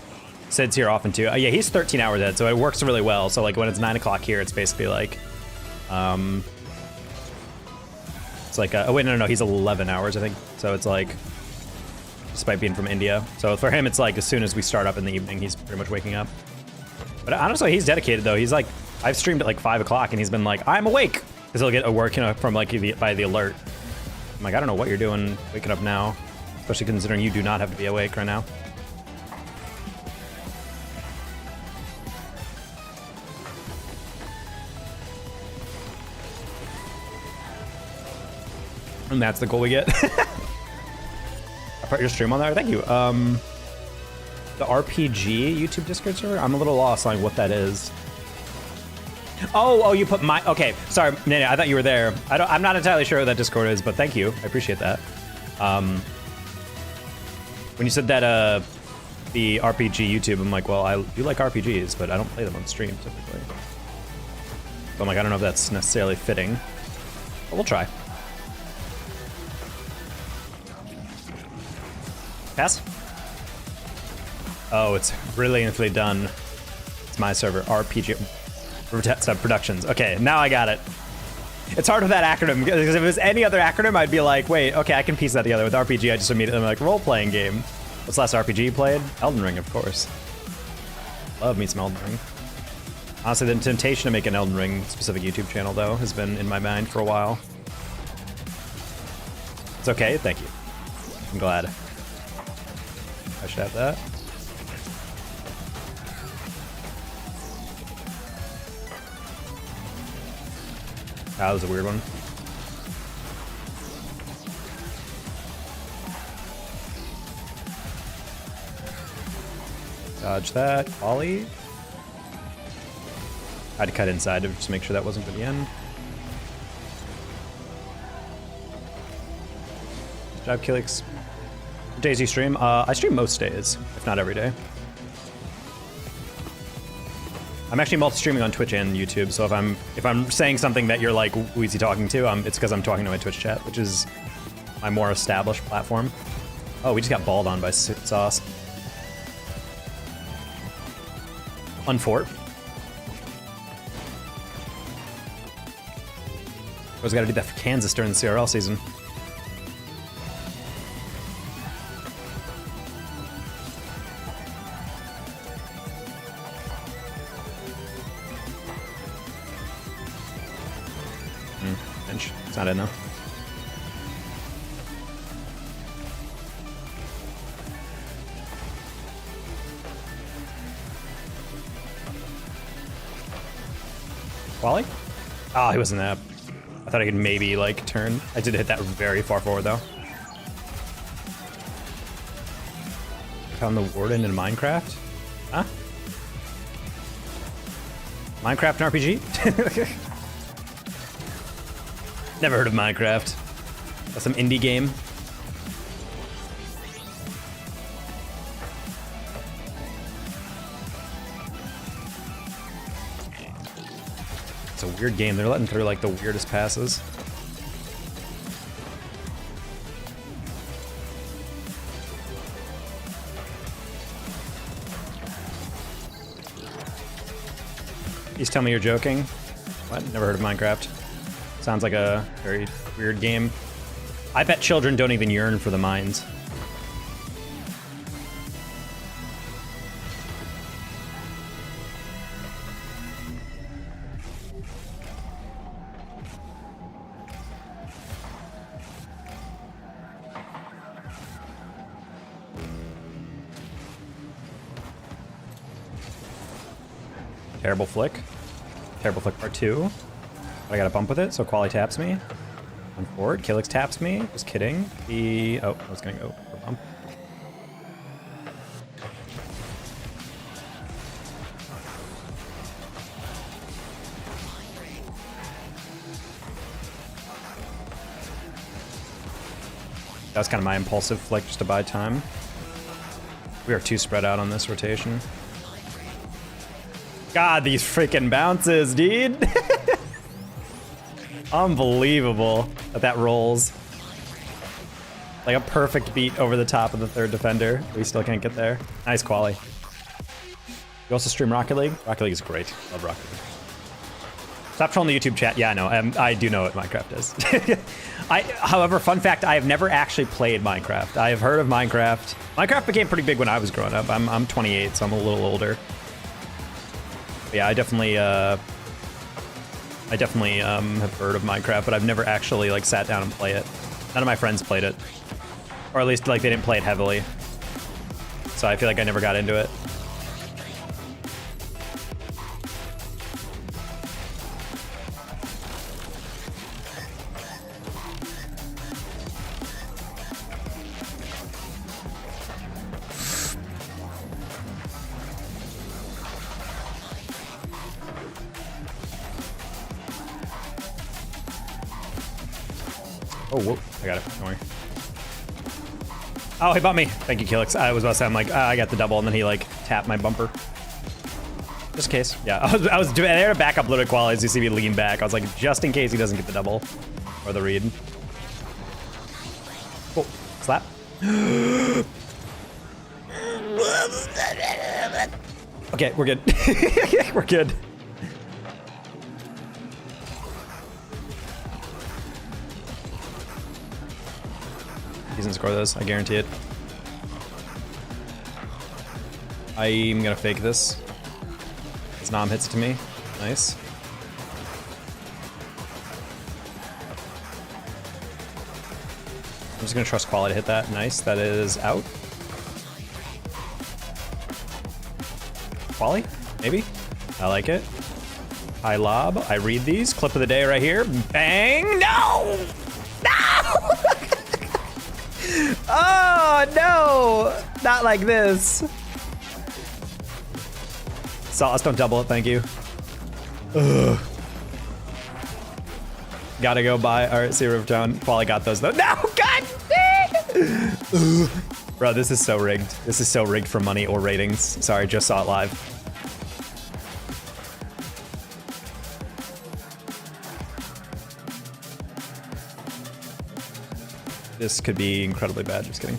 Sid's here often too. Yeah, he's 13 hours ahead, so it works really well. So like when it's 9 o'clock here, it's basically like, it's like, oh wait, no, he's 11 hours, I think. So it's like, despite being from India. So for him, it's like as soon as we start up in the evening, he's pretty much waking up. But honestly, he's dedicated though. He's like, I've streamed at like 5 o'clock and he's been like, I'm awake. Because he'll get a work, from like by the alert. I'm like, I don't know what you're doing waking up now. Especially considering you do not have to be awake right now. And that's the goal we get. I put your stream on there. Thank you. The RPG YouTube Discord server? I'm a little lost on what that is. Oh, you put my... Okay, sorry, Nene, I thought you were there. I'm not entirely sure what that Discord is, but thank you. I appreciate that. When you said that the RPG YouTube, I'm like, well, I do like RPGs, but I don't play them on stream typically. So I'm like, I don't know if that's necessarily fitting, but we'll try. Pass? Oh, it's brilliantly done. It's my server, RPG Productions. Okay, now I got it. It's hard with that acronym, because if it was any other acronym, I'd be like, wait, okay, I can piece that together. With RPG, I just immediately, I'm like, role-playing game. What's the last RPG you played? Elden Ring, of course. Love me some Elden Ring. Honestly, the temptation to make an Elden Ring specific YouTube channel, though, has been in my mind for a while. It's okay, thank you. I'm glad. I should have that. That was a weird one. Dodge that. Ollie. I had to cut inside to just make sure that wasn't for the end. Good job, Killix. What days do you stream? I stream most days, if not every day. I'm actually multi-streaming on Twitch and YouTube, so if I'm saying something that you're like, who is he talking to? It's because I'm talking to my Twitch chat, which is my more established platform. Oh, we just got balled on by Sauce. Unfort. Always got to do that for Kansas during the CRL season. Bench. It's not in though. Wally? Oh, he wasn't that. I thought I could maybe like turn. I did hit that very far forward though. Found the warden in Minecraft? Huh? Minecraft and RPG? Never heard of Minecraft. That's some indie game. It's a weird game. They're letting through like the weirdest passes. Please tell me you're joking. What? Never heard of Minecraft. Sounds like a very weird game. I bet children don't even yearn for the mines. Terrible flick. Terrible flick part 2. I got a bump with it, so Quali taps me. On forward, Killix taps me. Just kidding. Oh, I was gonna go for a bump. That was kind of my impulsive flick just to buy time. We are too spread out on this rotation. God, these freaking bounces, dude. Unbelievable that rolls. Like a perfect beat over the top of the third defender. We still can't get there. Nice quali. You also stream Rocket League? Rocket League is great. Love Rocket League. Stop trolling the YouTube chat. Yeah, I know. I do know what Minecraft is. However, fun fact, I have never actually played Minecraft. I have heard of Minecraft. Minecraft became pretty big when I was growing up. I'm 28, so I'm a little older. But yeah, I definitely have heard of Minecraft, but I've never actually like sat down and played it. None of my friends played it, or at least like they didn't play it heavily. So I feel like I never got into it. Oh, whoop. I got it. Don't worry. Oh, he bumped me. Thank you, Killix. I was about to say, I'm like, I got the double, and then he, like, tapped my bumper. Just in case. Yeah, I was doing there to back up loaded qualities. You see me lean back. I was like, just in case he doesn't get the double. Or the read. Oh, slap. Okay, we're good. We're good. He's gonna score this, I guarantee it. I'm gonna fake this. His nom hits it to me. Nice. I'm just gonna trust Quali to hit that. Nice, that is out. Quali? Maybe? I like it. High lob, I read these. Clip of the day right here. Bang! No! No! Oh, no! Not like this. Solace, don't double it, thank you. Ugh. Gotta go buy. Alright, see Rivertown. Quali got those though. No! God! Bro, this is so rigged. This is so rigged for money or ratings. Sorry, just saw it live. This could be incredibly bad, just kidding.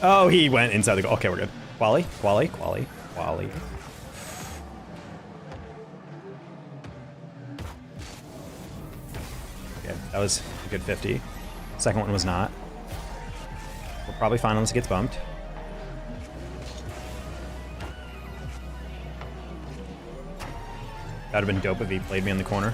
Oh, he went inside the goal. Okay, we're good. Quali, Quali, Quali, Quali. Okay, that was a good 50. Second one was not. We're probably fine unless he gets bumped. That would have been dope if he played me in the corner.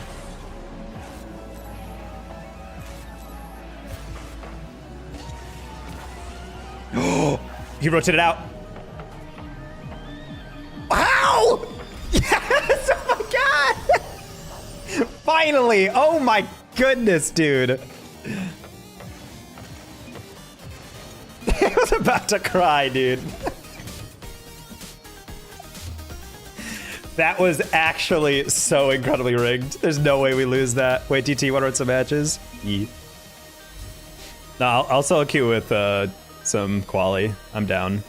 He rotated out. Wow! Yes! Oh my god! Finally! Oh my goodness, dude. I was about to cry, dude. That was actually so incredibly rigged. There's no way we lose that. Wait, TT, what are some matches? Yeah. No, I'll sell a queue with some Quali. I'm down.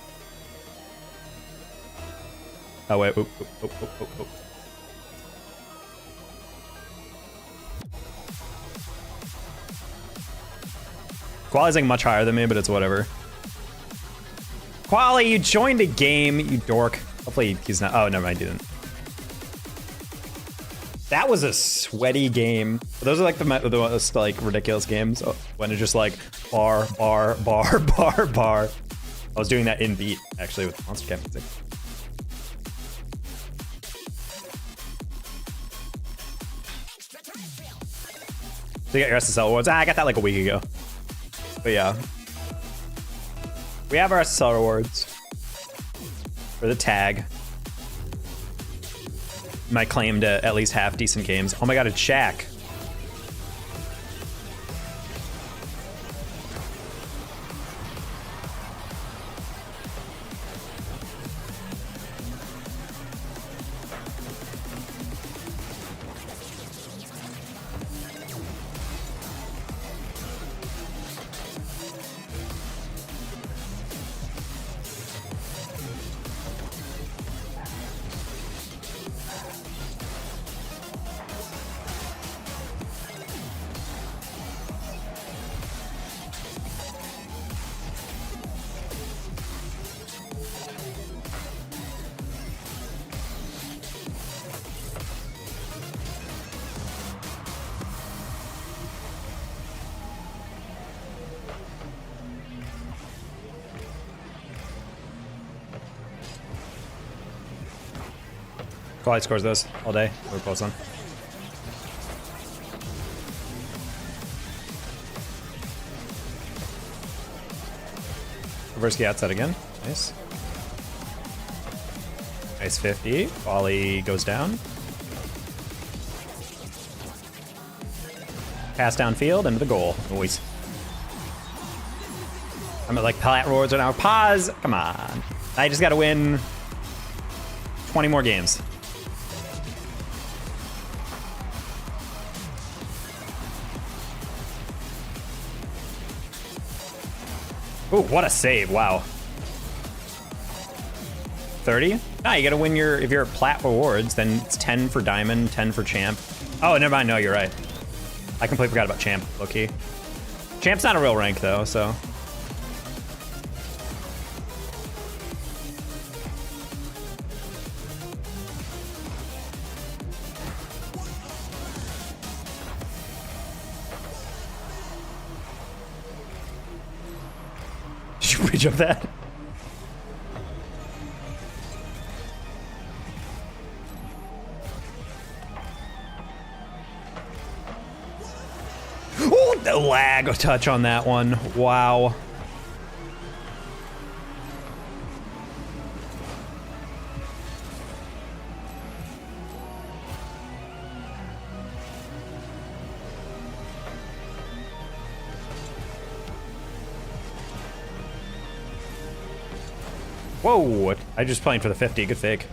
Oh wait, oop, oop, oop, oop, oop, oop. Quali's like much higher than me, but it's whatever. Quali, you joined a game, you dork. Hopefully he's not. Oh, never mind, he didn't. That was a sweaty game. Those are like the most like ridiculous games when it's just like bar, bar, bar, bar, bar. I was doing that in beat actually with Monster Camp music. So you got your SSL rewards. I got that like a week ago. But yeah. We have our SSL rewards for the tag. my claim to at least half decent games. Oh my god, it's Shaq. Quality scores those all day. We're close on. Reverse outside again. Nice. Nice 50. Volley goes down. Pass downfield into the goal. Noise. I'm at like plat roars right now. Pause. Come on. I just got to win 20 more games. Ooh, what a save. Wow. 30? Nah, you gotta win your, if you're at plat rewards, then it's 10 for diamond, 10 for champ. Oh, never mind. No, you're right. I completely forgot about champ, low-key. Champ's not a real rank, though, so. Did you bridge up that? Oh, the lag touch on that one. Wow. Whoa, I just playing for the 50, good fake.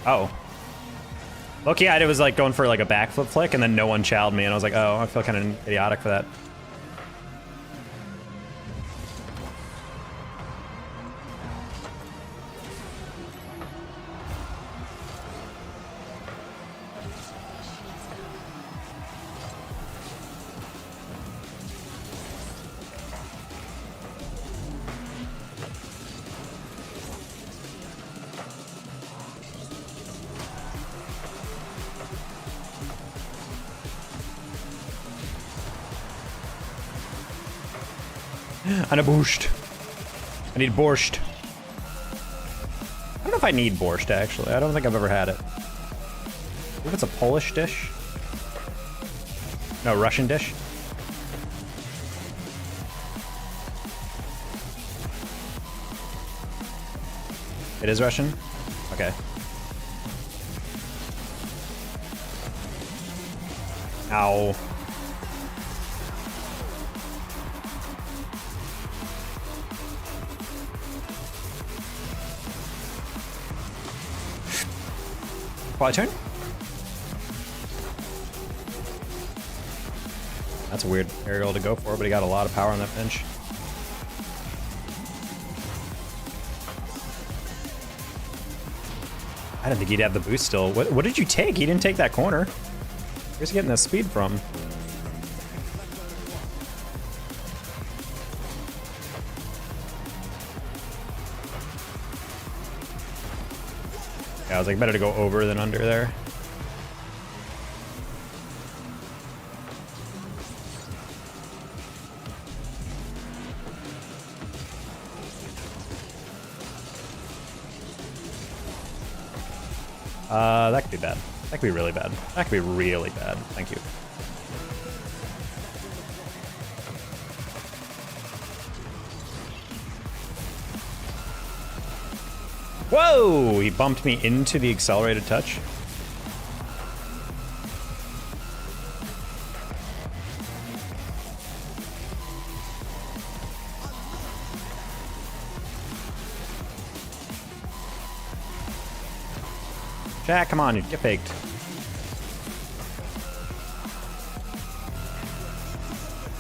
Oh. Low-key, I was like going for like a backflip flick and then no one chowed me and I was like, oh, I feel kind of idiotic for that. And a borscht. I need borscht. I don't know if I need borscht, actually. I don't think I've ever had it. I think it's a Polish dish. No, Russian dish. It is Russian? Okay. Ow. Quality turn? That's a weird aerial to go for, but he got a lot of power on that bench. I didn't think he'd have the boost still. What did you take? He didn't take that corner. Where's he getting that speed from? Yeah, I was like, better to go over than under there. That could be bad. That could be really bad. That could be really bad. Thank you. Whoa! He bumped me into the accelerated touch. Jack, come on, you get faked.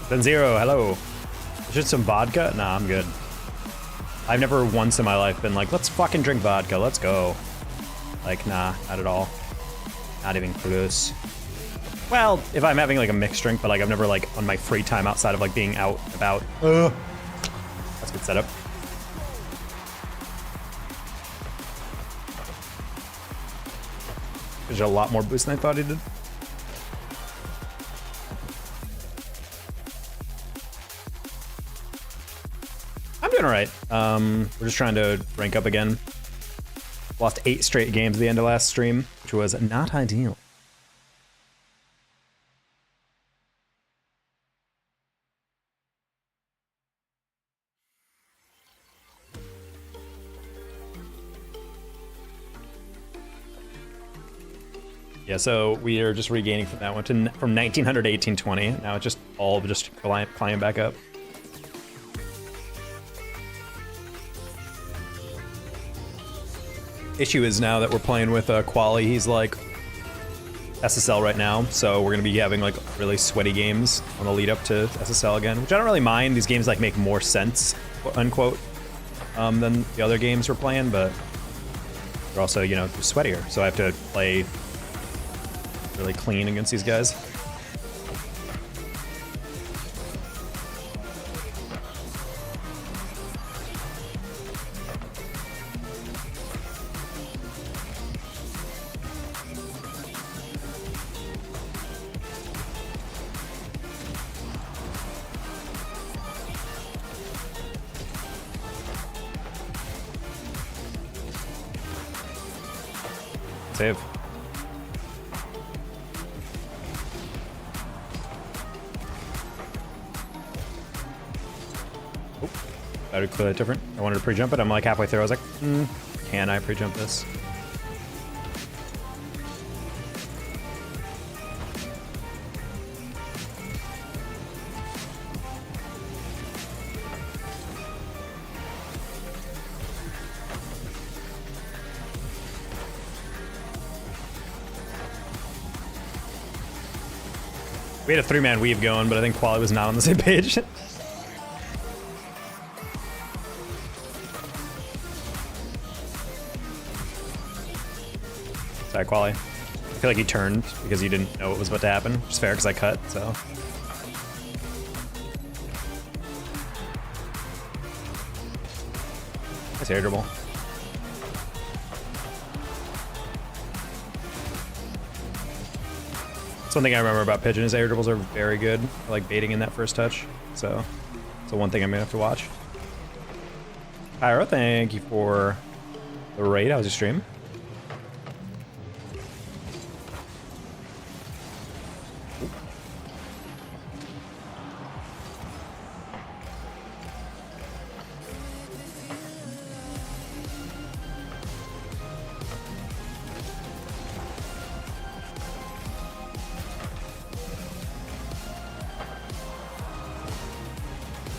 Then Zero, hello. Just some vodka? Nah, I'm good. I've never once in my life been like, let's fucking drink vodka, let's go. Like, nah, not at all. Not even close. Well, if I'm having like a mixed drink, but like I've never like on my free time outside of like being out about. That's a good setup. There's a lot more boost than I thought he did. I'm doing all right. We're just trying to rank up again. Lost 8 straight games at the end of last stream, which was not ideal. Yeah, so we are just regaining from that one to from 1900 to 1820. Now it's just all just climbing back up. Issue is now that we're playing with Quali, he's like SSL right now, so we're gonna be having like really sweaty games on the lead up to SSL again, which I don't really mind. These games like make more sense, quote unquote, than the other games we're playing, but they're also, you know, sweatier, so I have to play really clean against these guys. Save. Oh, that would clear that different. I wanted to pre-jump it. I'm like halfway through. I was like, can I pre-jump this? We had a 3-man weave going, but I think Quali was not on the same page. Sorry, Quali. I feel like he turned because he didn't know what was about to happen. Which is fair because I cut, so. That's air dribble. That's one thing I remember about Pigeon is air dribbles are very good for like baiting in that first touch. So one thing I'm gonna have to watch. Pyro, thank you for the raid. How was your stream?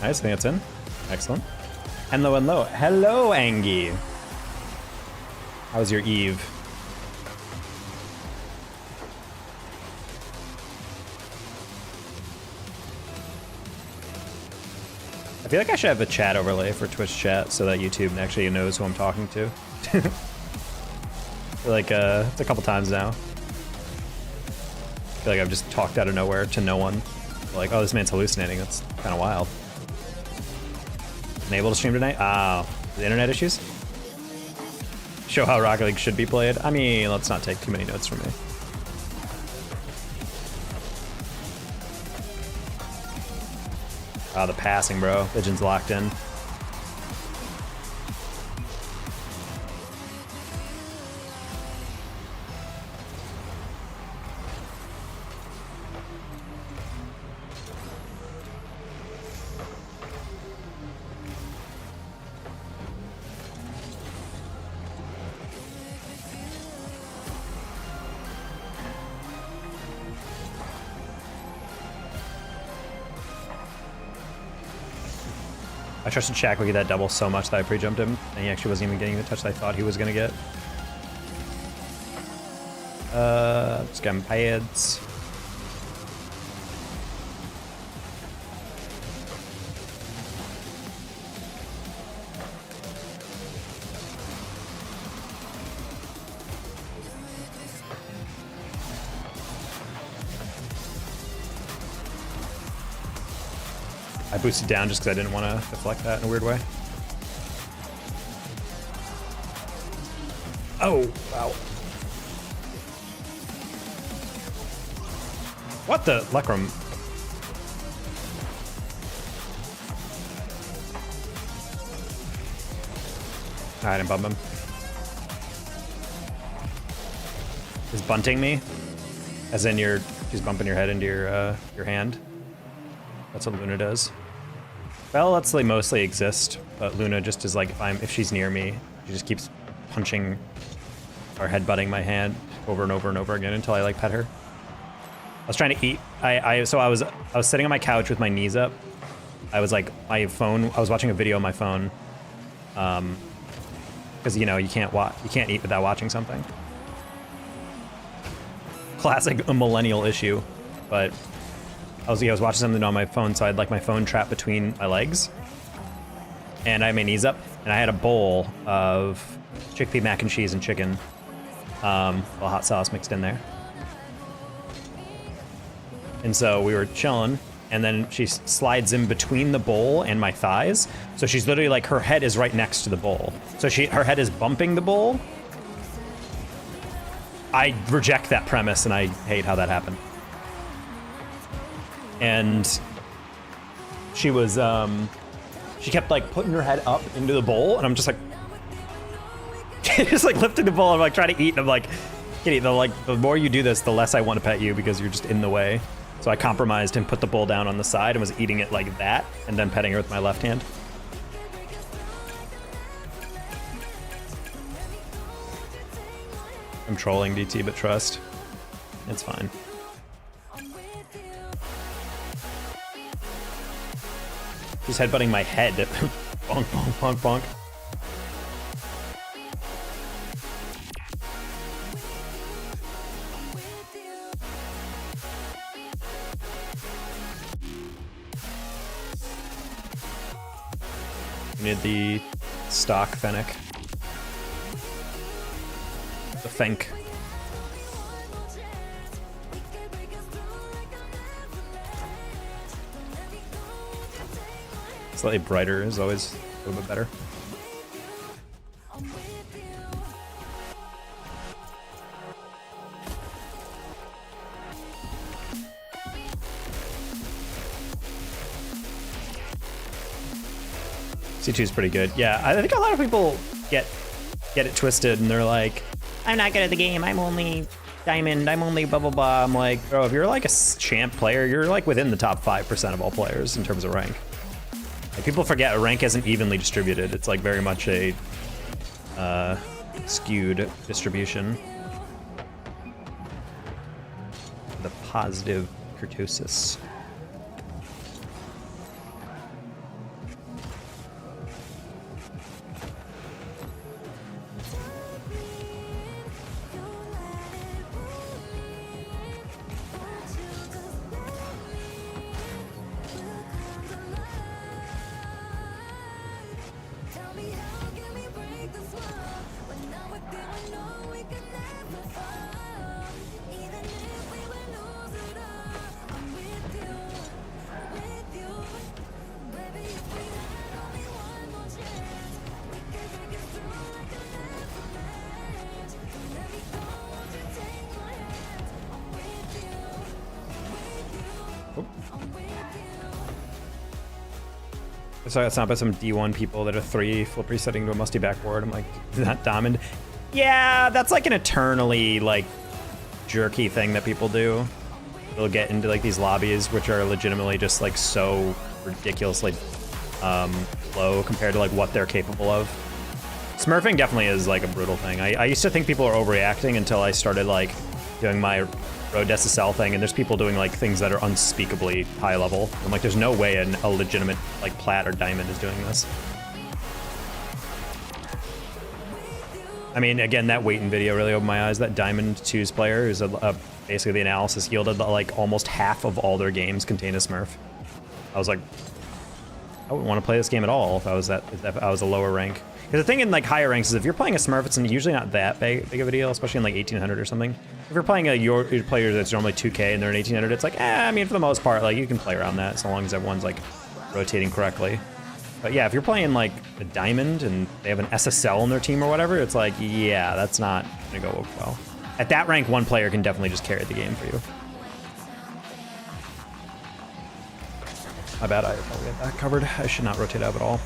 Nice, I think that's in. Excellent. Hello, hello. Hello, Angie. How was your eve? I feel like I should have a chat overlay for Twitch chat so that YouTube actually knows who I'm talking to. Like, it's a couple times now. I feel like I've just talked out of nowhere to no one. Like, oh, this man's hallucinating. That's kind of wild. Unable to stream tonight? Ah, the internet issues? Show how Rocket League should be played? I mean, let's not take too many notes from me. Ah, the passing, bro. Pigeon's locked in. I trusted Shaq would get that double so much that I pre-jumped him, and he actually wasn't even getting the touch that I thought he was gonna get. Just got pads. I boosted down just because I didn't want to deflect that in a weird way. Oh, wow. What the? Lekram. I didn't bump him. Is bunting me? As in she's bumping your head into your hand? That's what Luna does. Bell lets like mostly exist, but Luna just is like if she's near me, she just keeps punching or headbutting my hand over and over and over again until I like pet her. I was trying to eat. So I was sitting on my couch with my knees up. I was like I was watching a video on my phone, because you know you can't eat without watching something. Classic millennial issue, but I was watching something on my phone, so I had like my phone trapped between my legs, and I had my knees up, and I had a bowl of chickpea mac and cheese and chicken, a hot sauce mixed in there. And so we were chilling, and then she slides in between the bowl and my thighs, so she's literally like her head is right next to the bowl, so her head is bumping the bowl. I reject that premise, and I hate how that happened. And she was, she kept like putting her head up into the bowl, and I'm just like, just like lifting the bowl. I'm like trying to eat, and I'm like, Kitty, the more you do this, the less I want to pet you because you're just in the way. So I compromised and put the bowl down on the side and was eating it like that, and then petting her with my left hand. I'm trolling DT, but trust. It's fine. She's headbutting my head. Bonk, bonk, bonk, bonk. We need the stock Fennec. The Fenk. Slightly brighter is always a little bit better. C2 is pretty good. Yeah, I think a lot of people get it twisted, and they're like, I'm not good at the game, I'm only diamond, I'm only blah blah blah. I'm like, bro, if you're like a champ player, you're like within the top 5% of all players in terms of rank. Like, people forget rank isn't evenly distributed. It's like very much a skewed distribution. The positive kurtosis. So I got stopped by some D1 people that are 3 flip resetting to a musty backboard. I'm like, is that diamond? Yeah, that's like an eternally like jerky thing that people do. They'll get into like these lobbies which are legitimately just like so ridiculously low compared to like what they're capable of. Smurfing definitely is like a brutal thing. I used to think people are overreacting until I started like doing my road to SSL thing, and there's people doing like things that are unspeakably high level. I'm like, there's no way a legitimate like plat or diamond is doing this. I mean, again, that Waitin video really opened my eyes. That Diamond 2's player, who's basically the analysis yielded that like almost half of all their games contain a Smurf. I was like, I wouldn't want to play this game at all if I was a lower rank. Because the thing in like higher ranks is if you're playing a Smurf, it's usually not that big of a deal, especially in like 1800 or something. If you're playing your player that's normally 2K and they're in 1800, it's like, I mean, for the most part, like you can play around that so long as everyone's like rotating correctly. But yeah, if you're playing like a Diamond and they have an SSL in their team or whatever, it's like, yeah, that's not gonna go well. At that rank, one player can definitely just carry the game for you. My bad, I probably had that covered. I should not rotate up at all.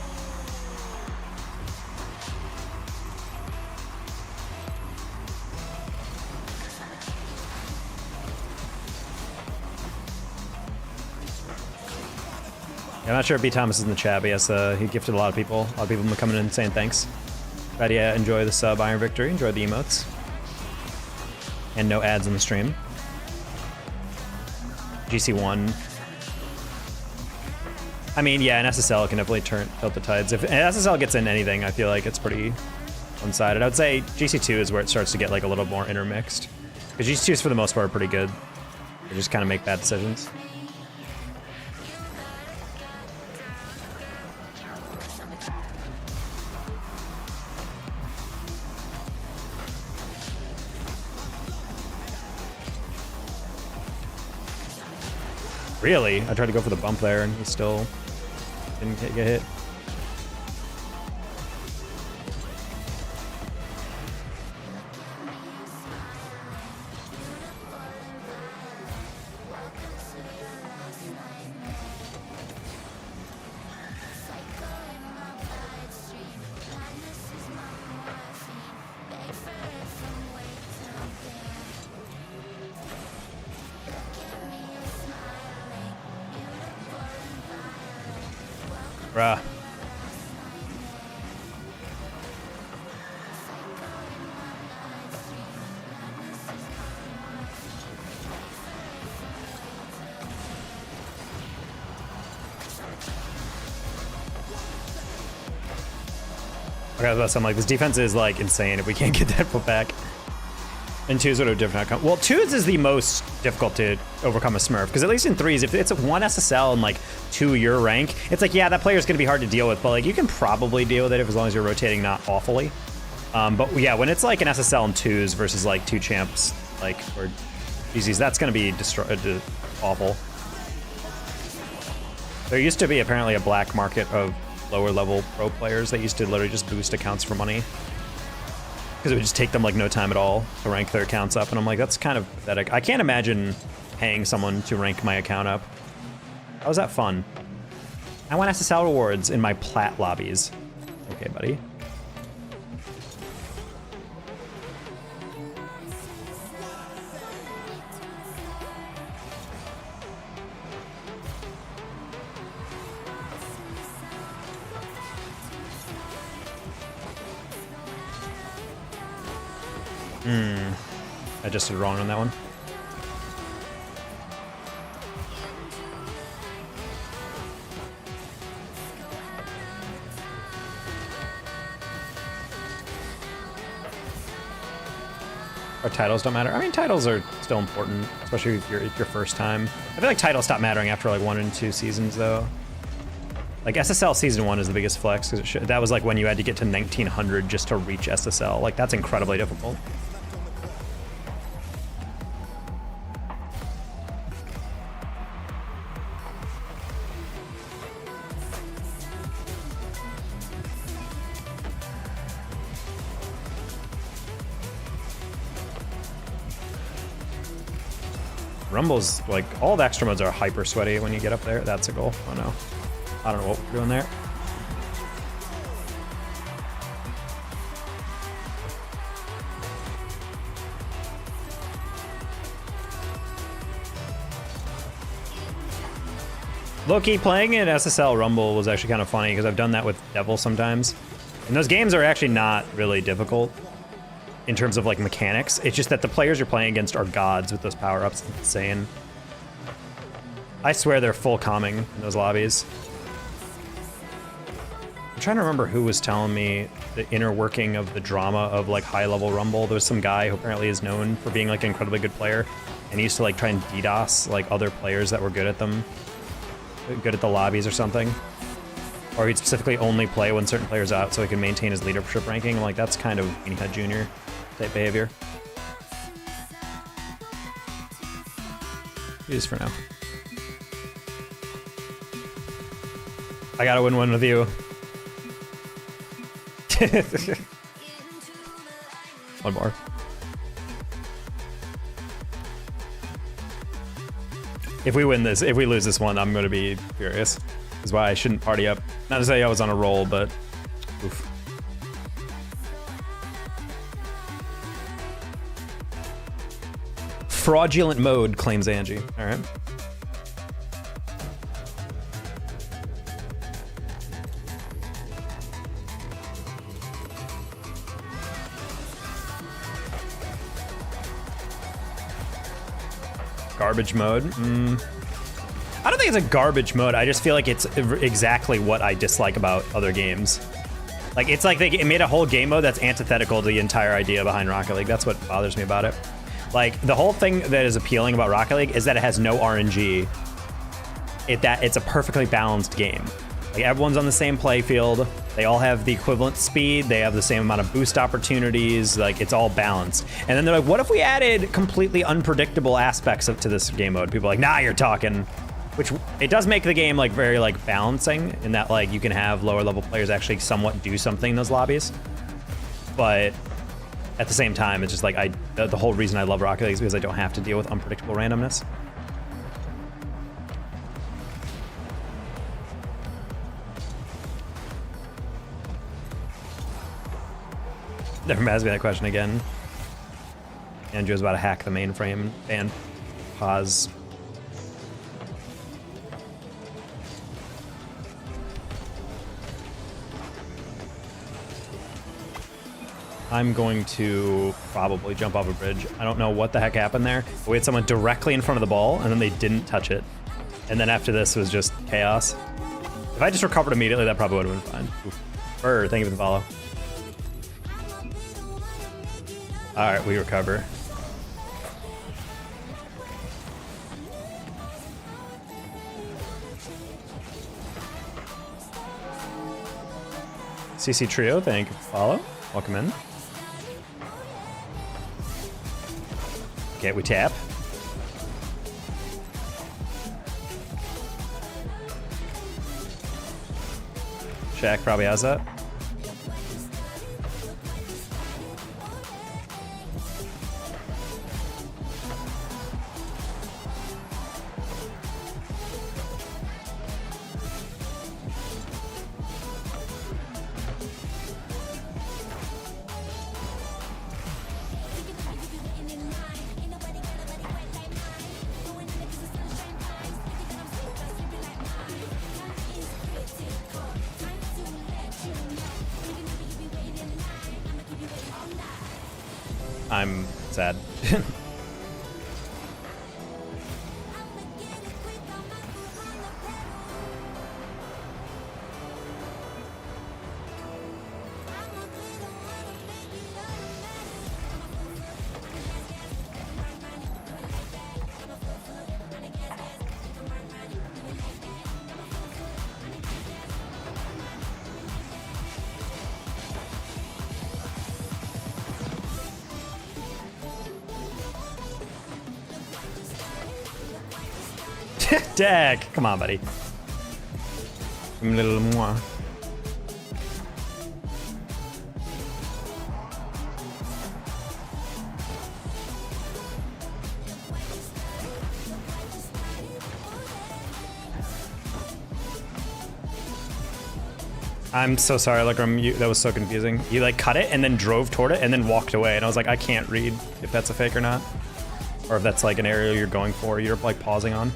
Yeah, I'm not sure if B. Thomas is in the chat, but yes, he gifted a lot of people. A lot of people have been coming in and saying thanks. But yeah, enjoy the sub, Iron Victory. Enjoy the emotes. And no ads on the stream. GC1. I mean, yeah, an SSL can definitely tilt the tides. If an SSL gets in anything, I feel like it's pretty one-sided. I would say GC2 is where it starts to get like a little more intermixed. Because GC2s for the most part are pretty good. They just kind of make bad decisions. Really? I tried to go for the bump there and he still didn't get hit. Bruh. Okay, I'm like, this defense is like insane if we can't get that put back. And 2s would have a different outcome. Well, 2s is the most difficult to overcome a Smurf, because at least in 3s, if it's a 1 SSL and like 2 your rank, it's like, yeah, that player's gonna be hard to deal with, but like you can probably deal with it as long as you're rotating not awfully. But yeah, when it's like an SSL and 2s versus like 2 champs, like, or GZs, that's gonna be awful. There used to be apparently a black market of lower level pro players that used to literally just boost accounts for money. Because it would just take them like no time at all to rank their accounts up, and I'm like, that's kind of pathetic. I can't imagine paying someone to rank my account up. How was that fun? I want SSL rewards in my plat lobbies. Okay, buddy. I just did wrong on that one. Our titles don't matter. I mean, titles are still important, especially if you're your first time. I feel like titles stop mattering after like 1 and 2 seasons, though. Like SSL season 1 is the biggest flex because that was like when you had to get to 1900 just to reach SSL. Like that's incredibly difficult. Rumble's like all the extra modes are hyper sweaty when you get up there. That's a goal. Oh no. I don't know what we're doing there. Low-key, playing in SSL Rumble was actually kind of funny because I've done that with Devil sometimes. And those games are actually not really difficult. in terms of like mechanics. It's just that the players you're playing against are gods with those power-ups. It's insane. I swear they're full calming in those lobbies. I'm trying to remember who was telling me the inner working of the drama of like high-level Rumble. There was some guy who apparently is known for being like an incredibly good player, and he used to like try and DDoS like other players that were good at them, good at the lobbies or something. Or he'd specifically only play when certain players are out so he can maintain his leadership ranking. I'm like, that's kind of Weenie Head Jr. type behavior. Use for now. I gotta win one with you. One more. If we win this, if we lose this one, I'm gonna be furious. Is why I shouldn't party up. Not to say I was on a roll, but oof. Fraudulent mode, claims Angie. All right. Garbage mode. I don't think it's a garbage mode. I just feel like it's exactly what I dislike about other games. Like, it's like they made a whole game mode that's antithetical to the entire idea behind Rocket League. That's what bothers me about it. Like, the whole thing that is appealing about Rocket League is that it has no RNG. It's a perfectly balanced game. Like, everyone's on the same play field. They all have the equivalent speed. They have the same amount of boost opportunities. Like, it's all balanced. And then they're like, what if we added completely unpredictable aspects to this game mode? People are like, nah, you're talking. Which, it does make the game like very like balancing in that like you can have lower level players actually somewhat do something in those lobbies. But at the same time, it's just like the whole reason I love Rocket League is because I don't have to deal with unpredictable randomness. Never asked me that question again. Andrew's about to hack the mainframe and pause. I'm going to probably jump off a bridge. I don't know what the heck happened there. But we had someone directly in front of the ball, and then they didn't touch it. And then after this was just chaos. If I just recovered immediately, that probably would have been fine. Burr, thank you for the follow. All right, we recover. CC Trio, thank you for the follow. Welcome in. Okay, we tap. Shaq probably has that. I'm sad. Dag, come on, buddy. A little more. I'm so sorry, like that was so confusing. You like cut it and then drove toward it and then walked away, and I was like, I can't read if that's a fake or not, or if that's like an area you're going for, you're like pausing on.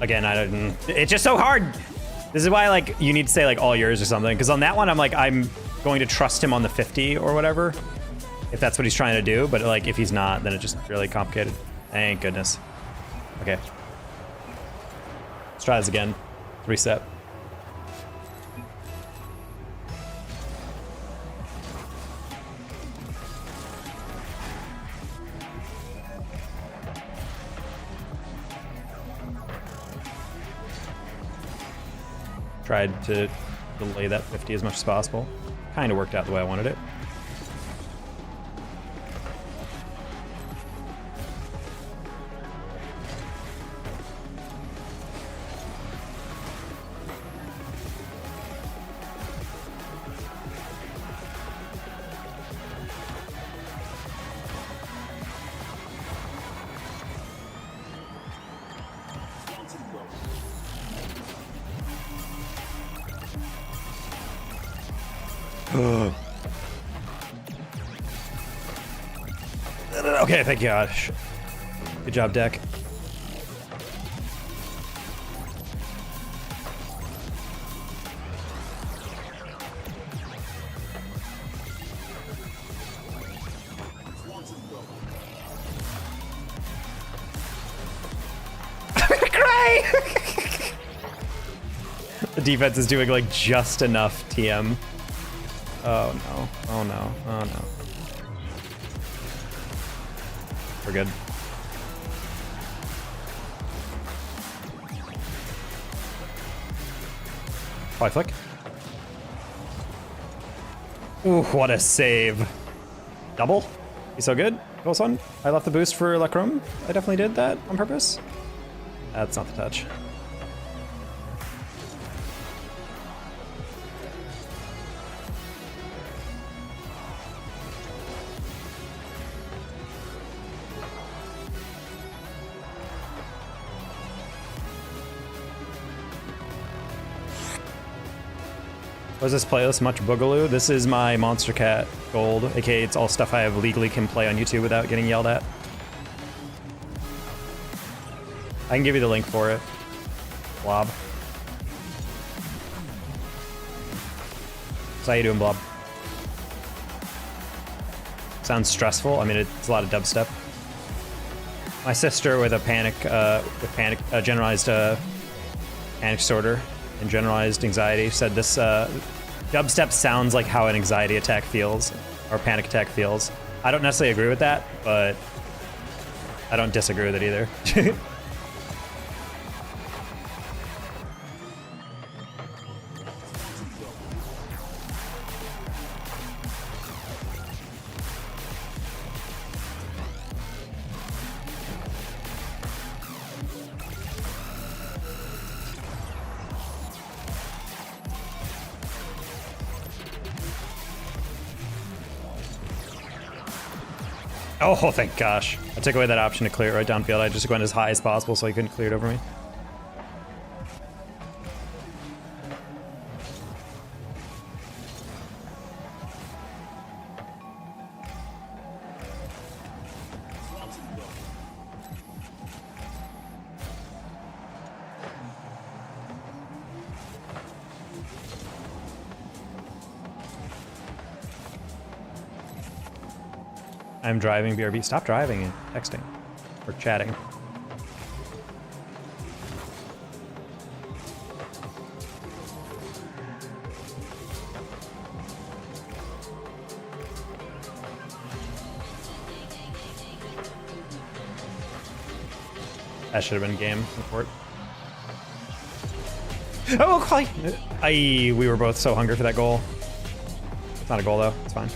Again, I didn't. It's just so hard. This is why like you need to say like all yours or something, because on that one I'm like I'm going to trust him on the 50 or whatever, if that's what he's trying to do. But like, if he's not, then it's just really complicated. Thank goodness. Okay. Let's try this again. Reset. Tried to delay that 50 as much as possible. Kind of worked out the way I wanted it. Okay, thank gosh. Good job, deck. Great! The defense is doing like just enough TM. Oh no, oh no, oh no. We're good. Fly flick. Ooh, what a save. Double? He's so good. Close one. I left the boost for Lacrum. I definitely did that on purpose. That's not the touch. Was this playlist much boogaloo? This is my Monster Cat Gold, aka it's all stuff I have legally can play on YouTube without getting yelled at. I can give you the link for it. Blob. So how you doing, Blob? Sounds stressful. I mean, it's a lot of dubstep. My sister with a generalized panic disorder and generalized anxiety said this dubstep sounds like how an anxiety attack feels or panic attack feels. I don't necessarily agree with that, but I don't disagree with it either. Oh, thank gosh. I took away that option to clear it right downfield. I just went as high as possible so he couldn't clear it over me. I'm driving, BRB. Stop driving and texting. Or chatting. That should have been game report. Oh, Clay! We were both so hungry for that goal. It's not a goal though, it's fine.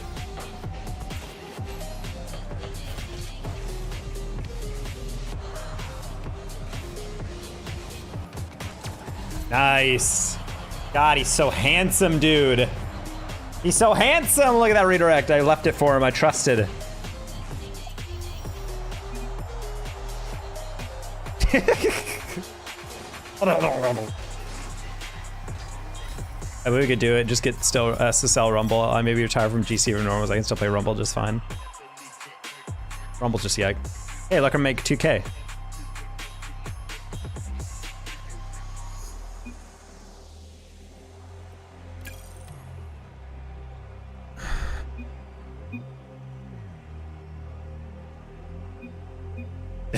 Nice. God, he's so handsome, dude. He's so handsome. Look at that redirect. I left it for him. I trusted. I mean, we could do it. Just get still Ssl Rumble. I maybe retire from GC or normals. I can still play Rumble just fine. Rumble's just yike. Hey, let her make 2K.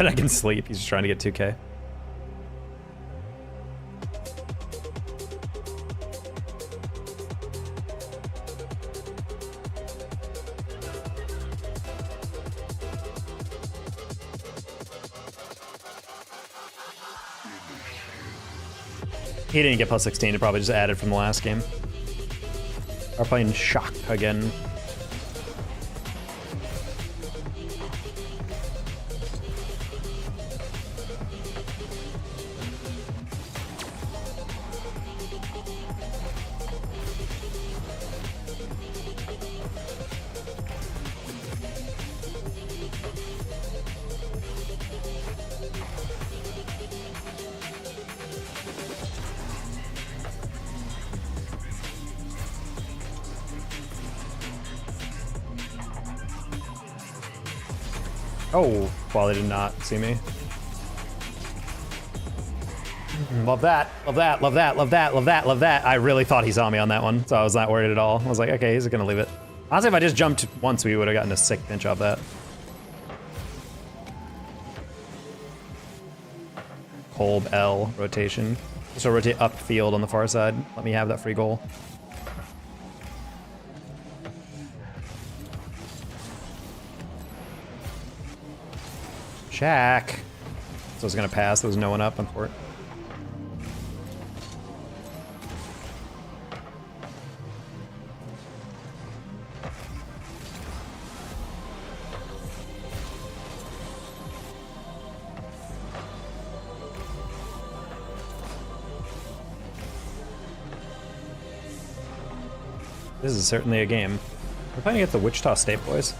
that I can sleep. He's just trying to get 2K. He didn't get plus 16, it probably just added from the last game. Are playing Shock again. Oh, well, they did not see me. Love that, love that, love that, love that, love that, love that. I really thought he saw me on that one, so I was not worried at all. I was like, okay, he's gonna leave it. Honestly, if I just jumped once, we would have gotten a sick pinch off that. Kolb L rotation. So rotate upfield on the far side. Let me have that free goal. Shaq. So I was gonna pass. There was no one up on for it. This is certainly a game. We're playing against the Wichita State boys.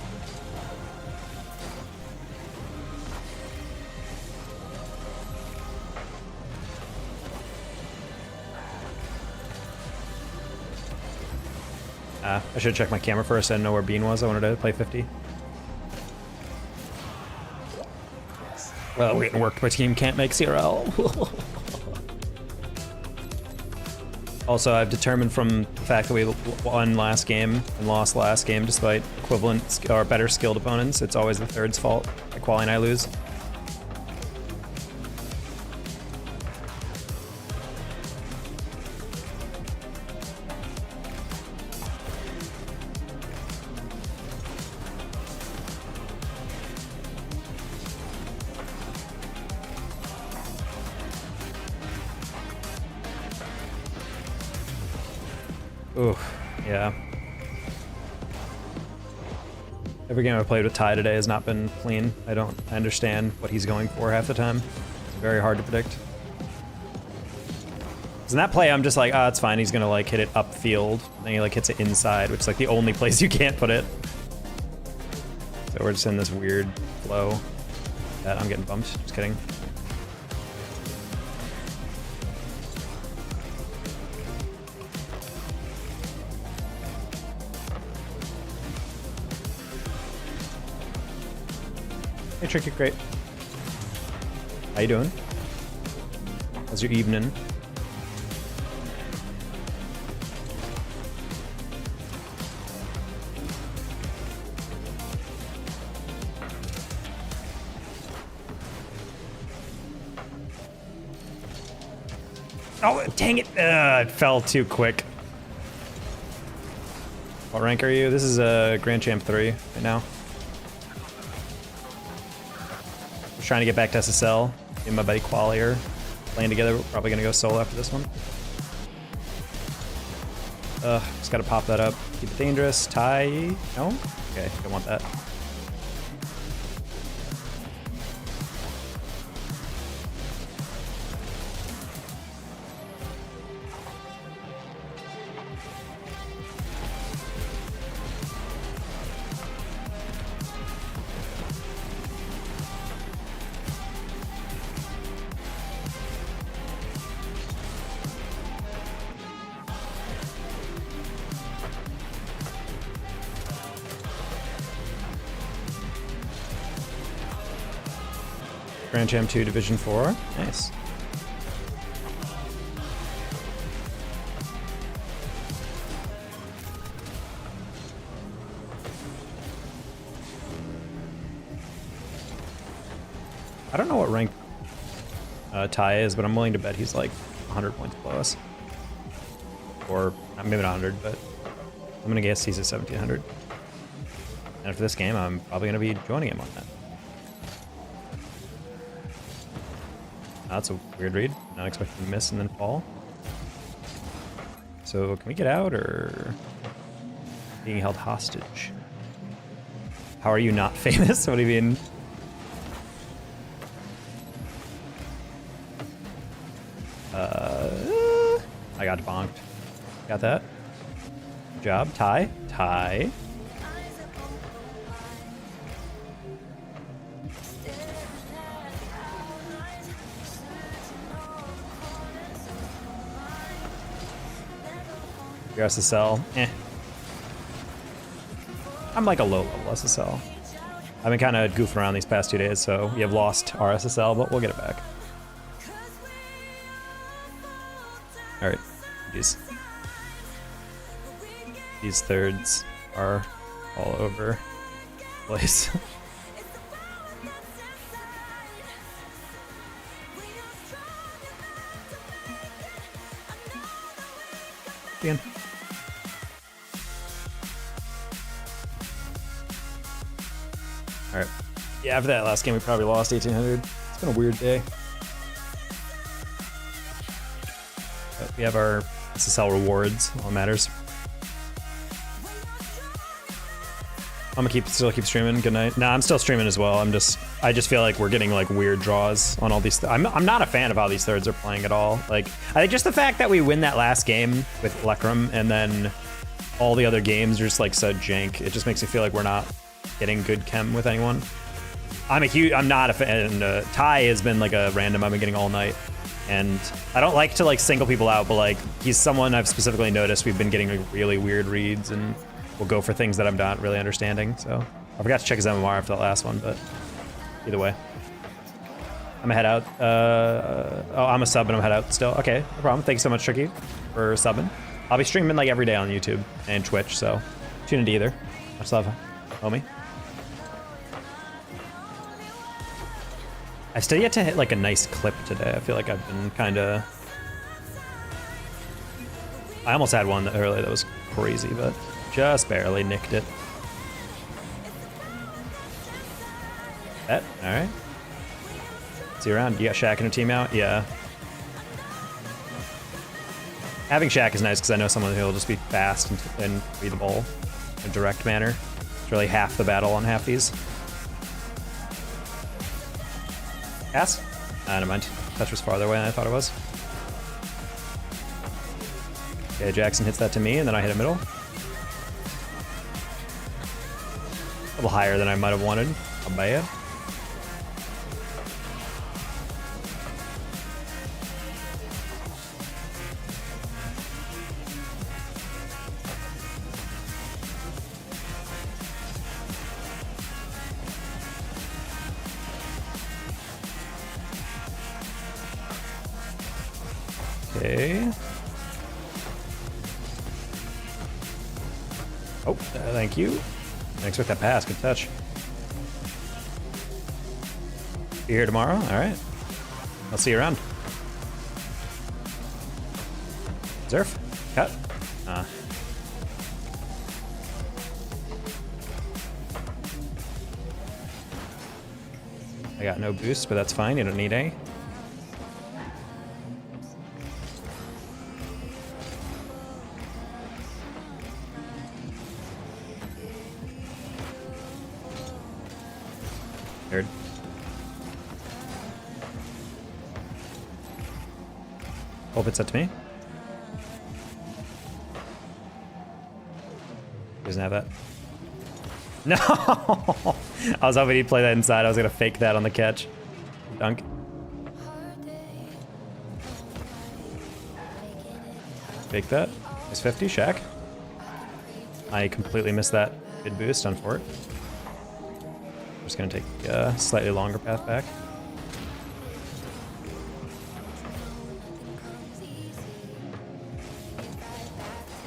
I should have checked my camera first. I didn't know where Bean was. I wanted to play 50. Well, we getting worked. My team can't make CRL. Also, I've determined from the fact that we won last game and lost last game despite equivalent or better skilled opponents, it's always the third's fault. Like Quali and I lose. Ooh, yeah. Every game I played with Ty today has not been clean. I understand what he's going for half the time. It's very hard to predict. In that play, I'm just like, it's fine. He's gonna like hit it upfield. Then he like hits it inside, which is like the only place you can't put it. So we're just in this weird flow. That I'm getting bumped. Just kidding. Hey, Tricky Crate. How you doing? How's your evening? Oh, dang it! It fell too quick. What rank are you? This is a Grand Champ 3 right now. Trying to get back to SSL. Me and my buddy Quali are playing together. We're probably gonna go solo after this one. Just gotta pop that up. Keep it dangerous. Tie. No? Okay, don't want that. Grand Champ 2 Division 4. Nice. I don't know what rank Ty is, but I'm willing to bet he's like 100 points below us. Or maybe not 100, but I'm gonna guess he's at 1700. And after this game, I'm probably gonna be joining him on that. That's a weird read. Not expecting to miss and then fall. So can we get out or being held hostage? How are you not famous? What do you mean? I got bonked. Got that? Good job. Ty. Ty. Your SSL. Eh. I'm like a low level SSL. I've been kind of goofing around these past 2 days, so we have lost our SSL, but we'll get it back. Alright. These thirds are all over the place. Again. Alright. Yeah, after that last game we probably lost 1800. It's been a weird day. But we have our SSL rewards, all that matters. I'm gonna still keep streaming. Good night. Nah, I'm still streaming as well. I just feel like we're getting like weird draws on all these. I'm not a fan of how these thirds are playing at all. Like, I think just the fact that we win that last game with Lekram and then all the other games are just like so jank. It just makes me feel like we're not getting good chem with anyone. I'm not a fan. Ty has been like a random I've been getting all night. And I don't like to like single people out, but like he's someone I've specifically noticed we've been getting like really weird reads and we'll go for things that I'm not really understanding. So I forgot to check his MMR after that last one, but either way. I'm gonna head out. Oh, I'm a sub and I'm head out still. Okay, no problem. Thanks so much, Tricky, for subbing. I'll be streaming like every day on YouTube and Twitch, so tune into either. Much love, homie. I still yet to hit like a nice clip today. I feel like I've been kind of... I almost had one earlier that was crazy, but just barely nicked it. Bet, all right. See you around. You got Shaq and your team out? Yeah. Having Shaq is nice because I know someone who'll just be fast and read the ball in a direct manner. It's really half the battle on half these. Pass? Never mind. Touch was farther away than I thought it was. Okay, Jackson hits that to me, and then I hit a middle. A little higher than I might have wanted. Not bad. Okay. Oh, thank you. Thanks with that pass. Good touch. Be here tomorrow? All right. I'll see you around. Zerf. Cut. I got no boost, but that's fine. You don't need any. Third. Hope it's up to me. He doesn't have that. No! I was hoping he'd play that inside. I was gonna fake that on the catch. Dunk. Fake that. It's 50, Shaq. I completely missed that mid boost on Fort. I'm just gonna take a slightly longer path back.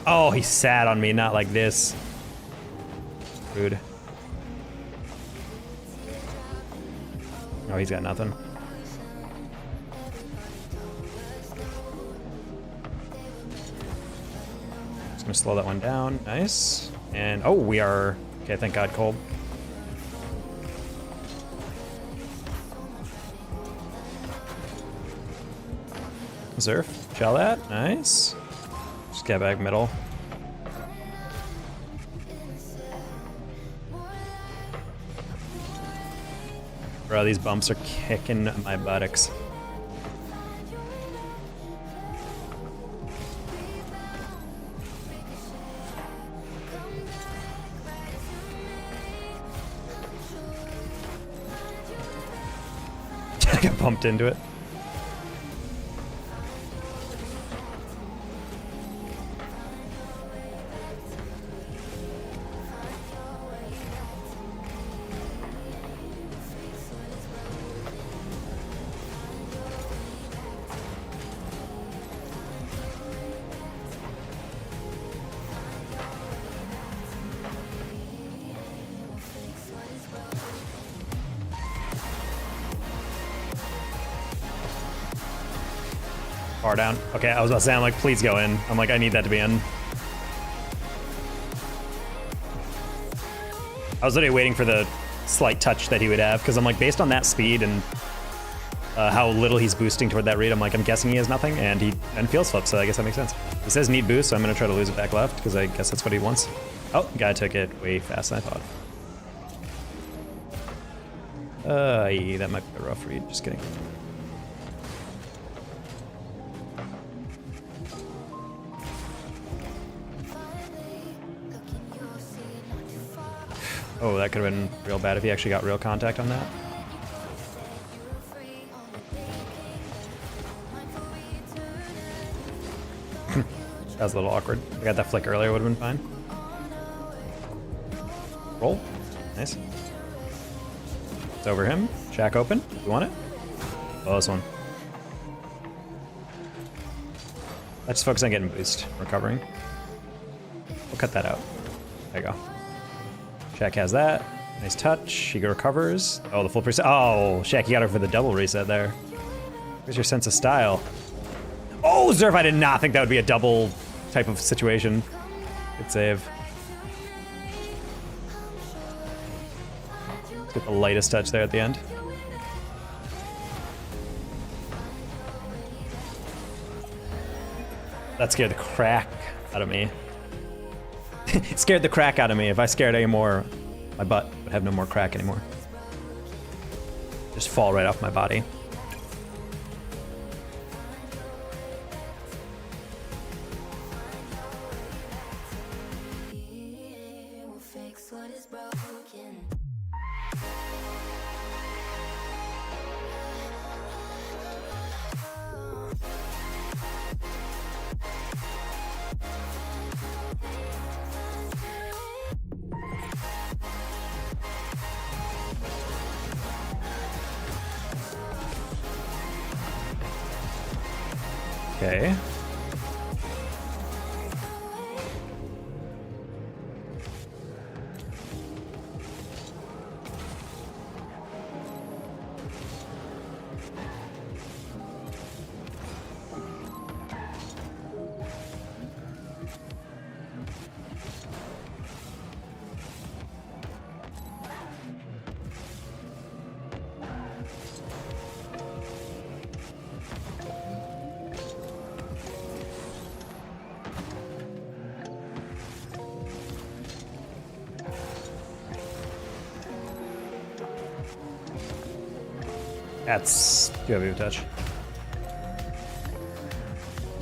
Oh, he sat on me, not like this. Rude. Oh, Oh, he's got nothing. Just gonna slow that one down. Nice. And oh, we are okay. Thank God, cold. Zerf, shell that. Nice. Just get back middle. Bro, these bumps are kicking my buttocks. I got bumped into it. Far down. Okay, I was about to say, I'm like, please go in. I'm like, I need that to be in. I was literally waiting for the slight touch that he would have, because I'm like, based on that speed and how little he's boosting toward that read, I'm like, I'm guessing he has nothing, and he feels flip, so I guess that makes sense. He says need boost, so I'm going to try to lose it back left, because I guess that's what he wants. Oh, guy took it way faster than I thought. That might be a rough read, just kidding. Oh, that could have been real bad if he actually got real contact on that. That was a little awkward. I got that flick earlier, would have been fine. Roll. Nice. It's over him. Shack open. You want it? Close one. Let's focus on getting boost. Recovering. We'll cut that out. There you go. Shaq has that. Nice touch. He recovers. Oh, the full reset. Oh, Shaq, you got her for the double reset there. Where's your sense of style? Oh, Zerf, I did not think that would be a double type of situation. Good save. Let's get the lightest touch there at the end. That scared the crack out of me. It scared the crack out of me. If I scared any more, my butt would have no more crack anymore. Just fall right off my body. Okay. That's POV touch.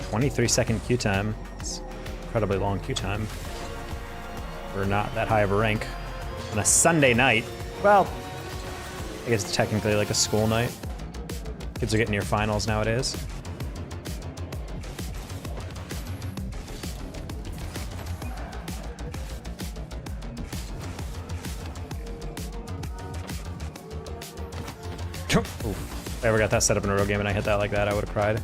23-second Q time. It's incredibly long Q time. We're not that high of a rank. On a Sunday night, well, I guess it's technically like a school night. Kids are getting near finals nowadays. If I ever got that set up in a real game and I hit that like that, I would have cried.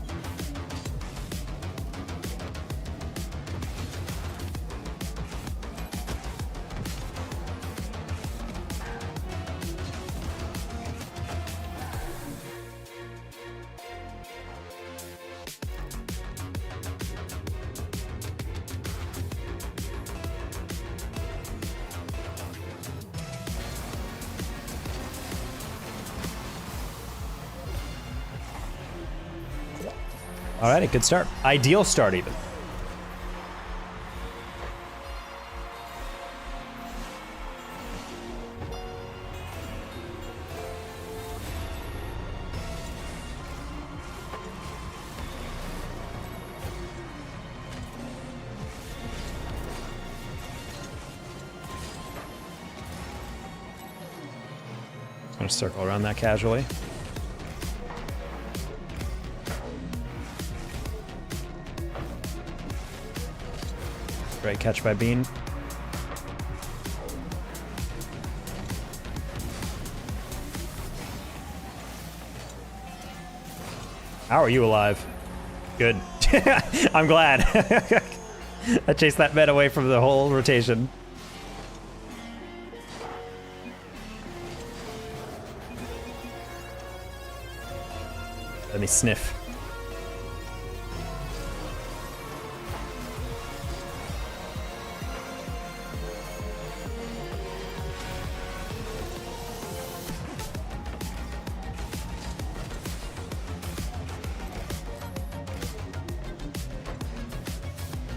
Alrighty, good start. Ideal start even. Just gonna circle around that casually. Great catch by Bean. How are you alive? Good. I'm glad. I chased that med away from the whole rotation. Let me sniff.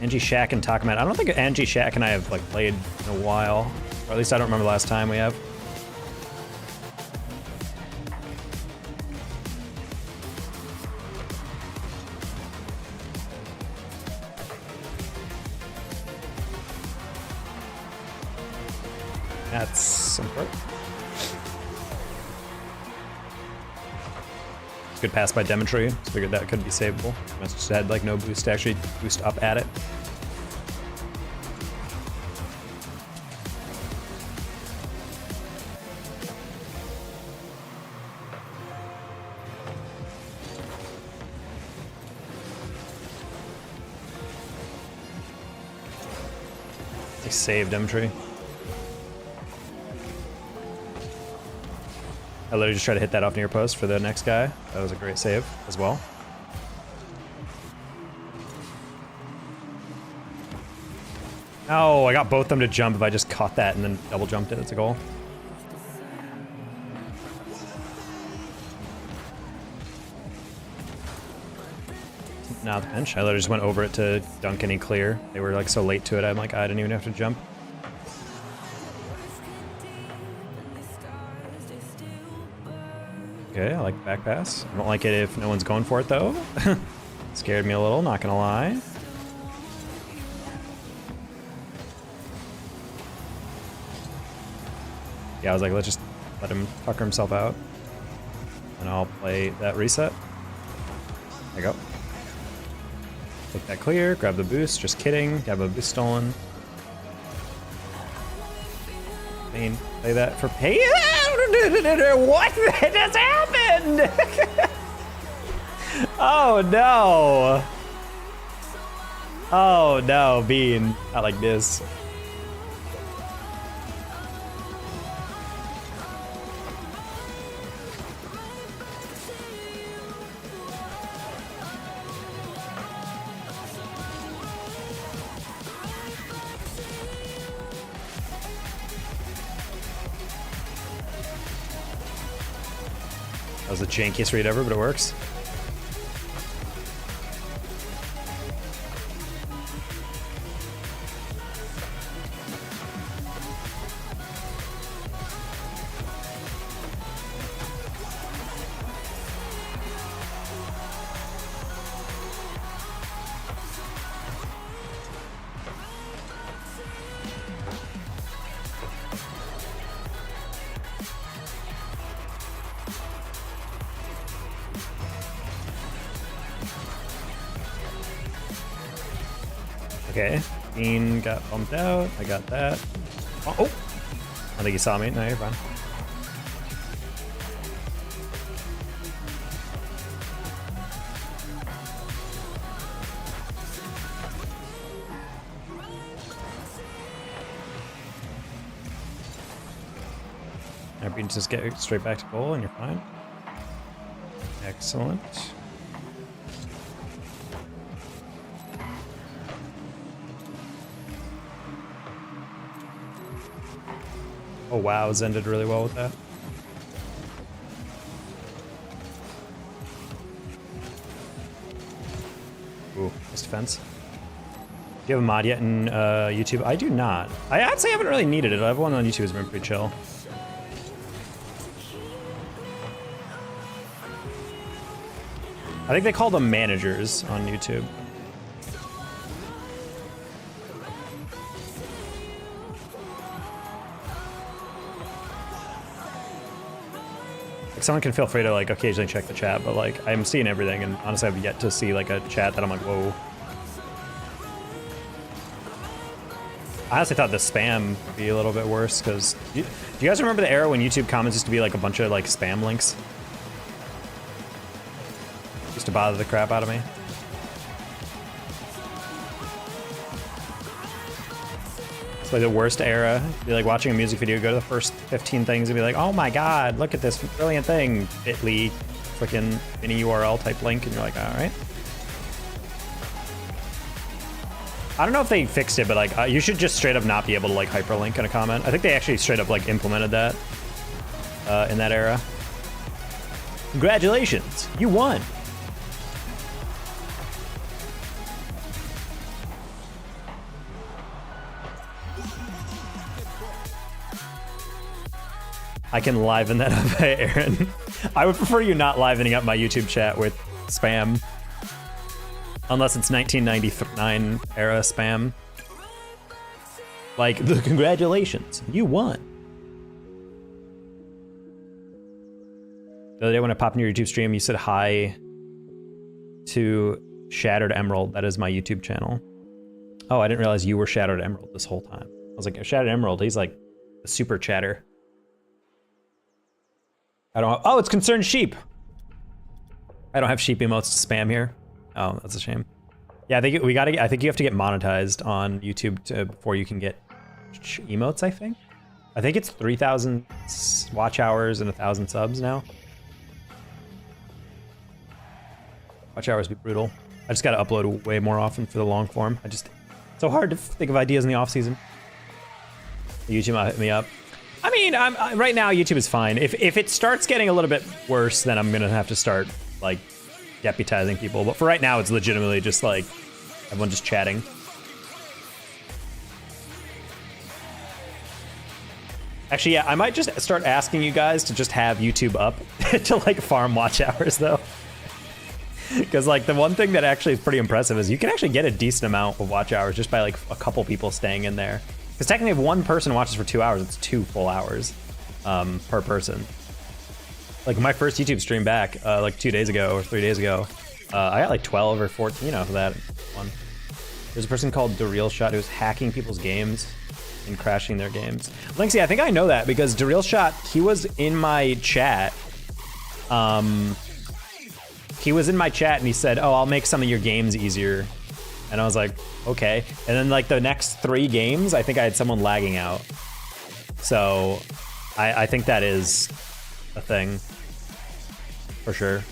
Angie Shack and Takamat. I don't think Angie Shack and I have like played in a while. Or at least I don't remember the last time we have. That's some part. Good pass by Demetri. Figured that could be savable. Must just had like no boost to actually boost up at it. They saved Demetri. I literally just tried to hit that off near post for the next guy. That was a great save as well. Oh, I got both of them to jump if I just caught that and then double jumped it. It's a goal. Now the bench. I literally just went over it to dunk any clear. They were like so late to it. I'm like, I didn't even have to jump. Okay, I like back pass. I don't like it if no one's going for it though. Scared me a little, not gonna lie. Yeah, I was like, let's just let him pucker himself out. And I'll play that reset. There you go. Take that clear, grab the boost, just kidding. Have a boost stolen. Pain, play that for pay. What just happened? Oh no. Oh no, Bean. Not like this. That was the jankiest read ever, but it works. Okay, Bean got bumped out. I got that. Oh, oh. I think he saw me. No, you're fine. Now Bean just get straight back to goal and you're fine. Excellent. Oh wow, Zen did really well with that. Ooh, nice defense. Do you have a mod yet in YouTube? I do not. I'd say I haven't really needed it. Everyone on YouTube has been pretty chill. I think they call them managers on YouTube. Like someone can feel free to like occasionally check the chat, but like I'm seeing everything, and honestly I've yet to see like a chat that I'm like, whoa. I honestly thought the spam would be a little bit worse, because do you guys remember the era when YouTube comments used to be like a bunch of like spam links? Used to bother the crap out of me. It's like the worst era. Be like watching a music video, go to the first 15 things and be like, oh my god, look at this brilliant thing. Bit.ly, freaking any URL type link, and you're like, all right. I don't know if they fixed it, but like you should just straight up not be able to like hyperlink in a comment. I think they actually straight up like implemented that in that era. Congratulations, you won. I can liven that up, Aaron. I would prefer you not livening up my YouTube chat with spam. Unless it's 1999 era spam. Like, the congratulations, you won. The other day when I popped in your YouTube stream, you said hi to Shattered Emerald. That is my YouTube channel. Oh, I didn't realize you were Shattered Emerald this whole time. I was like, Shattered Emerald, he's like a super chatter. I don't have, oh, it's Concerned Sheep. I don't have sheep emotes to spam here. Oh, that's a shame. Yeah, I think I think you have to get monetized on YouTube before you can get emotes, I think. I think it's 3,000 watch hours and 1,000 subs now. Watch hours be brutal. I just gotta upload way more often for the long form. It's so hard to think of ideas in the off season. YouTube might hit me up. I mean, right now YouTube is fine. If it starts getting a little bit worse, then I'm gonna have to start like deputizing people. But for right now, it's legitimately just like everyone just chatting. Actually, yeah, I might just start asking you guys to just have YouTube up to like farm watch hours though. Because like the one thing that actually is pretty impressive is you can actually get a decent amount of watch hours just by like a couple people staying in there. Because technically if one person watches for 2 hours, it's 2 full hours per person. Like my first YouTube stream back like 2 days ago or 3 days ago, I got like 12 or 14, you know, that one. There's a person called The Real Shot who's hacking people's games and crashing their games. Linksy, I think I know that because The Real Shot, he was in my chat. He was in my chat and he said, oh, I'll make some of your games easier. And I was like, okay. And then like the next 3 games, I think I had someone lagging out. So I think that is a thing for sure.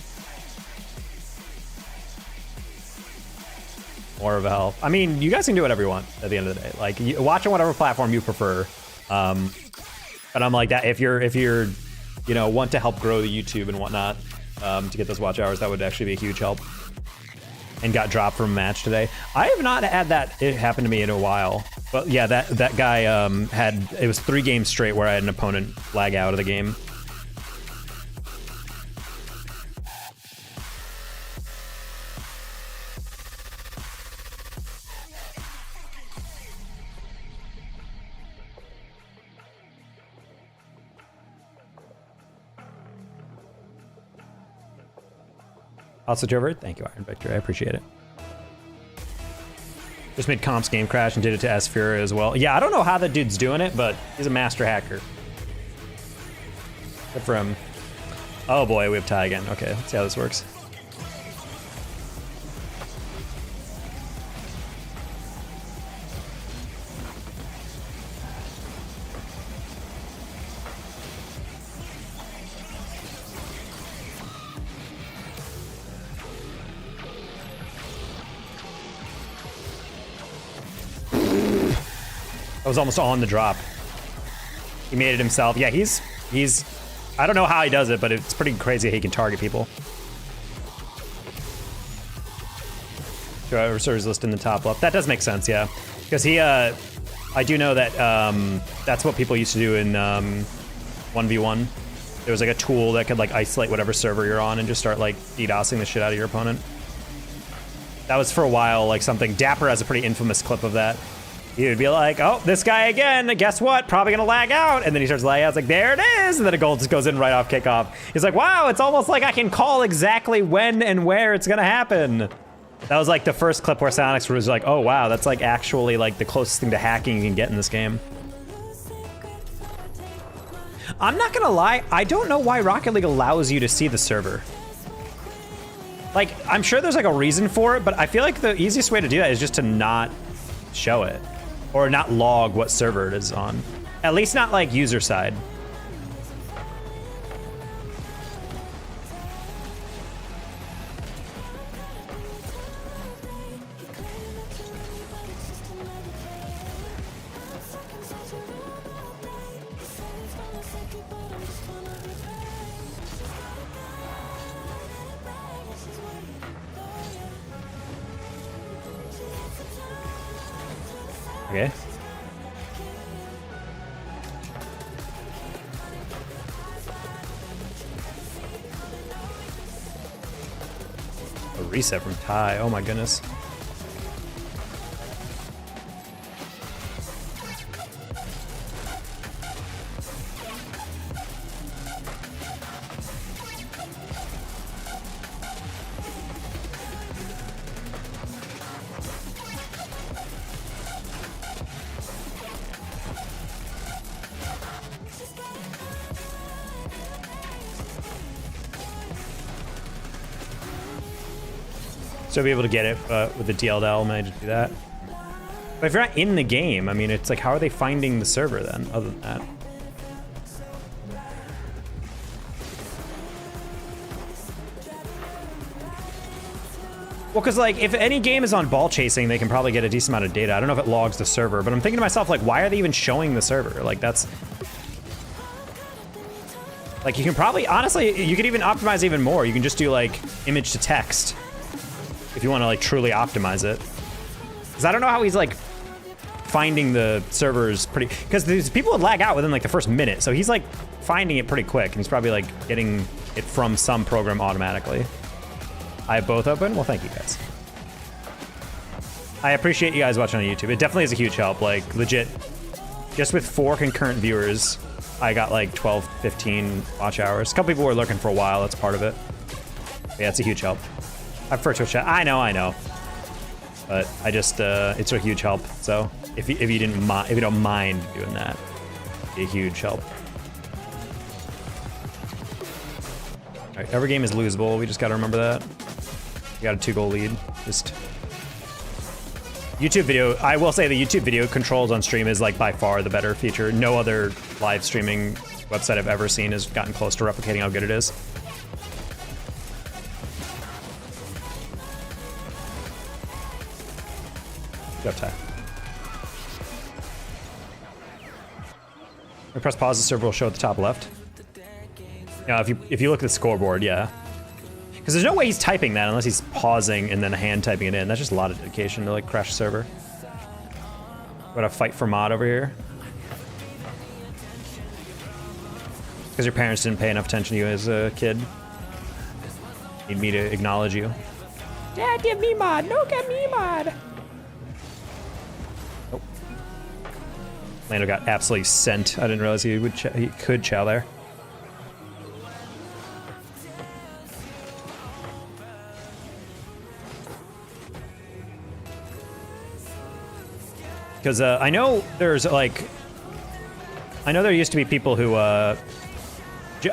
More of a help. I mean, you guys can do whatever you want at the end of the day. Like watch on whatever platform you prefer. And I'm like that. If you're, you know, want to help grow the YouTube and whatnot, to get those watch hours, that would actually be a huge help. And got dropped from a match today. I have not had that it happened to me in a while. But yeah, that guy it was 3 games straight where I had an opponent lag out of the game. Also, Trevor, thank you, Iron Victor. I appreciate it. Just made Comp's game crash and did it to S-Fury as well. Yeah, I don't know how that dude's doing it, but he's a master hacker. Good for him. Oh boy, we have tie again. Okay, let's see how this works. I was almost on the drop. He made it himself. Yeah, he's I don't know how he does it, but it's pretty crazy how he can target people. servers list in the top left. That does make sense, yeah. Because he, I do know that that's what people used to do in 1v1. There was like a tool that could like isolate whatever server you're on and just start like DDoSing the shit out of your opponent. That was for a while like something. Dapper has a pretty infamous clip of that. He would be like, oh, this guy again, guess what? Probably gonna lag out. And then he starts lagging out. It's like, there it is. And then a goal just goes in right off kickoff. He's like, wow, it's almost like I can call exactly when and where it's gonna happen. That was like the first clip where Sonics was like, oh wow, that's like actually like the closest thing to hacking you can get in this game. I'm not gonna lie, I don't know why Rocket League allows you to see the server. Like, I'm sure there's like a reason for it, but I feel like the easiest way to do that is just to not show it. Or not log what server it is on. At least not like user side. Okay. A reset from Ty. Oh my goodness. So be able to get it with the DLL, manage to do that. But if you're not in the game, I mean, it's like, how are they finding the server then, other than that? Well, because like, if any game is on ball chasing, they can probably get a decent amount of data. I don't know if it logs the server, but I'm thinking to myself, like, why are they even showing the server? Like, that's... Like, you can probably, honestly, you could even optimize even more. You can just do, like, image to text. If you want to like truly optimize it. Because I don't know how he's like finding the servers pretty, because these people would lag out within like the first minute. So he's like finding it pretty quick and he's probably like getting it from some program automatically. I have both open. Well, thank you guys. I appreciate you guys watching on YouTube. It definitely is a huge help. Like legit, just with 4 concurrent viewers, I got like 12, 15 watch hours. A couple people were lurking for a while. That's part of it. But yeah, it's a huge help. I prefer Twitch chat. I know. But I just, it's a huge help. So if you don't mind doing that, it'd be a huge help. All right, every game is losable. We just got to remember that. We got a 2-goal lead. Just YouTube video. I will say the YouTube video controls on stream is like by far the better feature. No other live streaming website I've ever seen has gotten close to replicating how good it is. Good Ty. I press pause, the server will show at the top left. Yeah, if you look at the scoreboard, yeah. Because there's no way he's typing that unless he's pausing and then hand typing it in. That's just a lot of dedication to like crash the server. Got to fight for mod over here. Because your parents didn't pay enough attention to you as a kid. Need me to acknowledge you. Dad, give me mod. No, get me mod. Lando got absolutely sent. I didn't realize he could chow there. Because I know there's like, I know there used to be people who, I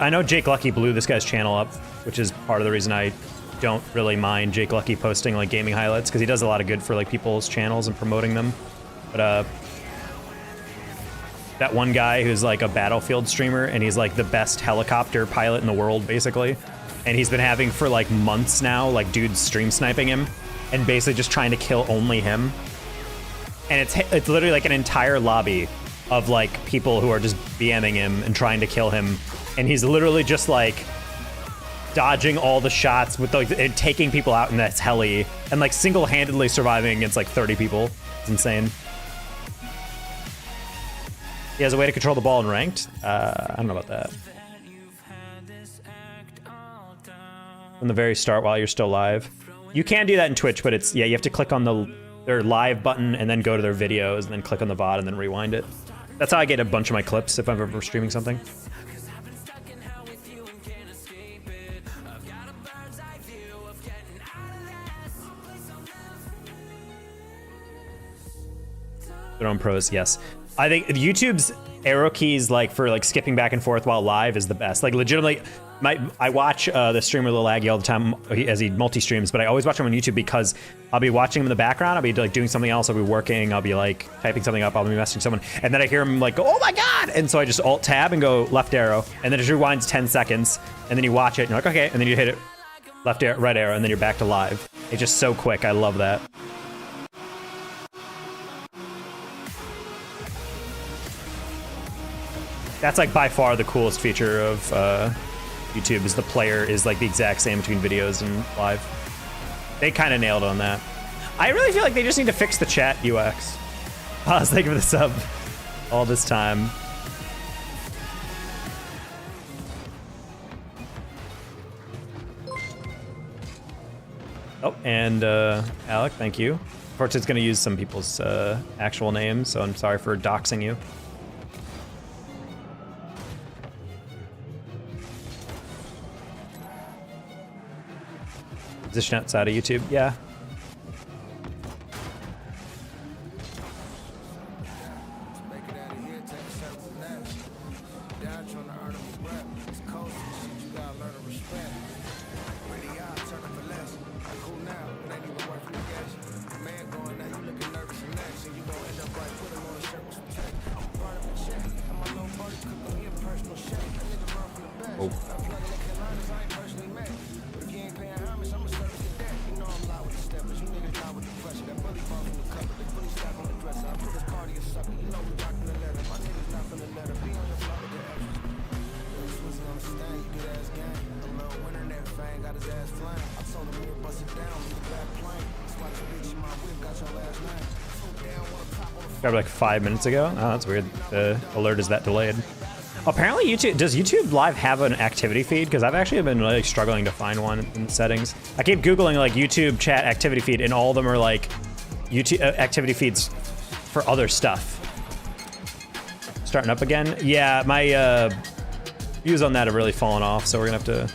know Jake Lucky blew this guy's channel up, which is part of the reason I don't really mind Jake Lucky posting like gaming highlights, because he does a lot of good for like people's channels and promoting them. But that one guy who's like a Battlefield streamer and he's like the best helicopter pilot in the world basically, and he's been having for like months now like dudes stream sniping him and basically just trying to kill only him, and it's literally like an entire lobby of like people who are just BMing him and trying to kill him, and he's literally just like dodging all the shots with like and taking people out in that heli and like single-handedly surviving against like 30 people. It's insane. He has a way to control the ball in ranked. I don't know about that. From the very start while you're still live. You can do that in Twitch, but it's, yeah, you have to click on their live button and then go to their videos and then click on the VOD and then rewind it. That's how I get a bunch of my clips if I'm ever streaming something. Their own pros, yes. I think YouTube's arrow keys, like for like skipping back and forth while live, is the best. Like legitimately, I watch the streamer Lil Aggie all the time as he multi-streams, but I always watch him on YouTube because I'll be watching him in the background. I'll be like doing something else. I'll be working. I'll be like typing something up. I'll be messaging someone, and then I hear him like go, "Oh my god!" And so I just Alt Tab and go left arrow, and then it rewinds 10 seconds, and then you watch it, and you're like, okay, and then you hit it left arrow, right arrow, and then you're back to live. It's just so quick. I love that. That's like by far the coolest feature of YouTube is the player is like the exact same between videos and live. They kind of nailed on that. I really feel like they just need to fix the chat UX. Pause, thank you for the sub all this time. Oh, and Alec, thank you. Unfortunately, it's going to use some people's actual names, so I'm sorry for doxing you. Position outside of YouTube, yeah. Oh. Got like 5 minutes ago. Oh, that's weird. The alert is that delayed. Apparently YouTube, does YouTube Live have an activity feed? Because I've actually been really struggling to find one in the settings. I keep Googling like YouTube chat activity feed and all of them are like YouTube activity feeds for other stuff. Starting up again? Yeah, my views on that have really fallen off, so we're gonna have to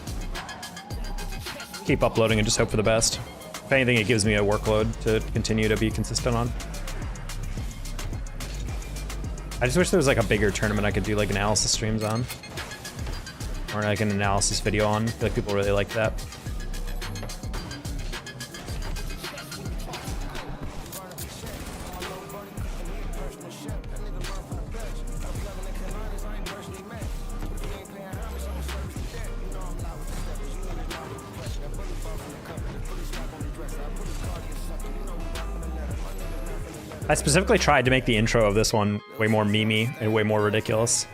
keep uploading and just hope for the best. If anything, it gives me a workload to continue to be consistent on. I just wish there was like a bigger tournament I could do like analysis streams on. Or like an analysis video on. I feel like people really like that. I specifically tried to make the intro of this one way more memey and way more ridiculous.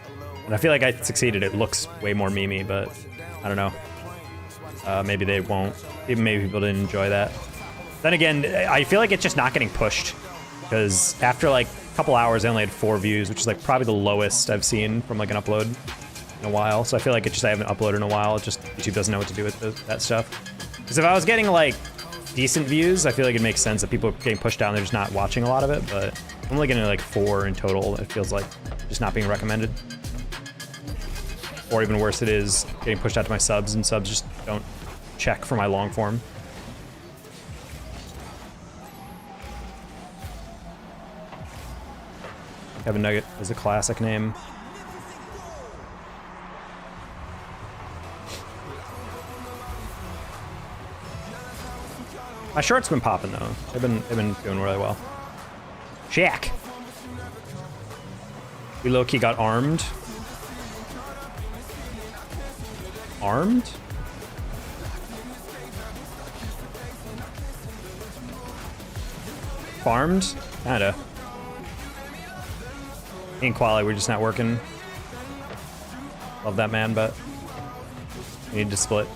And I feel like I succeeded. It looks way more memey, but I don't know. Maybe they won't. Even maybe people didn't enjoy that. Then again, I feel like it's just not getting pushed. Because after like a couple hours, I only had 4 views, which is like probably the lowest I've seen from like an upload in a while. So I feel like it's just I haven't uploaded in a while. It just YouTube doesn't know what to do with that stuff. Because if I was getting like decent views, I feel like it makes sense that people are getting pushed down. They're just not watching a lot of it, but I'm only getting like 4 in total. It feels like just not being recommended. Or even worse, it is getting pushed out to my subs, and subs just don't check for my long form. Kevin Nugget is a classic name. My short's been popping though. They've been doing really well. Shaq. We low-key got armed. Armed? Farmed? Kinda. In quality, we're just not working. Love that man, but we need to split.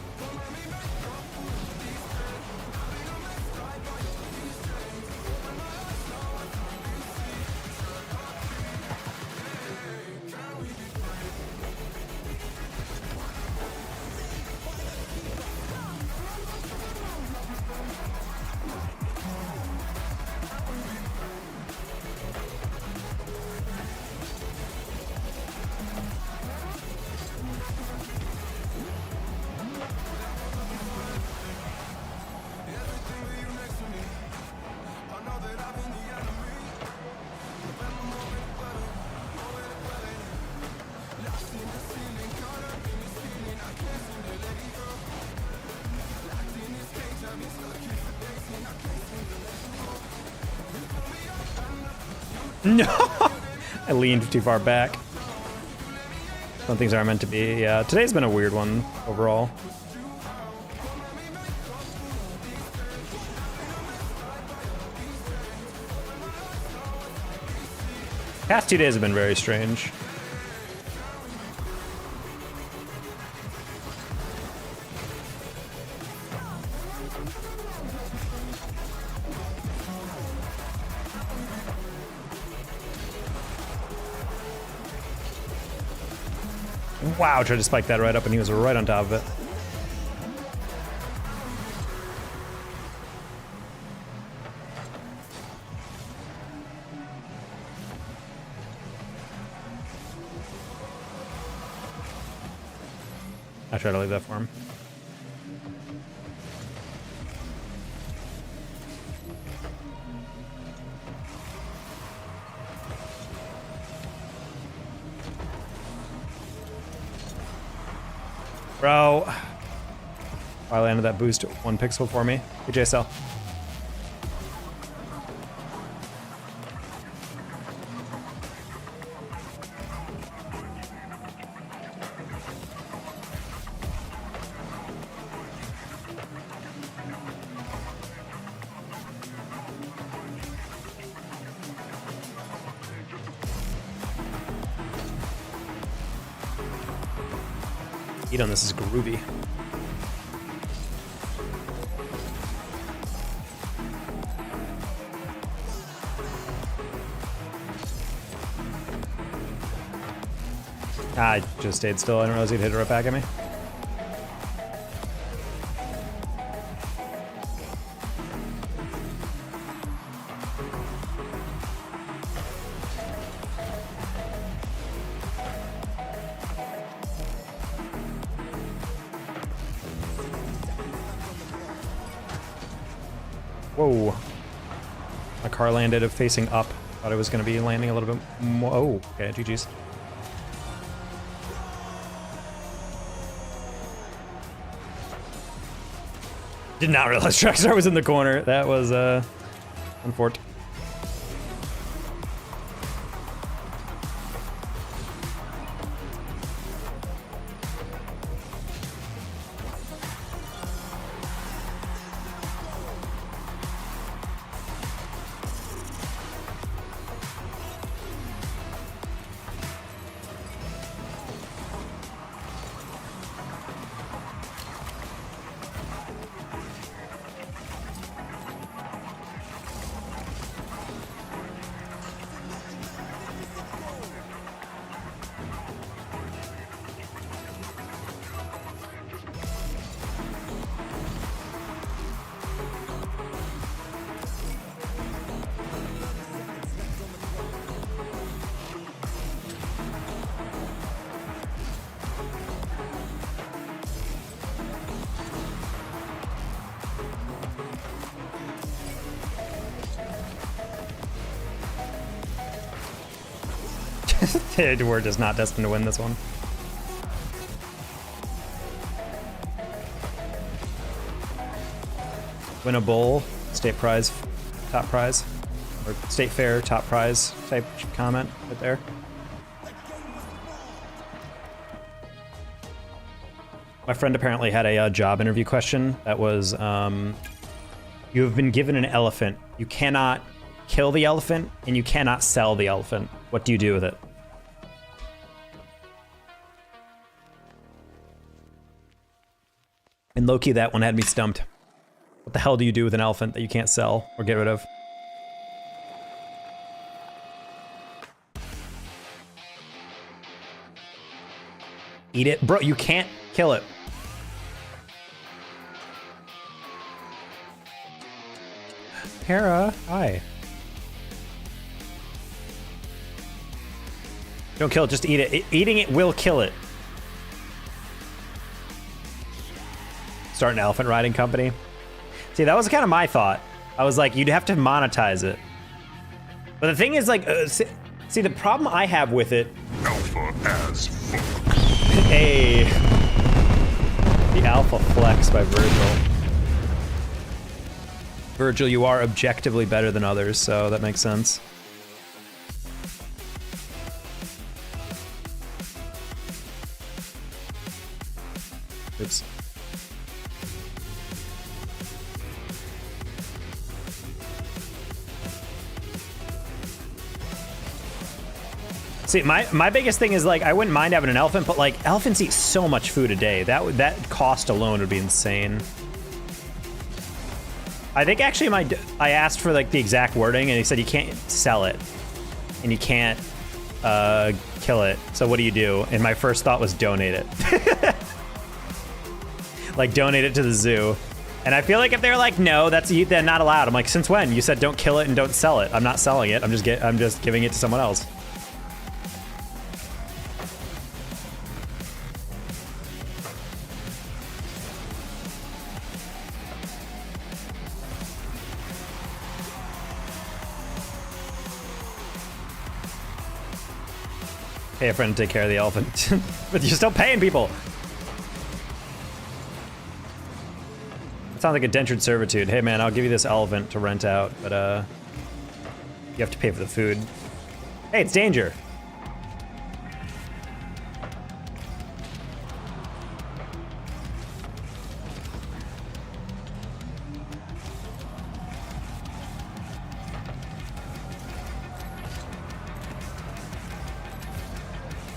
No! I leaned too far back. Some things aren't meant to be. Yeah, today's been a weird one overall. Past 2 days have been very strange. Wow, tried to spike that right up and he was right on top of it. I try to leave that for him. Bro. I landed that boost at 1 pixel for me. Hey, Ssl. Heat on this is groovy. I just stayed still. I didn't realize he'd hit it right back at me. Whoa. My car landed facing up. Thought it was going to be landing a little bit more. Oh, okay, GG's. Did not realize Trackstar was in the corner. That was, unfortunate. We're just not destined to win this one. Win a bowl, state prize, top prize, or state fair, top prize type comment right there. My friend apparently had a job interview question that was, you have been given an elephant. You cannot kill the elephant and you cannot sell the elephant. What do you do with it? And low-key, that one had me stumped. What the hell do you do with an elephant that you can't sell or get rid of? Eat it? Bro, you can't kill it. Para, hi. Don't kill it, just eat it. Eating it will kill it. Start an elephant riding company. See, that was kind of my thought. I was like, you'd have to monetize it. But the thing is, like, see, the problem I have with it. Alpha as fuck. Hey. The alpha flex by Virgil. Virgil, you are objectively better than others, so that makes sense. See, my biggest thing is like I wouldn't mind having an elephant, but like elephants eat so much food a day. That cost alone would be insane. I think actually I asked for like the exact wording and he said you can't sell it and you can't kill it. So what do? And my first thought was donate it. Like donate it to the zoo. And I feel like if they're like, no, they're not allowed. I'm like, since when? You said don't kill it and don't sell it. I'm not selling it. I'm just giving it to someone else. Pay a friend to take care of the elephant. But you're still paying people. It sounds like indentured servitude. Hey man, I'll give you this elephant to rent out, but you have to pay for the food. Hey, it's danger.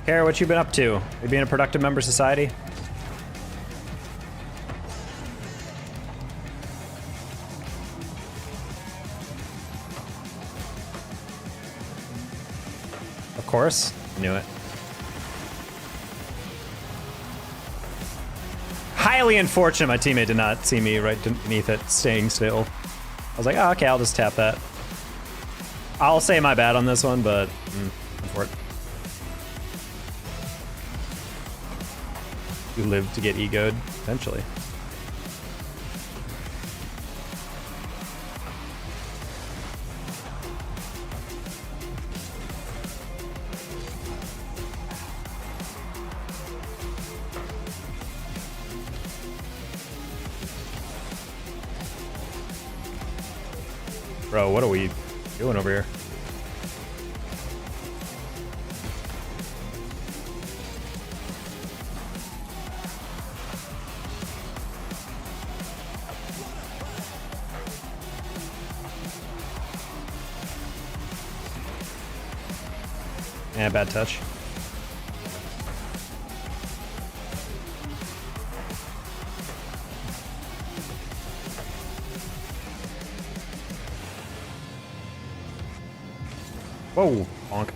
Kara, what you been up to? You being a productive member of society? Of course, I knew it. Highly unfortunate my teammate did not see me right beneath it, staying still. I was like, oh, okay, I'll just tap that. I'll say my bad on this one, but for it. You live to get egoed, eventually. Bro, what are we doing over here? Yeah, bad touch. Whoa, bonk.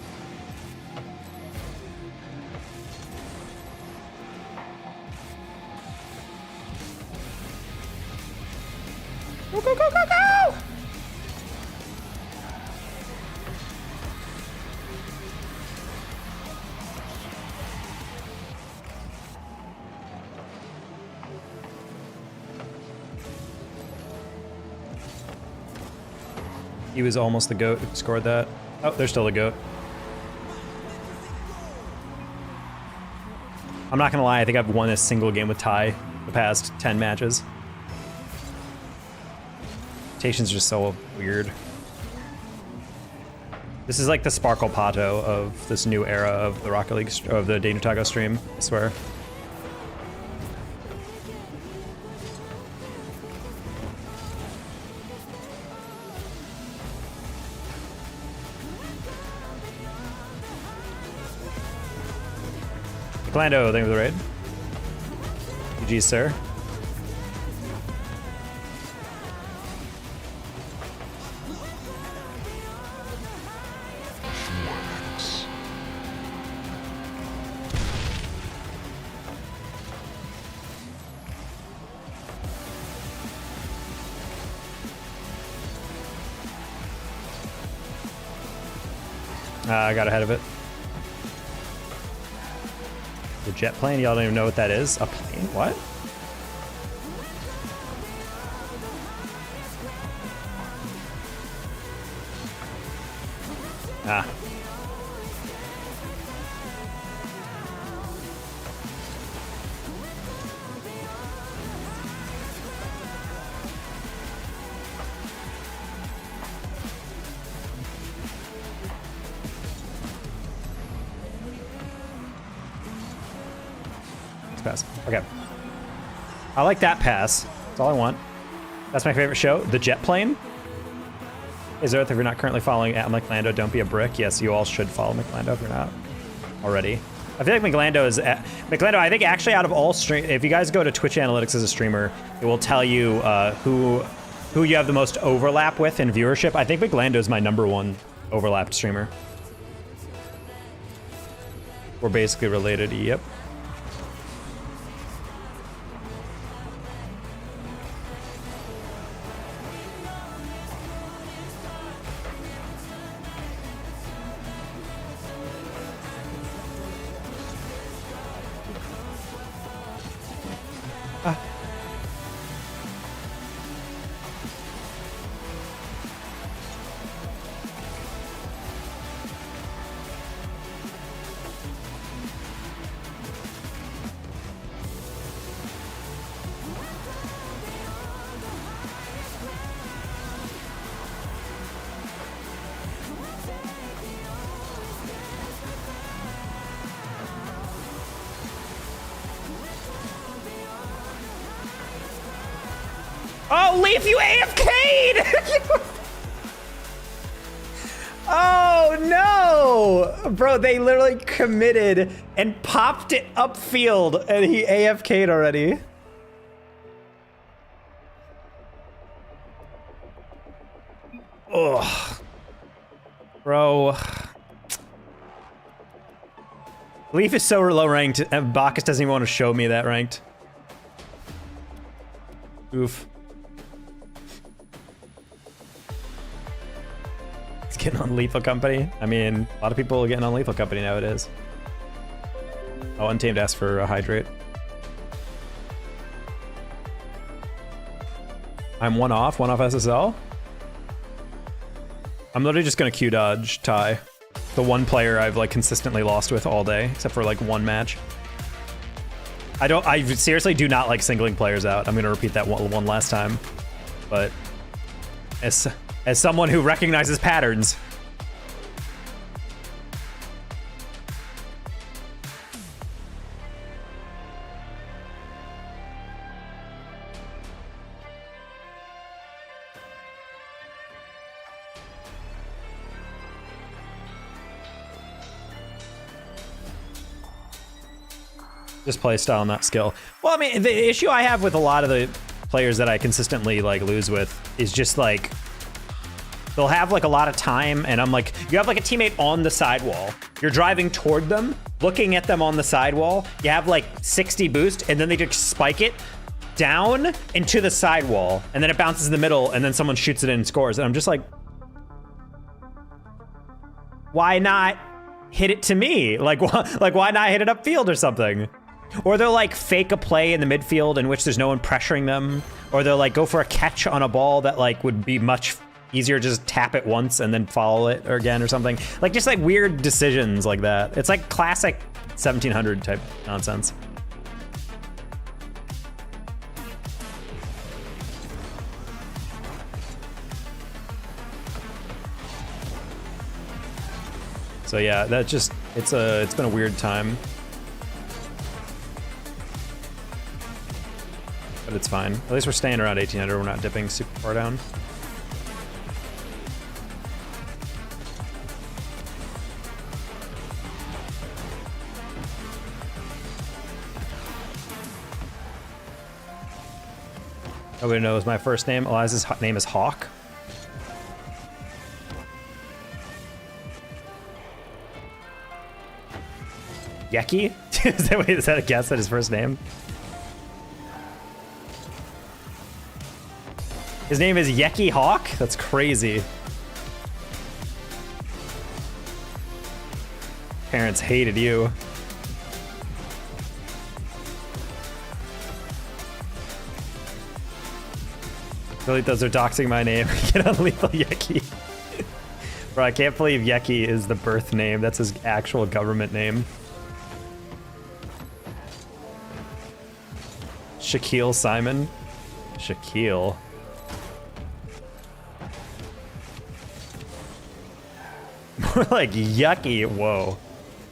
Go, go, go, go, go! He was almost the GOAT who scored that. Oh, there's still the GOAT. I'm not gonna lie, I think I've won a single game with Ty the past 10 matches. Rotation's just so weird. This is like the Sparkle Pato of this new era of the Rocket League, of the Dana Taco stream, I swear. Glando, thank you for the raid. GG, sir. I got ahead of it. The jet plane? Y'all don't even know what that is? A plane? What? Ah. Pass. Okay. I like that pass. That's all I want. That's my favorite show. The jet plane. Is Earth, if you're not currently following at McLando, don't be a brick. Yes, you all should follow McLando if you're not. already. I feel like McLando is McLando. I think actually out of all stream, if you guys go to Twitch Analytics as a streamer, it will tell you who you have the most overlap with in viewership. I think McLando is my #1 overlapped streamer. We're basically related. Yep. Oh, Leaf, you AFK'd! Oh, no! Bro, they literally committed and popped it upfield, and he AFK'd already. Ugh. Bro. Leaf is so low ranked, and Bacchus doesn't even want to show me that ranked. Oof. He's getting on Lethal Company. I mean, a lot of people are getting on Lethal Company nowadays. Oh, Untamed asked for a hydrate. I'm one off SSL. I'm literally just gonna Q dodge Ty. The one player I've like consistently lost with all day, except for like one match. I seriously do not like singling players out. I'm gonna repeat that one last time. But as someone who recognizes patterns. Just play style, not skill. Well, I mean, the issue I have with a lot of the players that I consistently like lose with is just like they'll have like a lot of time, and I'm like, you have like a teammate on the sidewall. You're driving toward them, looking at them on the sidewall. You have like 60 boost, and then they just spike it down into the sidewall, and then it bounces in the middle, and then someone shoots it in and scores. And I'm just like, why not hit it to me? Like why not hit it upfield or something? Or they'll like fake a play in the midfield in which there's no one pressuring them. Or they'll like go for a catch on a ball that like would be much easier to just tap it once and then follow it again or something. Like just like weird decisions like that. It's like classic 1700 type nonsense. So yeah, that just, it's been a weird time. But it's fine. At least we're staying around 1800. We're not dipping super far down. Nobody knows my first name. Eliza's name is Hawk. Yeki? Is that a guess at his first name? His name is Yeki Hawk? That's crazy. Parents hated you. Really, those are doxing my name. Get on Lethal Yeki. Bro, I can't believe Yeki is the birth name. That's his actual government name. Shaquille Simon? Shaquille. More like yucky. Whoa.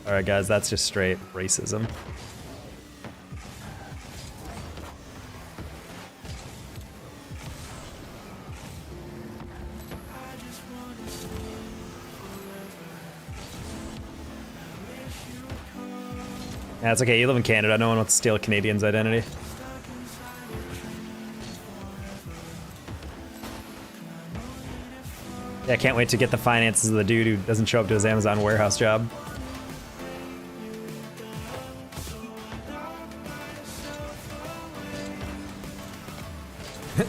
Alright guys, that's just straight racism. Yeah, it's okay. You live in Canada. No one wants to steal a Canadian's identity. Yeah, I can't wait to get the finances of the dude who doesn't show up to his Amazon warehouse job.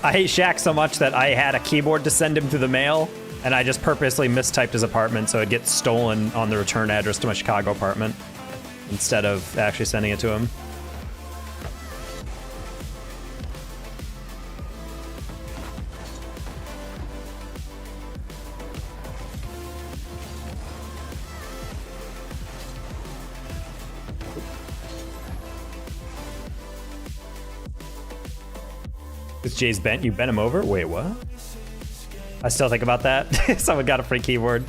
I hate Shaq so much that I had a keyboard to send him through the mail, and I just purposely mistyped his apartment so it'd get stolen on the return address to my Chicago apartment instead of actually sending it to him. Is Jay's bent? You bent him over? Wait, what? I still think about that. Someone got a free keyboard.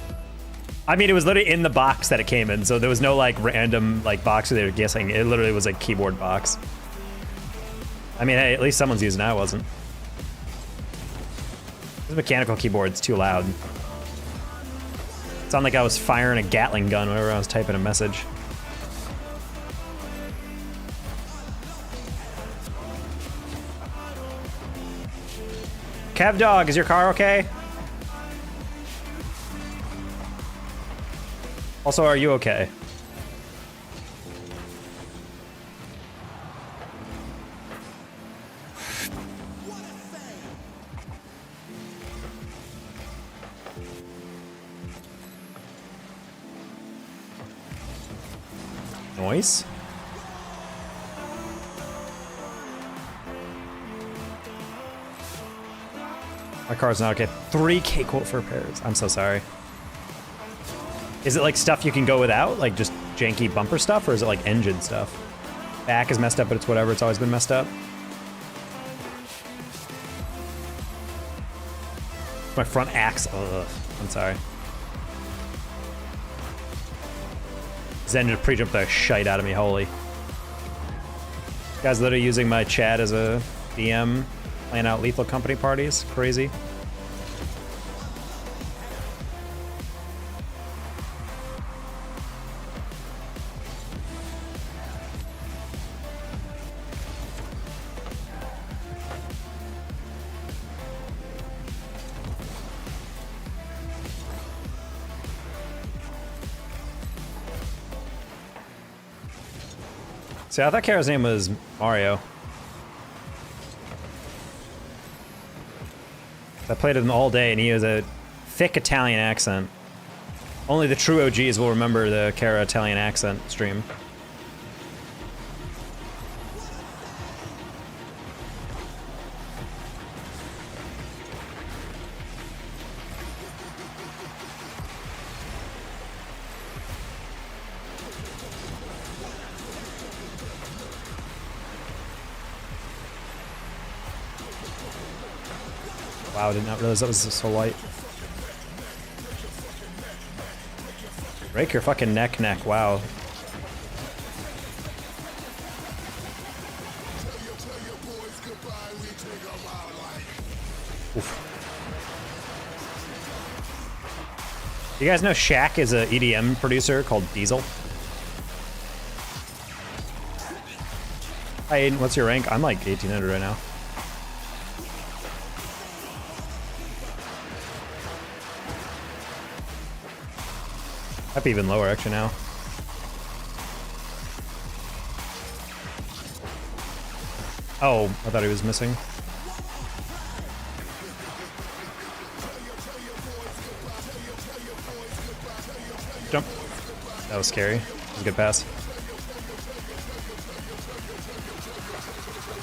I mean, it was literally in the box that it came in, so there was no like random like box they were guessing. It literally was a keyboard box. I mean, hey, at least someone's using it. I wasn't. This mechanical keyboard's too loud. It sounded like I was firing a Gatling gun whenever I was typing a message. Kev Dog, is your car okay? Also, are you okay? Noise? My car's not okay. 3K quote for repairs. I'm so sorry. Is it like stuff you can go without? Like just janky bumper stuff? Or is it like engine stuff? Back is messed up, but it's whatever. It's always been messed up. My front axe. Ugh. I'm sorry. Zen just pre-jumped the shite out of me. Holy. Guys literally using my chat as a DM. Playing out Lethal Company parties. Crazy. See, I thought Kara's name was Mario. I played with him all day, and he has a thick Italian accent. Only the true OGs will remember the Kara Italian accent stream. Wow, I did not realize that was so light. Break your fucking neck, wow. Oof. You guys know Shaq is an EDM producer called Diesel? Hi Aiden, what's your rank? I'm like 1800 right now. Might be even lower actually now. Oh, I thought he was missing. Jump. That was scary. That was a good pass.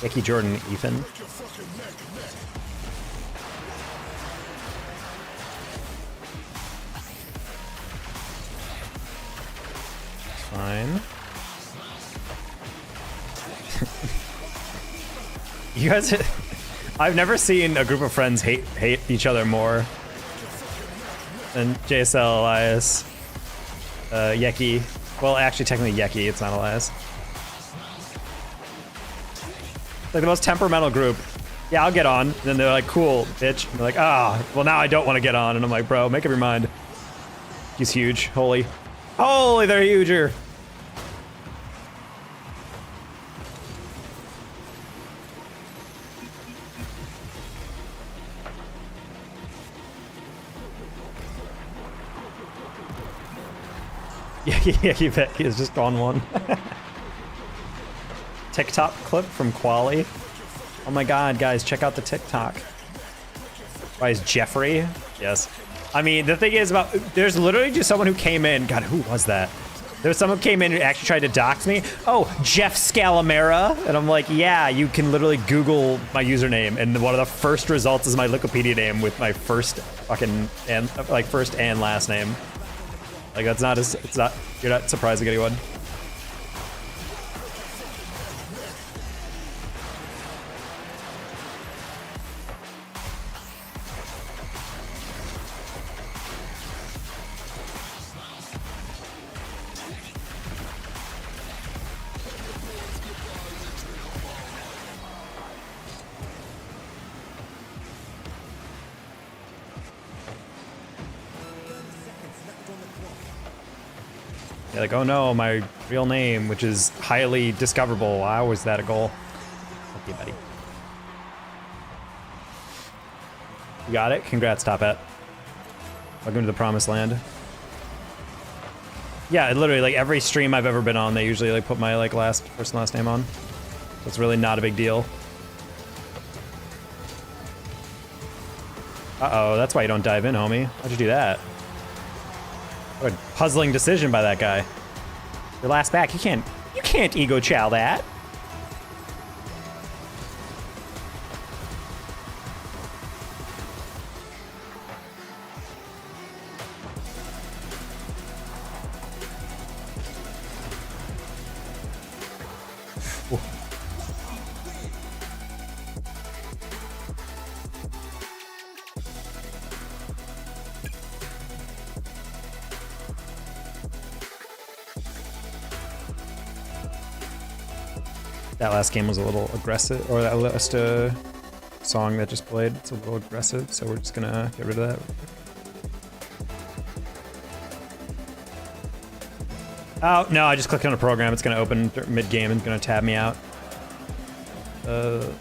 Becky, Jordan, Ethan. Fine. You guys, I've never seen a group of friends hate each other more than JSL, Elias, Yeki. Well, actually, technically Yeki. It's not Elias. Like the most temperamental group. Yeah, I'll get on. And then they're like, cool, bitch. And they're like, ah, well now I don't want to get on. And I'm like, bro, make up your mind. He's huge. Holy, they're huger. Yeah, you bet he is just on one. TikTok clip from Quali. Oh my god, guys, check out the TikTok. Why is Jeffrey? Yes. I mean, the thing is about, there's literally just someone who came in. God, who was that? There was someone who came in who actually tried to dox me. Oh, Jeff Scalamera. And I'm like, yeah, you can literally Google my username. And one of the first results is my Wikipedia name with my first fucking, and like first and last name. Like that's not as, it's not, you're not surprising anyone. Yeah, like, oh no, my real name, which is highly discoverable. How is that a goal? Okay, buddy. You got it? Congrats, Top Hat. Welcome to the promised land. Yeah, literally, like, every stream I've ever been on, they usually, like, put my, like, first and last name on. So it's really not a big deal. Uh-oh, that's why you don't dive in, homie. How'd you do that? What a puzzling decision by that guy. Your last back, you can't ego chow that. That last game was a little aggressive, or that last song that just played, it's a little aggressive, so we're just gonna get rid of that. Oh, no, I just clicked on a program, it's gonna open mid-game and gonna tab me out. Well,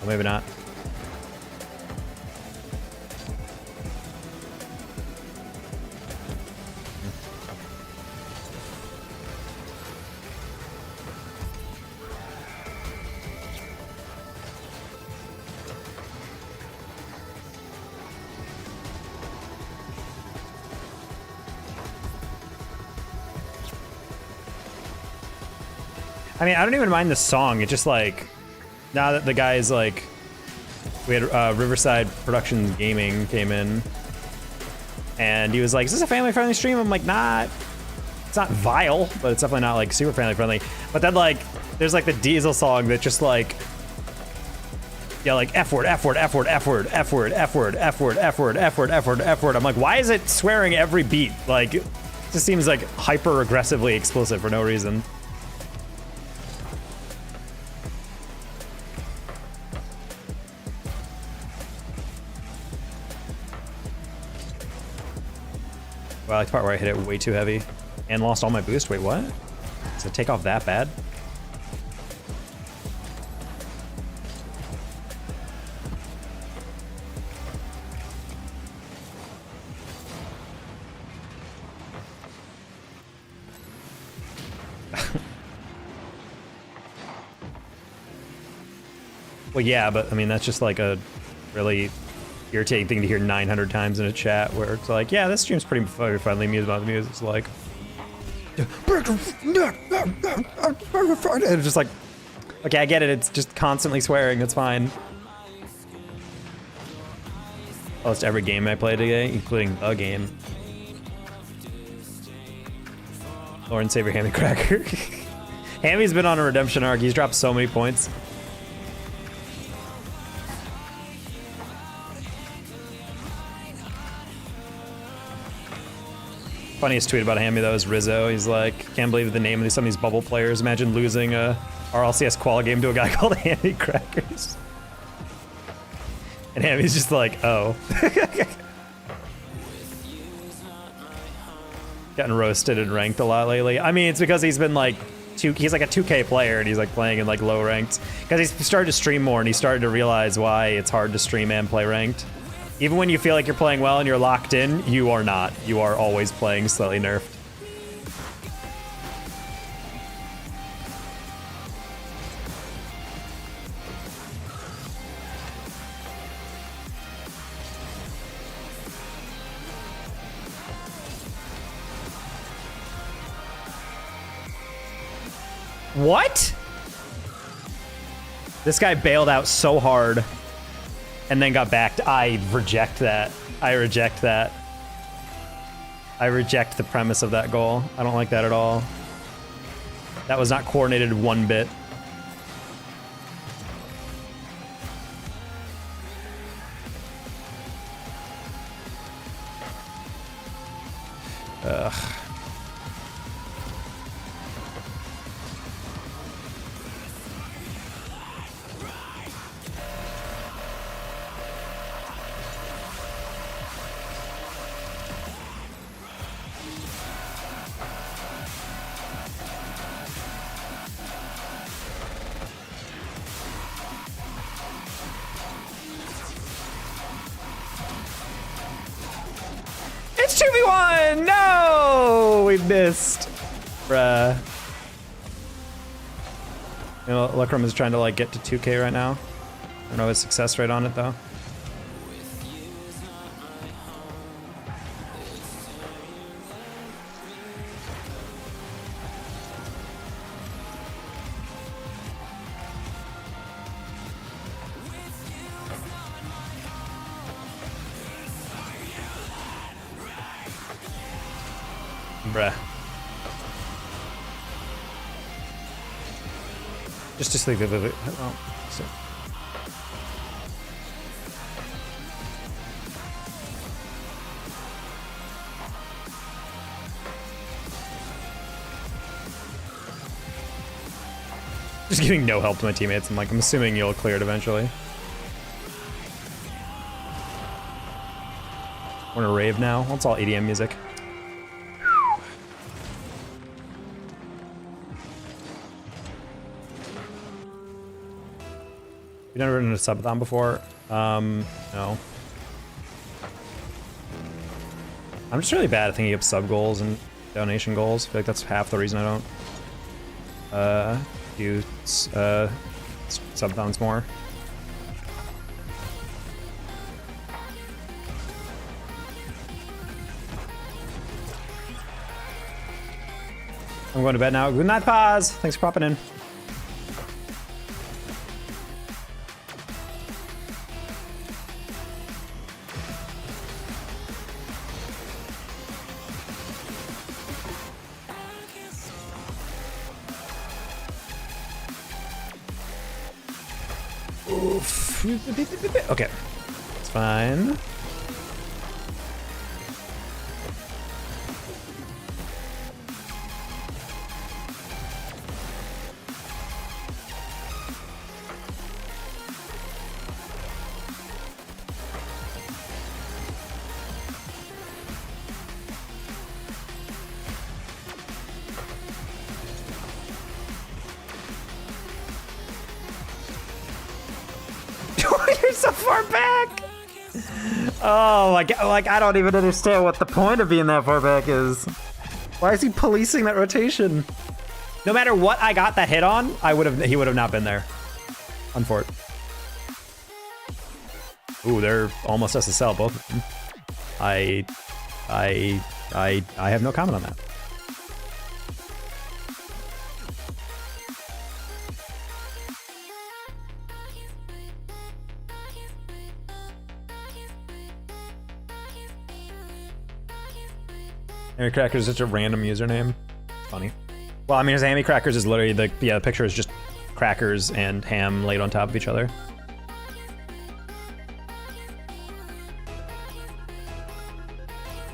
maybe not. I mean, I don't even mind the song. It's just like, now that the guys like, we had Riverside Production Gaming came in, and he was like, "Is this a family-friendly stream?" I'm like, "Nah, it's not vile, but it's definitely not like super family-friendly." But then like, there's like the Diesel song that just like, yeah, like F word, F word, F word, F word, F word, F word, F word, F word, F word, F word, F word. I'm like, why is it swearing every beat? Like, it just seems like hyper aggressively explicit for no reason. Wow, I like the part where I hit it way too heavy and lost all my boost. Wait, what? Does it take off that bad? Well, yeah, but I mean, that's just like a really irritating thing to hear 900 times in a chat where it's like, yeah, this stream's pretty friendly. Music about the music. It's like, and it's just like, okay, I get it. It's just constantly swearing. It's fine. Almost every game I played today, including the game. Lauren Saver Hammy Cracker. Hammy's been on a redemption arc. He's dropped so many points. Funniest tweet about Hammy though is Rizzo. He's like, can't believe the name of some of these bubble players. Imagine losing a RLCS qual game to a guy called Hammy Crackers. And Hammy's just like, oh. Getting roasted and ranked a lot lately. I mean, it's because he's been like, he's like a 2K player and he's like playing in like low ranked. Because he's started to stream more and he started to realize why it's hard to stream and play ranked. Even when you feel like you're playing well and you're locked in, you are not. You are always playing slightly nerfed. What? This guy bailed out so hard and then got backed. I reject that. I reject that. I reject the premise of that goal. I don't like that at all. That was not coordinated one bit. Ugh. It's 2v1! No! We missed. Bruh. You know, Lucrum is trying to like get to 2k right now. I don't know his success rate on it though. Bruh. Just like oh, so. Just giving no help to my teammates. I'm assuming you'll clear it eventually. We're in a rave now. Well, it's all EDM music. You've never been in a subathon before? No. I'm just really bad at thinking of sub goals and donation goals. I feel like that's half the reason I don't do subathons more. I'm going to bed now. Good night, Paz. Thanks for popping in. Okay, it's fine. You're so far back. Oh my god! Like I don't even understand what the point of being that far back is. Why is he policing that rotation? No matter what I got that hit on, he would have not been there. Unfort. Ooh, they're almost SSL, both of them. I have no comment on that. Hammy Crackers is such a random username. Funny. Well, I mean, his Hammy Crackers is literally the picture is just crackers and ham laid on top of each other.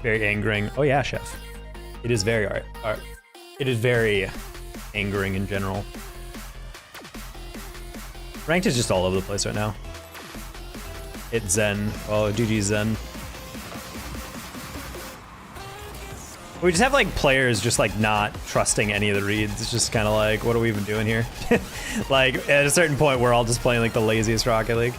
Very angering. Oh yeah, chef. It is very art. It is very angering in general. Ranked is just all over the place right now. It's Zen. Oh, GG Zen. We just have like players just like not trusting any of the reads. It's just kind of like, what are we even doing here? Like at a certain point, we're all just playing like the laziest Rocket League.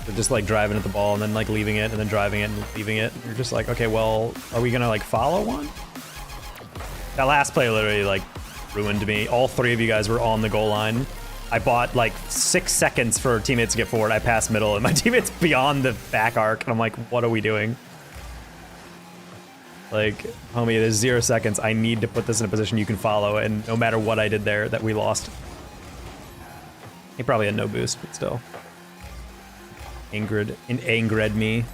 They're just like driving at the ball and then like leaving it and then driving it and leaving it. You're just like, okay, well, are we gonna like follow one? That last play literally like ruined me. All three of you guys were on the goal line. I bought like 6 seconds for teammates to get forward. I passed middle and my teammate's beyond the back arc. And I'm like, what are we doing? Like, homie, there's 0 seconds. I need to put this in a position you can follow. And no matter what I did there, that we lost. He probably had no boost, but still. Angered me.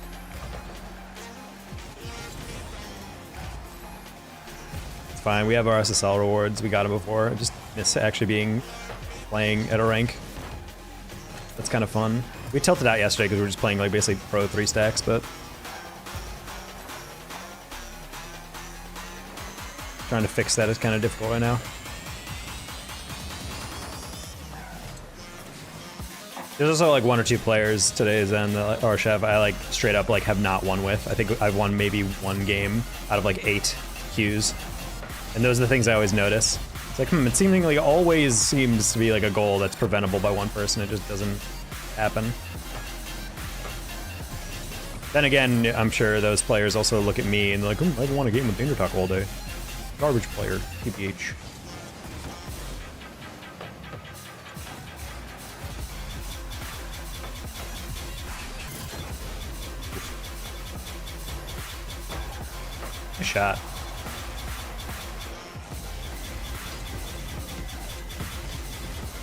It's fine. We have our SSL rewards. We got them before. I just miss actually playing at a rank. That's kind of fun. We tilted out yesterday because we were just playing like basically pro 3 stacks, but trying to fix that is kind of difficult right now. There's also like 1 or 2 players today's end or chef I like straight up like have not won with. I think I've won maybe 1 game out of like 8 queues. And those are the things I always notice. It's like, it seemingly always seems to be like a goal that's preventable by one person. It just doesn't happen. Then again, I'm sure those players also look at me and they're like, I don't want a game with Danger Talk all day. Garbage player, TBH. Nice shot.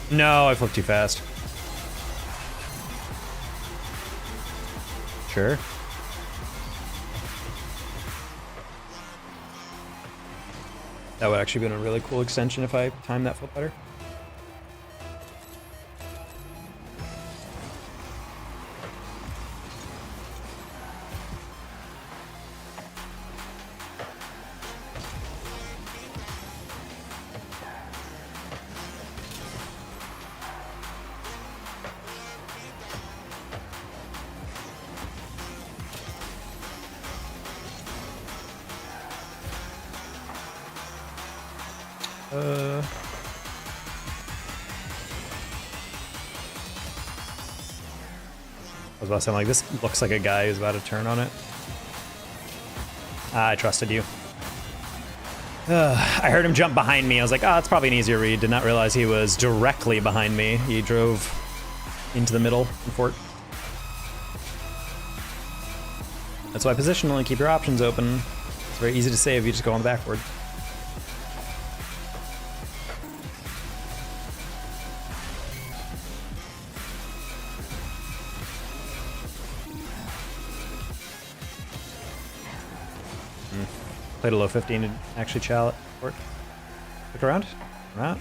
No, I flipped too fast. Sure. That would actually been a really cool extension if I timed that flip better. I was about to say, like, this looks like a guy who's about to turn on it. I trusted you. I heard him jump behind me. I was like, oh, it's probably an easier read. Did not realize he was directly behind me. He drove into the middle in fort. That's why positionally, keep your options open. It's very easy to save. You just go on the backward. Played a low 15 and actually chow it. Look around. Or not.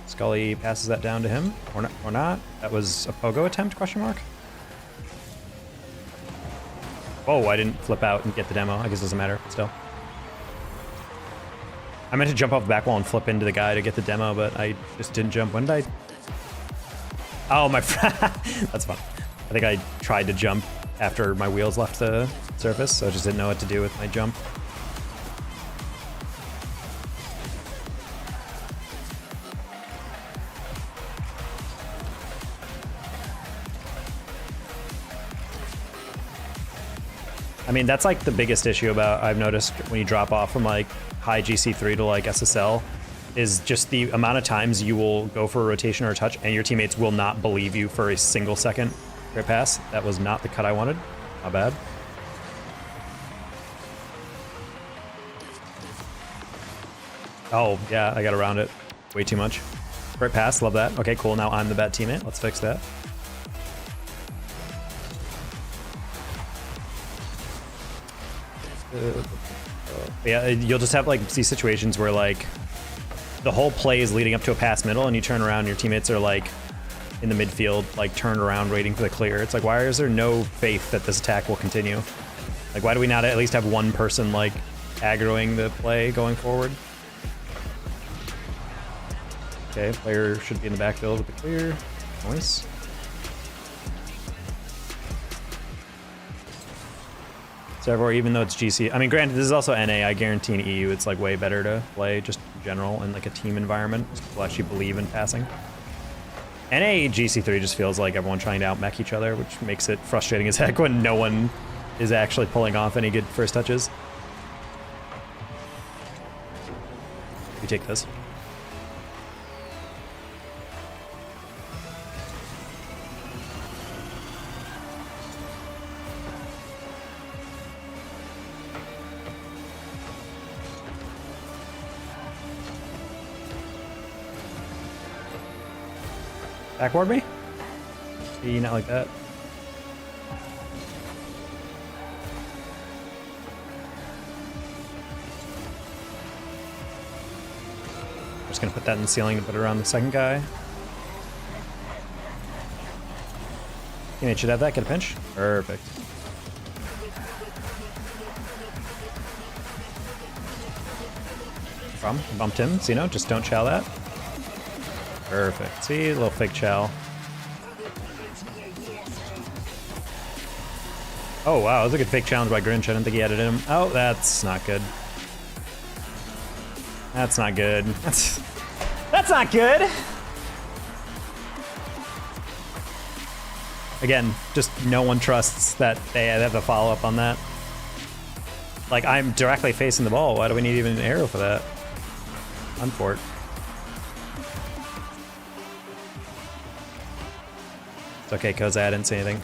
Scully passes that down to him. Or not. That was a pogo attempt, question mark? Oh, I didn't flip out and get the demo. I guess it doesn't matter, but still. I meant to jump off the back wall and flip into the guy to get the demo, but I just didn't jump. When did I? Oh, my friend. That's fun. I think I tried to jump after my wheels left the surface, so I just didn't know what to do with my jump. I mean, that's like the biggest issue about, I've noticed when you drop off from like high GC3 to like SSL, is just the amount of times you will go for a rotation or a touch and your teammates will not believe you for a single second. Great pass. That was not the cut I wanted. Not bad. Oh, yeah, I got around it way too much. Great pass. Love that. Okay, cool. Now I'm the bad teammate. Let's fix that. Yeah, you'll just have like these situations where like the whole play is leading up to a pass middle and you turn around and your teammates are like in the midfield, like turned around waiting for the clear. It's like, why is there no faith that this attack will continue? Like, why do we not at least have one person like aggroing the play going forward? Okay, player should be in the backfield with the clear. Nice. So even though it's GC, I mean, granted, this is also NA. I guarantee in EU, it's like way better to play just in general in like a team environment. People actually believe in passing. NA GC3 just feels like everyone trying to out-mech each other, which makes it frustrating as heck when no one is actually pulling off any good first touches. We take this. Backward me? See, not like that. Just gonna put that in the ceiling to put it around the second guy. Teammate should have that, get a pinch. Perfect. Bumped him, so you know, just don't chow that. Perfect. See, a little fake chow. Oh wow, that was a good fake challenge by Grinch. I didn't think he had it in him. Oh, that's not good. That's not good. That's not good! Again, just no one trusts that they have a follow-up on that. Like, I'm directly facing the ball. Why do we need even an arrow for that? Unfort. It's okay, Koza, I didn't say anything.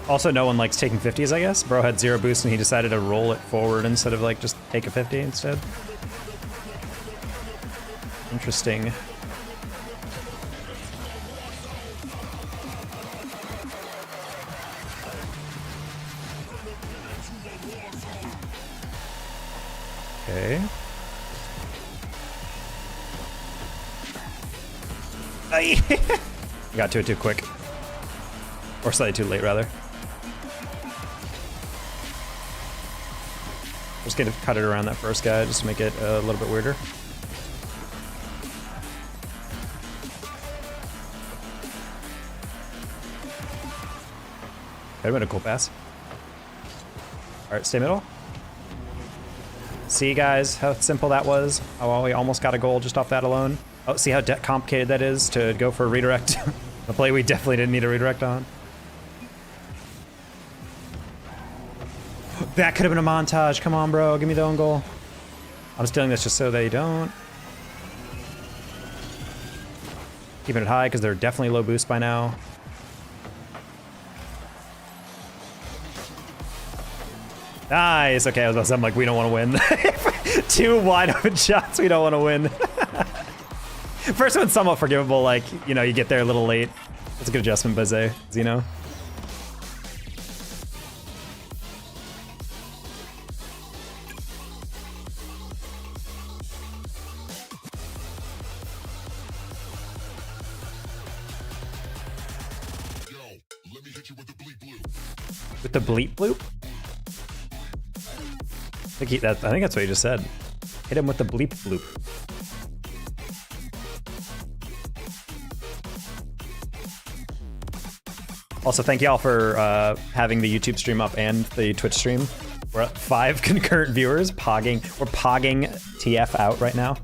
Also, no one likes taking 50s, I guess. Bro had 0 boost and he decided to roll it forward instead of like just take a 50 instead. Interesting. Okay. Got to it too quick. Or slightly too late, rather. Just gonna cut it around that first guy just to make it a little bit weirder. That would have been a cool pass. Alright, stay middle. See, guys, how simple that was? How we almost got a goal just off that alone. Oh, see how complicated that is to go for a redirect? A play we definitely didn't need a redirect on. That could have been a montage. Come on, bro. Give me the own goal. I'm stealing this just so they don't. Keeping it high because they're definitely low boost by now. Nice. Okay, I'm like, we don't want to win. 2 wide open shots. We don't want to win. First one's somewhat forgivable. Like, you know, you get there a little late. That's a good adjustment by Zeno. With the bleep bloop? I think that's what he just said. Hit him with the bleep bloop. Also, thank y'all for having the YouTube stream up and the Twitch stream. We're at 5 concurrent viewers. We're pogging TF out right now.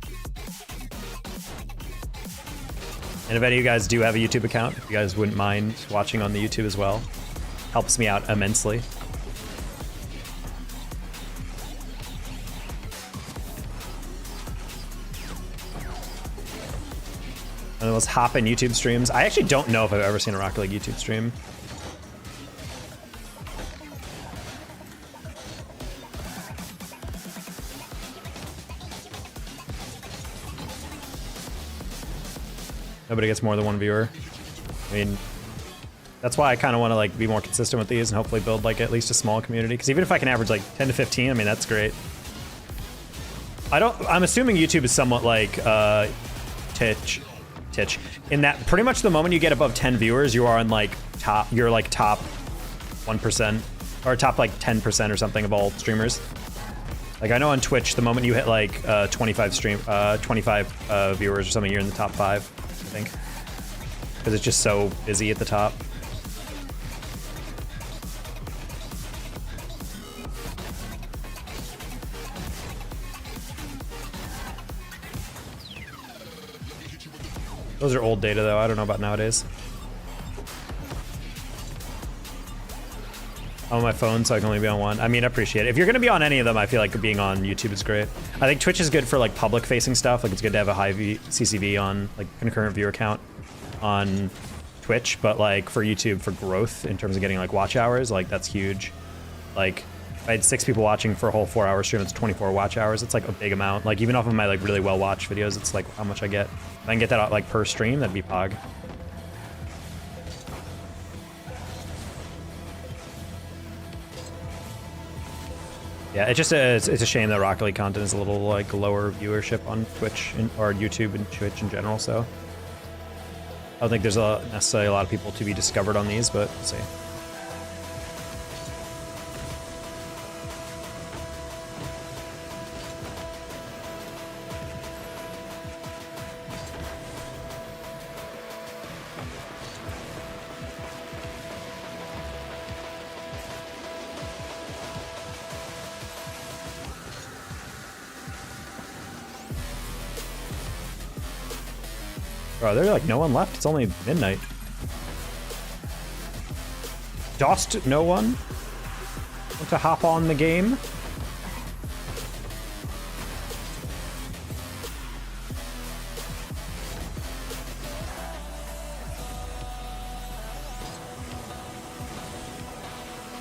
And if any of you guys do have a YouTube account, if you guys wouldn't mind watching on the YouTube as well, helps me out immensely. One of the most hopping YouTube streams. I actually don't know if I've ever seen a Rocket League YouTube stream. Nobody gets more than 1 viewer. I mean, that's why I kind of want to like be more consistent with these and hopefully build like at least a small community. Because even if I can average like 10 to 15, I mean that's great. I'm assuming YouTube is somewhat like Twitch, in that pretty much the moment you get above 10 viewers, you are on like top 1% or top like 10% or something of all streamers. Like I know on Twitch, the moment you hit like 25 viewers or something, you're in the top 5, I think. because it's just so busy at the top. Those are old data though, I don't know about nowadays. I'm on my phone, so I can only be on one. I mean, I appreciate it. If you're gonna be on any of them, I feel like being on YouTube is great. I think Twitch is good for like public facing stuff. Like it's good to have a high CCV on like concurrent viewer count on Twitch, but like for YouTube for growth in terms of getting like watch hours, like that's huge. Like if I had 6 people watching for a whole 4-hour stream, it's 24 watch hours. It's like a big amount. Like even off of my like really well watched videos, it's like how much I get. If I can get that out like per stream, that'd be pog. Yeah, it's just it's a shame that Rocket League content is a little like lower viewership on Twitch or YouTube and Twitch in general. So I don't think there's necessarily a lot of people to be discovered on these, but we'll see. Bro, there's like no one left. It's only midnight. Dost no one want to hop on the game?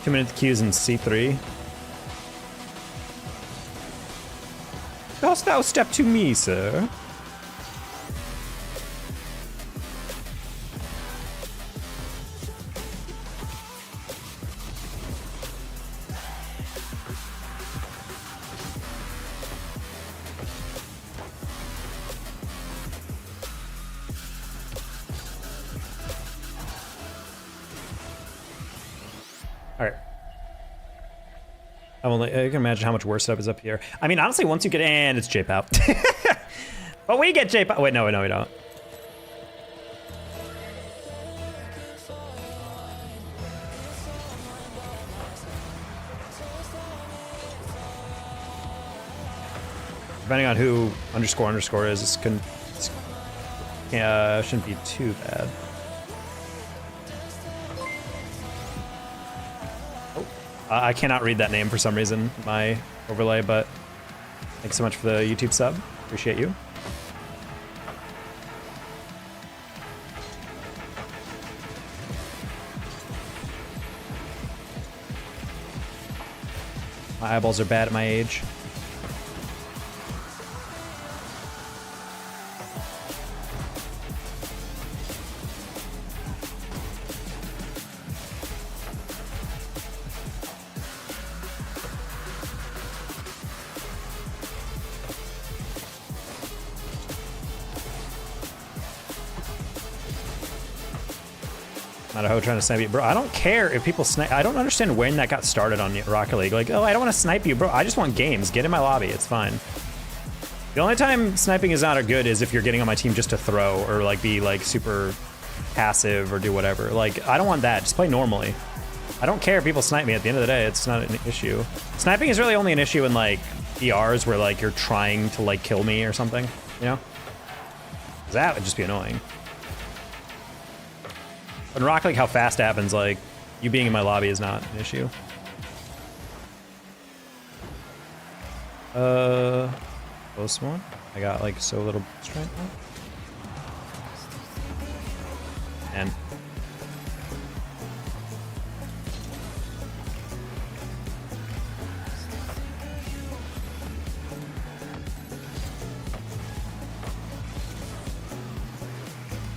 Two-minute queues in C3. Dost thou step to me, sir? Alright. I can imagine how much worse stuff is up here. I mean, honestly, once you get in, it's J-Pop. But we get J-Pop. Wait, no, we don't. Depending on who __ is, this shouldn't be too bad. I cannot read that name for some reason, my overlay, but thanks so much for the YouTube sub. Appreciate you. My eyeballs are bad at my age. Not a hoe trying to snipe you. Bro, I don't care if people snipe. I don't understand when that got started on Rocket League. Like, oh, I don't want to snipe you, bro. I just want games. Get in my lobby. It's fine. The only time sniping is not a good is if you're getting on my team just to throw or like be like super passive or do whatever. Like, I don't want that. Just play normally. I don't care if people snipe me. At the end of the day, it's not an issue. Sniping is really only an issue in like BRs where like you're trying to like kill me or something, you know? 'Cause that would just be annoying. But in Rocket League, how fast it happens, like, you being in my lobby is not an issue. Close one. I got, like, so little strength now. And...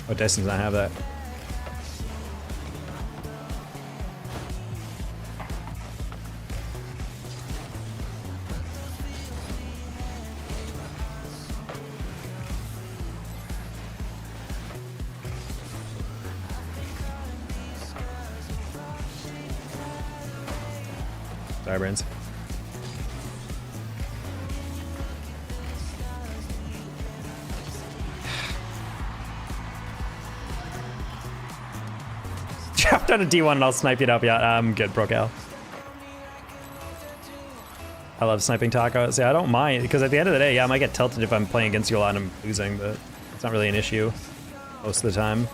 oh, Dyson does not have that. Sorry, Brains. trying to D1 and I'll snipe you up. Yeah, I'm good, Brocal. I love sniping tacos. Yeah, I don't mind, because at the end of the day, yeah, I might get tilted if I'm playing against you a lot and I'm losing, but it's not really an issue most of the time.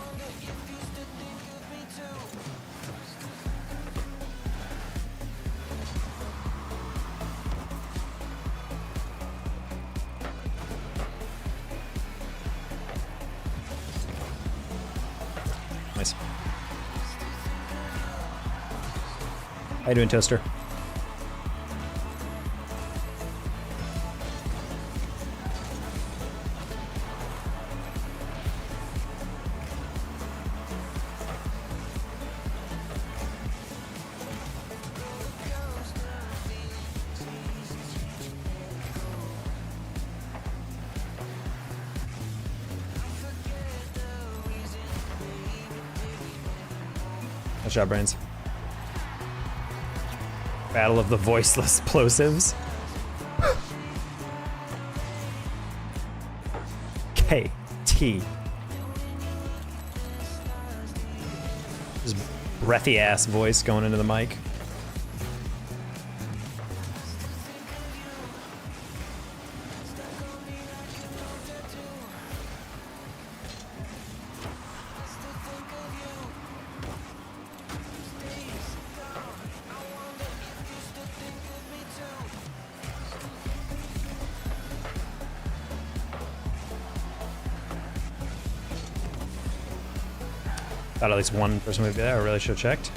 Nice. How you doing, Toaster? Nice job, Brains. Battle of the voiceless plosives. KT. Just breathy ass voice going into the mic. Thought at least one person would be there. I really should have checked.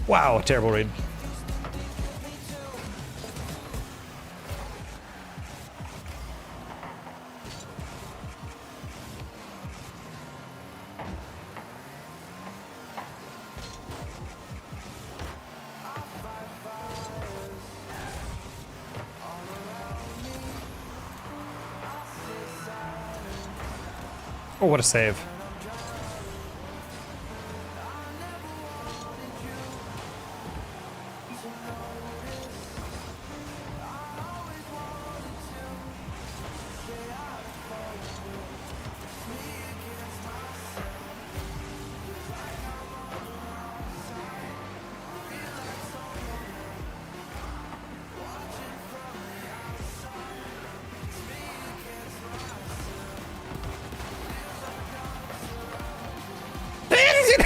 Wow, terrible read. Oh, what a save.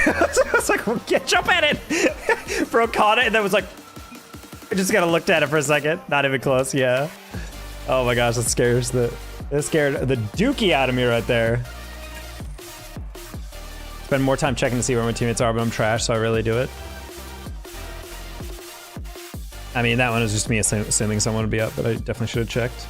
I was like, well, jump at it! Bro caught it and then was like, I just kind of looked at it for a second. Not even close, yeah. Oh my gosh, that scared the dookie out of me right there. Spend more time checking to see where my teammates are, but I'm trash, so I really do it. I mean, that one was just me assuming someone would be up, but I definitely should have checked.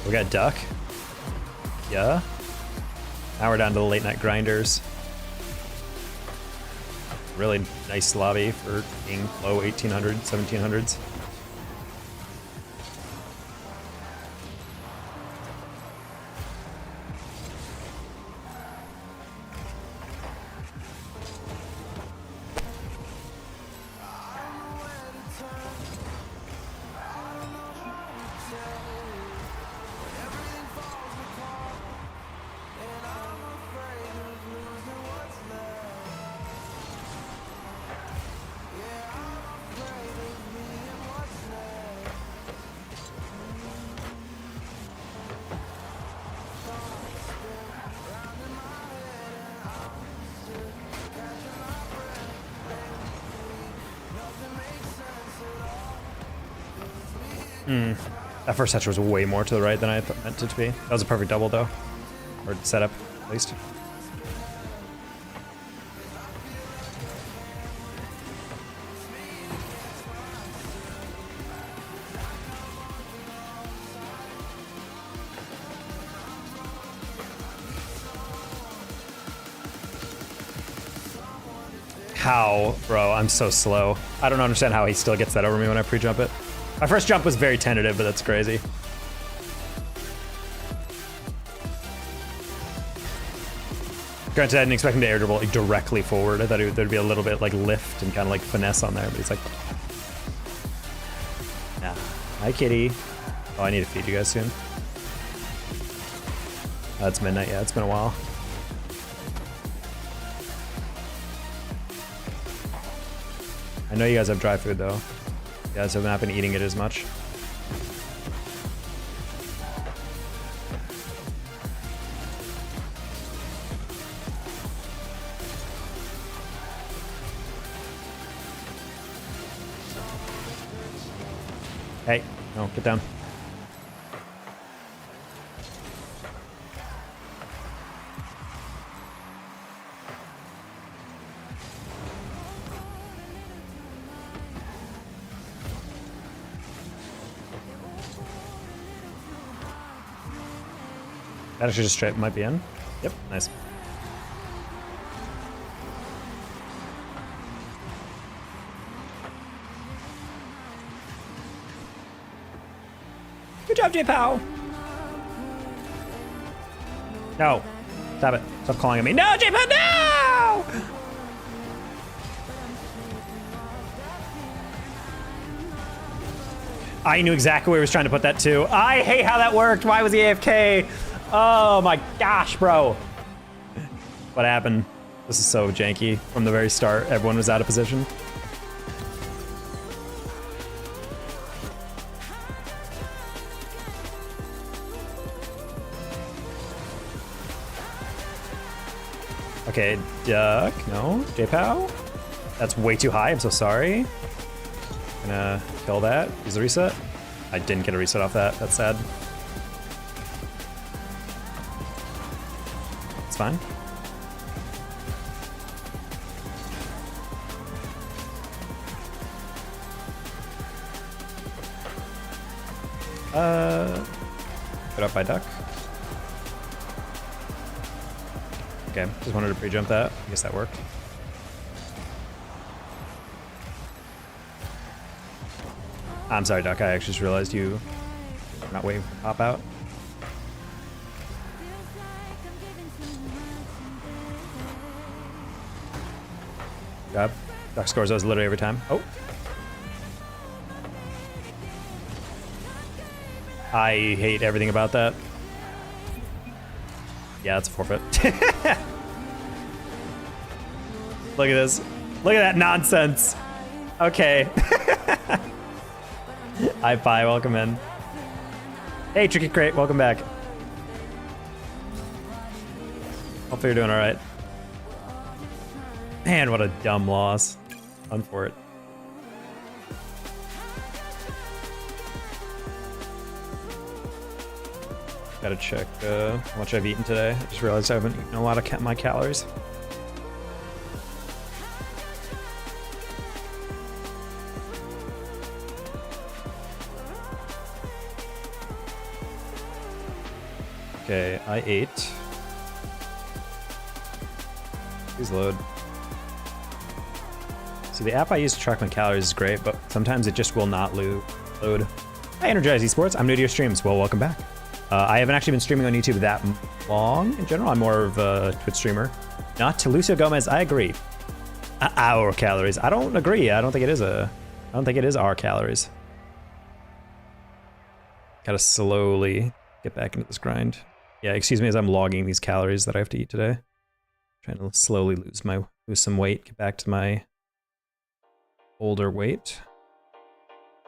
We got Duck. Yeah. Now we're down to the late night grinders. Really nice lobby for being low 1800s, 1700s. That first touch was way more to the right than I meant it to be. That was a perfect double, though. Or setup, at least. How, bro? I'm so slow. I don't understand how he still gets that over me when I pre-jump it. My first jump was very tentative, but that's crazy. Granted, I didn't expect him to air dribble like directly forward. I thought there'd be a little bit like lift and kind of like finesse on there, but he's like, nah. Hi, kitty. Oh, I need to feed you guys soon. Oh, it's midnight. Yeah, it's been a while. I know you guys have dry food though. You guys have not been eating it as much. Hey, no, get down. That actually just straight might be in. Yep, nice. Good job, J-Pow! No. Stop it. Stop calling at me. No, J-Pow, no! I knew exactly where he was trying to put that too. I hate how that worked. Why was he AFK? Oh my gosh, bro. What happened? This is so janky. From the very start, everyone was out of position. Okay, duck. No. J-Pow. That's way too high. I'm so sorry. Gonna kill that. Use the reset. I didn't get a reset off that. That's sad. It's fine. Put up by duck. Okay, just wanted to pre-jump that. I guess that worked. I'm sorry, Duck. I actually just realized you were not waiting for the pop out. Grab. Duck scores those literally every time. Oh. I hate everything about that. Yeah, it's a forfeit. Look at this. Look at that nonsense. Okay. Hi, Pi. Welcome in. Hey, Tricky Crate. Welcome back. Hopefully you're doing all right. Man, what a dumb loss. Fun for it. Gotta check how much I've eaten today. I just realized I haven't eaten a lot of my calories. Okay, I ate. Please load. See, the app I use to track my calories is great, but sometimes it just will not load. Hi, Energize Esports. I'm new to your streams. Well, welcome back. I haven't actually been streaming on YouTube that long in general. I'm more of a Twitch streamer. Not to Lucio Gomez. I agree. Our calories. I don't agree. I don't think it is our calories. Gotta slowly get back into this grind. Yeah, excuse me as I'm logging these calories that I have to eat today. Trying to slowly lose some weight, get back to my older weight.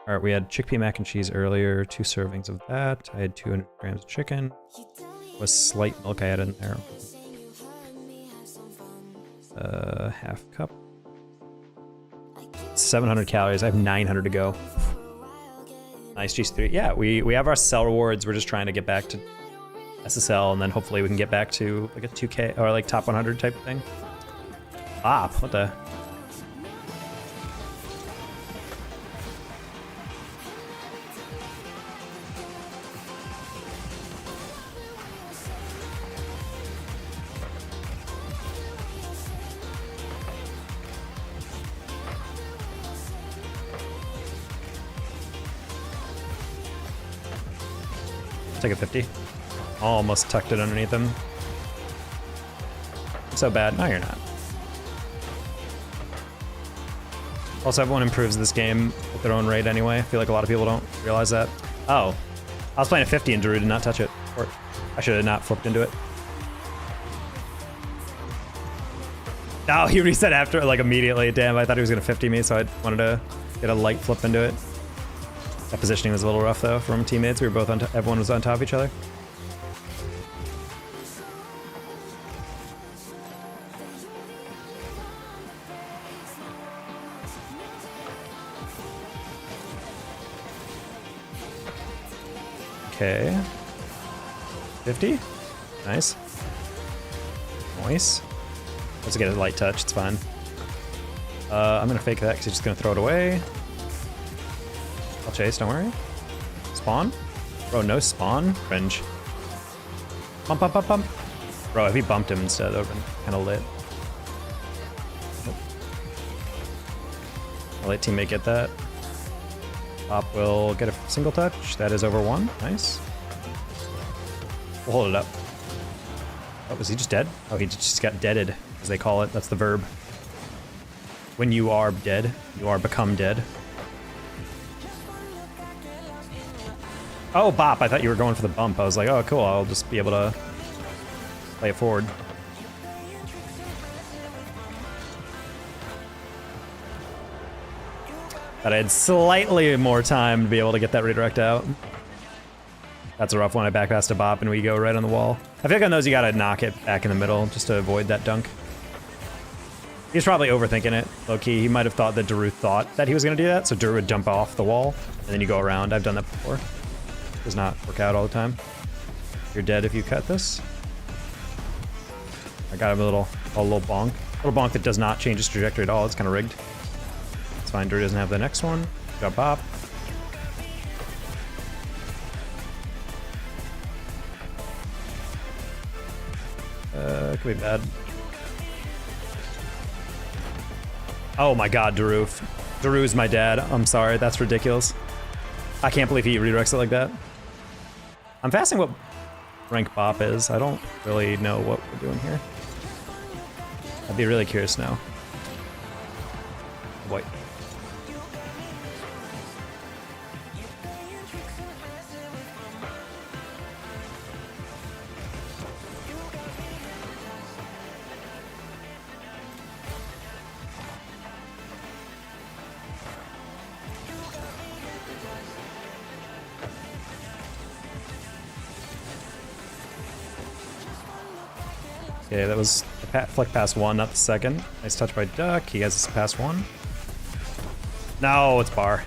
All right, we had chickpea mac and cheese earlier, 2 servings of that. I had 200 grams of chicken. Was slight milk I had in there. Half cup. 700 calories. I have 900 to go. Nice GC3. Yeah, we have our Ssl rewards. We're just trying to get back to SSL, and then hopefully we can get back to like a 2K or like top 100 type of thing. Bop, what the? take a 50. Almost tucked it underneath him. So bad. No, you're not. Also, everyone improves this game at their own rate anyway. I feel like a lot of people don't realize that. Oh. I was playing a 50 and Drew did not touch it. Or I should have not flipped into it. Oh, he reset after, like, immediately. Damn, I thought he was going to 50 me, so I wanted to get a light flip into it. That positioning was a little rough, though, from teammates. We were both on everyone was on top of each other. Okay. 50? Nice. Nice. Let's get a light touch, it's fine. I'm gonna fake that because he's just gonna throw it away. I'll chase, don't worry. Spawn? Bro, no spawn? Cringe. Bump, bump, bump, bump. Bro, if he bumped him instead, that would've been kinda lit. Nope. I'll let teammate get that. Pop will get a single touch. That is over 1. Nice. We'll hold it up. Oh, was he just dead? Oh, he just got deaded, as they call it. That's the verb. When you are dead, you are become dead. Oh, bop. I thought you were going for the bump. I was like, oh, cool. I'll just be able to play it forward. But I had slightly more time to be able to get that redirect out. That's a rough one. I back pass to bop and we go right on the wall. I feel like on those you gotta knock it back in the middle just to avoid that dunk. He's probably overthinking it, low-key. He might have thought that Drew thought that he was gonna do that, so Drew would jump off the wall and then you go around. I've done that before. Does not work out all the time. You're dead if you cut this. I got him a little bonk. A little bonk that does not change his trajectory at all. It's kind of rigged. It's fine. Drew doesn't have the next one. Good job, Bob. Could be bad. Oh my god, Drew. Drew's my dad. I'm sorry. That's ridiculous. I can't believe he redirects it like that. I'm fasting what rank Bop is. I don't really know what we're doing here. I'd be really curious now. Wait. Okay, that was a flick pass 1, not the second. Nice touch by Duck. He has his pass 1. No, it's bar.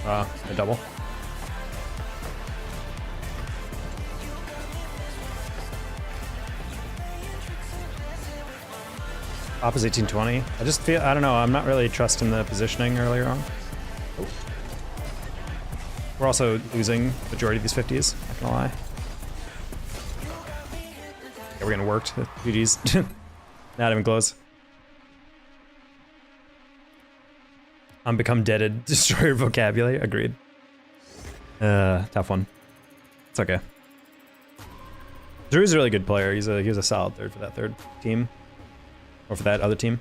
A double. Op is 1820. I just feel, I don't know, I'm not really trusting the positioning earlier on. Oh. We're also losing the majority of these 50s, not gonna lie. Yeah, we're getting worked. GG's. Not even close. I'm become deaded. Destroy your vocabulary. Agreed. Tough one. It's okay. Drew's a really good player. He was a solid third for that third team. Or for that other team.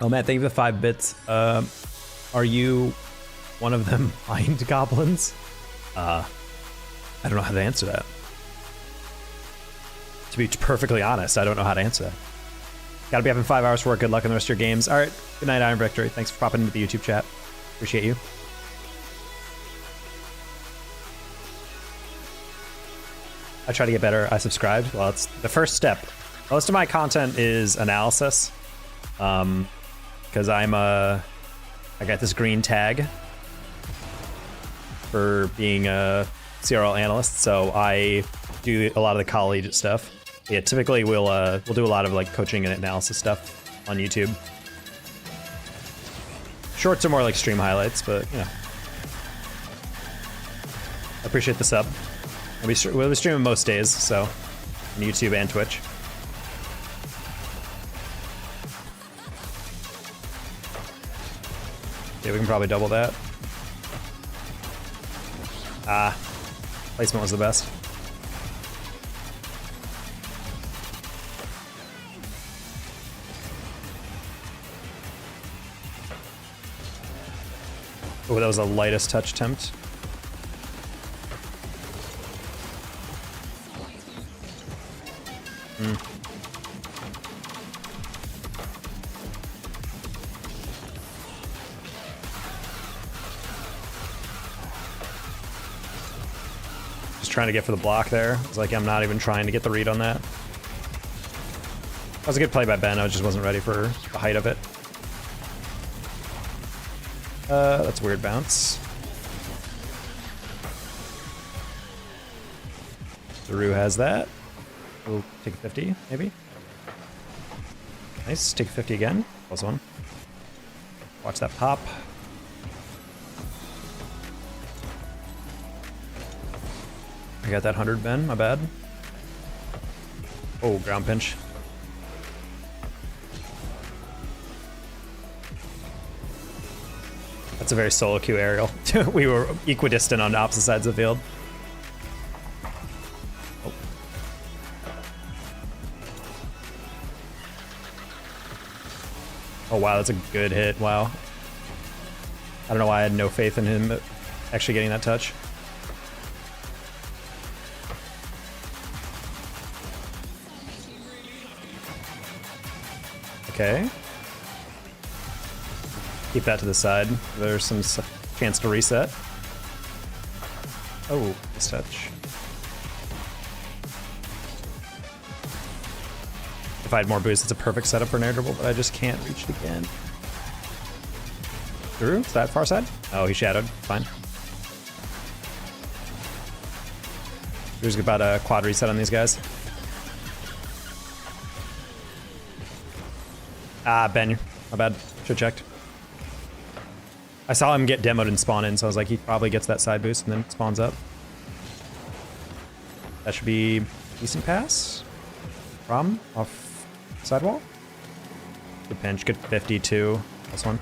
Oh man, thank you for the 5 bits. Are you one of them mind goblins? I don't know how to answer that. To be perfectly honest, I don't know how to answer that. Gotta be up in 5 hours for work. Good luck in the rest of your games. Alright, good night, Iron Victory. Thanks for popping into the YouTube chat. Appreciate you. I try to get better. I subscribed. Well, it's the first step. Most of my content is analysis. Because I got this green tag for being a CRL analyst, so I do a lot of the collegiate stuff. Yeah, typically we'll do a lot of like coaching and analysis stuff on YouTube. Shorts are more like stream highlights, but you know. I appreciate the sub. We'll be streaming most days, so on YouTube and Twitch. Yeah, we can probably double that. Ah, placement was the best. Oh, that was the lightest touch attempt. Just trying to get for the block there. It's like I'm not even trying to get the read on that. That was a good play by Ben. I just wasn't ready for the height of it. That's a weird bounce. Daru has that. We'll take a 50, maybe. Nice, take a 50 again. Plus one. Watch that pop. I got that 100, Ben, my bad. Oh, ground pinch. That's a very solo queue aerial. We were equidistant on opposite sides of the field. Oh. Oh wow, that's a good hit. Wow. I don't know why I had no faith in him actually getting that touch. Okay. Keep that to the side. There's some chance to reset. Oh, this touch. If I had more boost, it's a perfect setup for an air dribble, but I just can't reach it again. Through? Is that far side? Oh, he shadowed. Fine. There's about a quad reset on these guys. Ah, Ben. My bad. Should've checked. I saw him get demoed and spawn in, so I was like, he probably gets that side boost and then spawns up. That should be decent pass. From off sidewall. Good pinch, good 52. This one.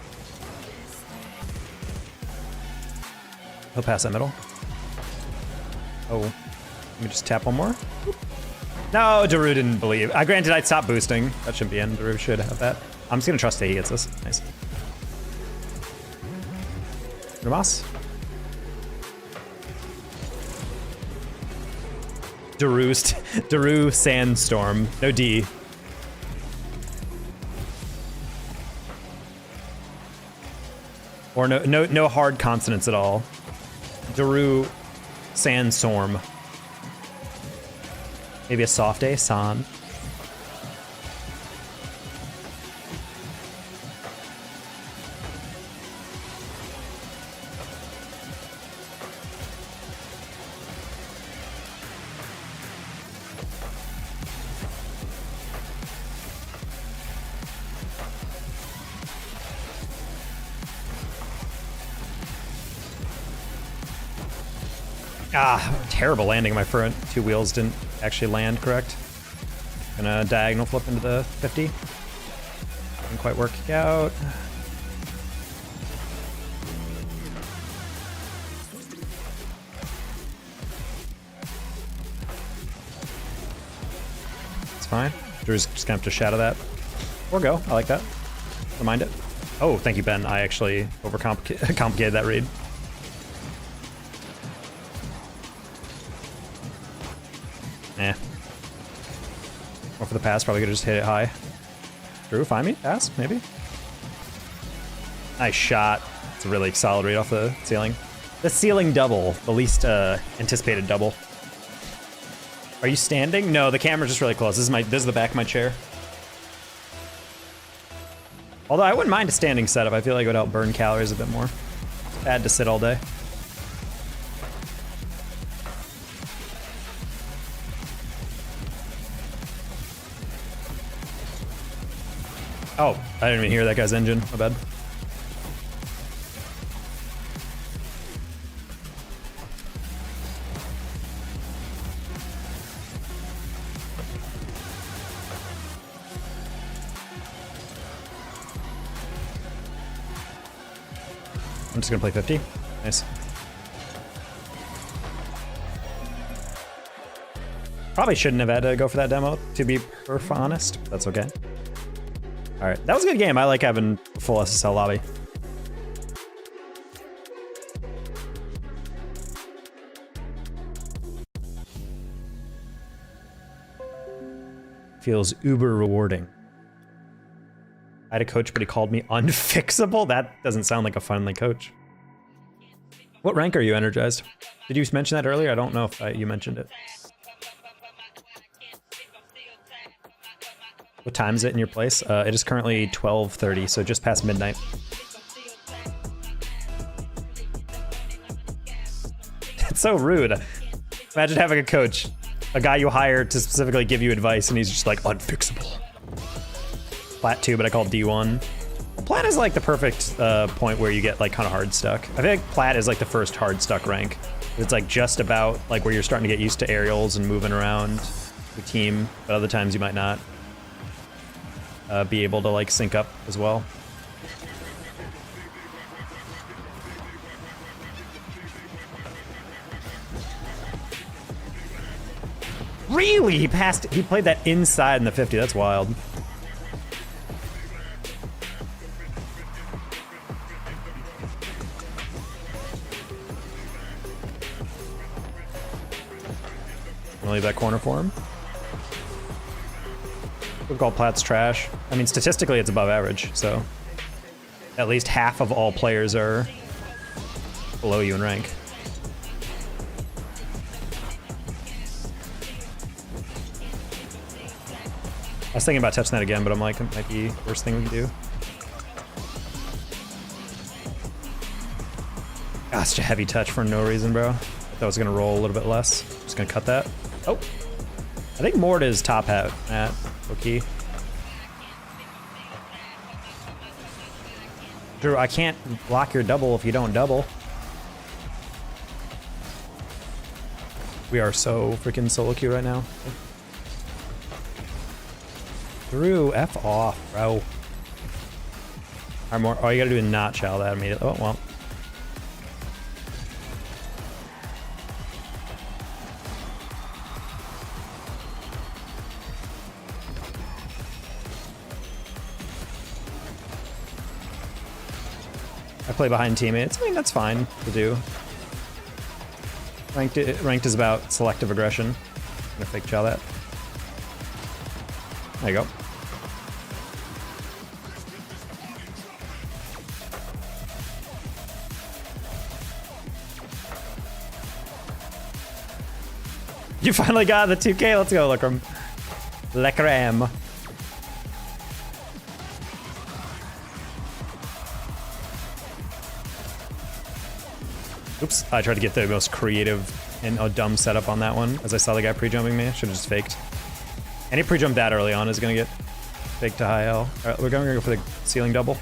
He'll pass that middle. Oh, let me just tap one more. No, Daru didn't believe. Granted, I'd stop boosting. That shouldn't be in. Daru should have that. I'm just gonna trust that he gets this. Nice. Ramas. Daru Sandstorm. No D. Or no hard consonants at all. Daru Sandstorm. Maybe a soft A, San. Ah, terrible landing. My front two wheels didn't actually land correct. Gonna diagonal flip into the 50. Didn't quite work out. It's fine. Drew's just gonna have to shadow that. Or go. I like that. Don't mind it. Oh, thank you, Ben. I actually overcomplicated that read. Eh. Or for the pass, probably could've just hit it high. Drew, find me? Pass, maybe? Nice shot. It's a really solid read off the ceiling. The ceiling double, the least anticipated double. Are you standing? No, the camera's just really close. This is the back of my chair. Although I wouldn't mind a standing setup. I feel like it would help burn calories a bit more. It's bad to sit all day. Oh, I didn't even hear that guy's engine. My bad. I'm just gonna play 50. Nice. Probably shouldn't have had to go for that demo, to be perfectly honest. That's okay. All right, that was a good game. I like having a full SSL lobby. Feels uber rewarding. I had a coach, but he called me unfixable. That doesn't sound like a friendly coach. What rank are you, Energized? Did you mention that earlier? I don't know if you mentioned it. What time is it in your place? It is currently 12:30, so just past midnight. It's so rude. Imagine having a coach, a guy you hire to specifically give you advice, and he's just like, unfixable. Plat 2, but I call it D1. Plat is like the perfect point where you get like kind of hard stuck. I feel like Plat is like the first hard stuck rank. It's like just about like where you're starting to get used to aerials and moving around your team, but other times you might not be able to like sync up as well. Really? He played that inside in the 50. That's wild. I'll leave that corner for him. We'll call Plat's trash. I mean, statistically, it's above average, so at least half of all players are below you in rank. I was thinking about touching that again, but I'm like, it might be the worst thing we can do. Ah, such a heavy touch for no reason, bro. I thought I was gonna roll a little bit less. Just gonna cut that. Oh, I think Mort is top hat, Matt. Okay. Drew, I can't block your double if you don't double. We are so freaking solo queue right now. Drew, F off, bro. All you gotta do is not chow that immediately. Oh, well. I play behind teammates. I mean, that's fine to do. Ranked is about selective aggression. I'm gonna fake chow that. There you go. You finally got the 2K. Let's go, Lekram. Lekram. Oops, I tried to get the most creative and dumb setup on that one as I saw the guy pre-jumping me. Should have just faked. Any pre-jump that early on is gonna get faked to high L. Alright, we're gonna go for the ceiling double.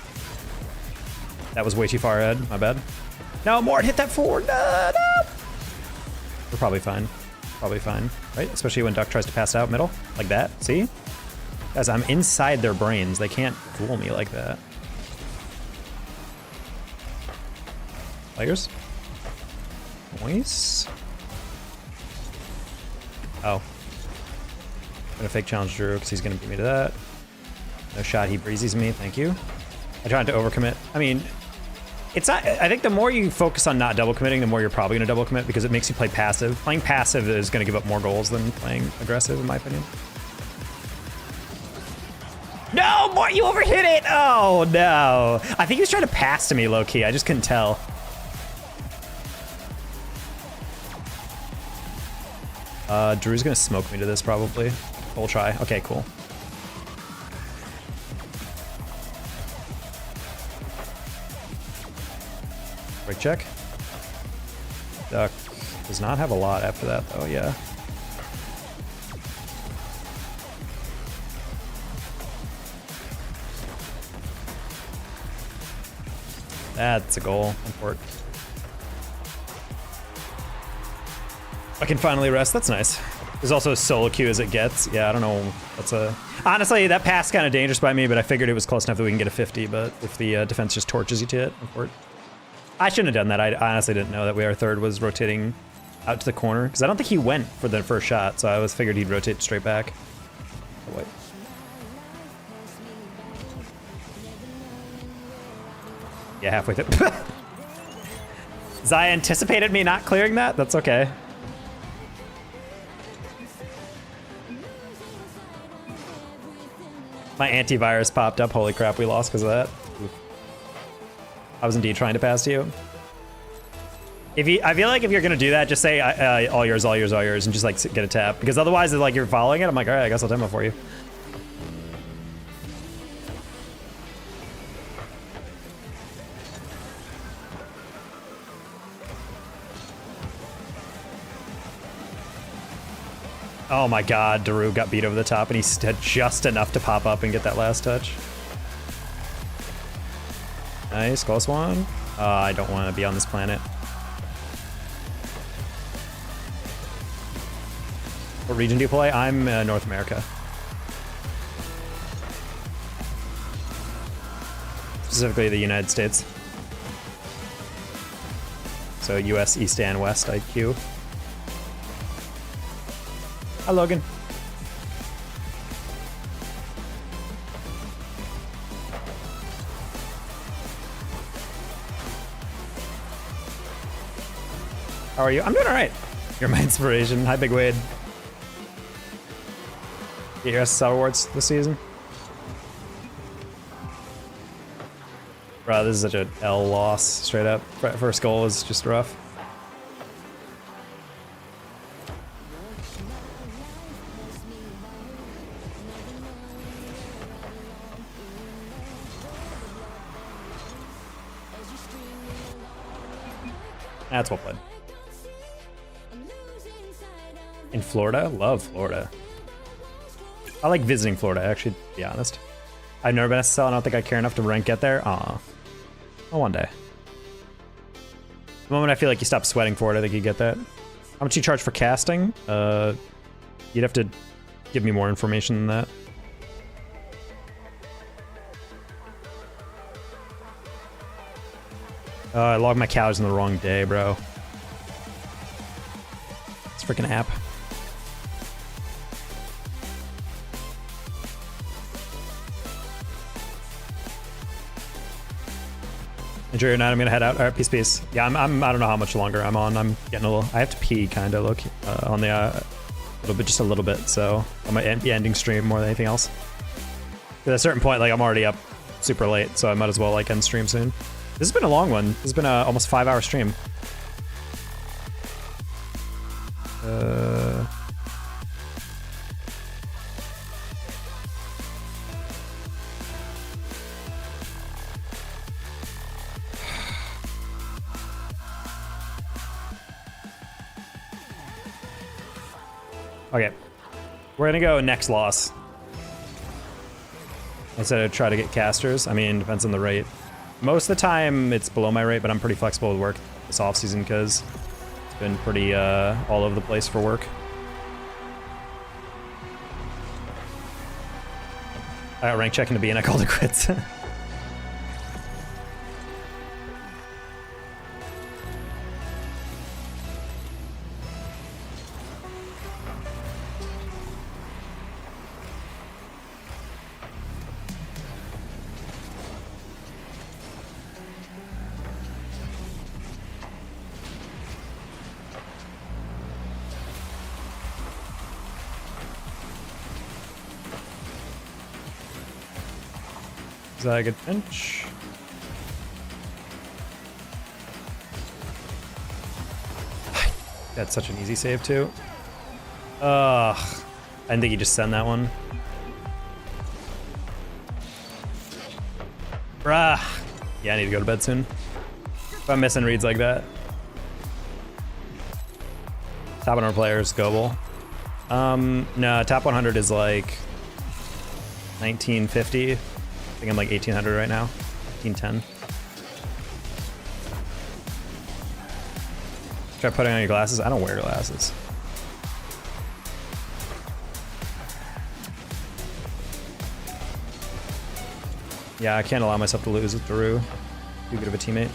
That was way too far ahead, my bad. No, Mort, hit that forward. No, no. We're probably fine. Probably fine, right? Especially when Duck tries to pass out middle, like that. See? Guys, I'm inside their brains. They can't fool me like that. Players? Voice? Oh. I'm gonna fake challenge Drew because he's gonna beat me to that. No shot, he breezes me, thank you. I tried to overcommit. I mean, it's not, I think the more you focus on not double committing, the more you're probably gonna double commit because it makes you play passive. Playing passive is gonna give up more goals than playing aggressive, in my opinion. No, Mort, you overhit it! Oh, no. I think he was trying to pass to me low-key, I just couldn't tell. Drew's gonna smoke me to this probably. We'll try. Okay, cool. Break check. Duck does not have a lot after that though, yeah. That's a goal. Important. I can finally rest. That's nice. There's also a solo queue as it gets. Yeah, I don't know. That's a... Honestly, that pass kind of dangerous by me, but I figured it was close enough that we can get a 50, but if the defense just torches you to it, important. I shouldn't have done that. I honestly didn't know that our third was rotating out to the corner, because I don't think he went for the first shot, so I was figured he'd rotate straight back. Oh, wait. Yeah, halfway through. Zaya anticipated me not clearing that? That's okay. My antivirus popped up. Holy crap, we lost because of that. I was indeed trying to pass to you. I feel like if you're gonna do that, just say all yours, all yours, all yours, and just like get a tap. Because otherwise, like you're following it. I'm like, all right, I guess I'll demo for you. Oh my god, Daru got beat over the top and he had just enough to pop up and get that last touch. Nice, close one. I don't want to be on this planet. What region do you play? I'm North America. Specifically the United States. So US East and West IQ. Hi, Logan. How are you? I'm doing all right. You're my inspiration. Hi, Big Wade. Get your SSL rewards this season. Bro, this is such a L loss, straight up. First goal was just rough. That's well played. In Florida? Love Florida. I like visiting Florida, actually, to be honest. I've never been to SSL, I don't think I care enough to get there. Aw. Well, one day. The moment I feel like you stop sweating for it, I think you get that. How much you charge for casting? You'd have to give me more information than that. I logged my cows in the wrong day, bro. It's a freaking app. Enjoy your night. I'm gonna head out. All right, peace. Yeah, I don't know how much longer I'm on. I'm getting a little. I have to pee, kind of look on the just a little bit. So I might be ending stream more than anything else. At a certain point, like I'm already up super late, so I might as well like end stream soon. This has been a long one. This has been a almost 5-hour stream. Okay, we're gonna go next loss. Instead of try to get casters. I mean, depends on the rate. Most of the time it's below my rate, but I'm pretty flexible with work this off season because it's been pretty all over the place for work. I got rank checking to be and I called it quits. Is that a good pinch? That's such an easy save too. Ugh. I didn't think you just send that one. Bruh. Yeah, I need to go to bed soon. If I'm missing reads like that. Top 100 players, Goble. No, top 100 is like 1950. I think I'm like 1800 right now. 1810. Try putting on your glasses. I don't wear glasses. Yeah, I can't allow myself to lose with Daru. Too good of a teammate.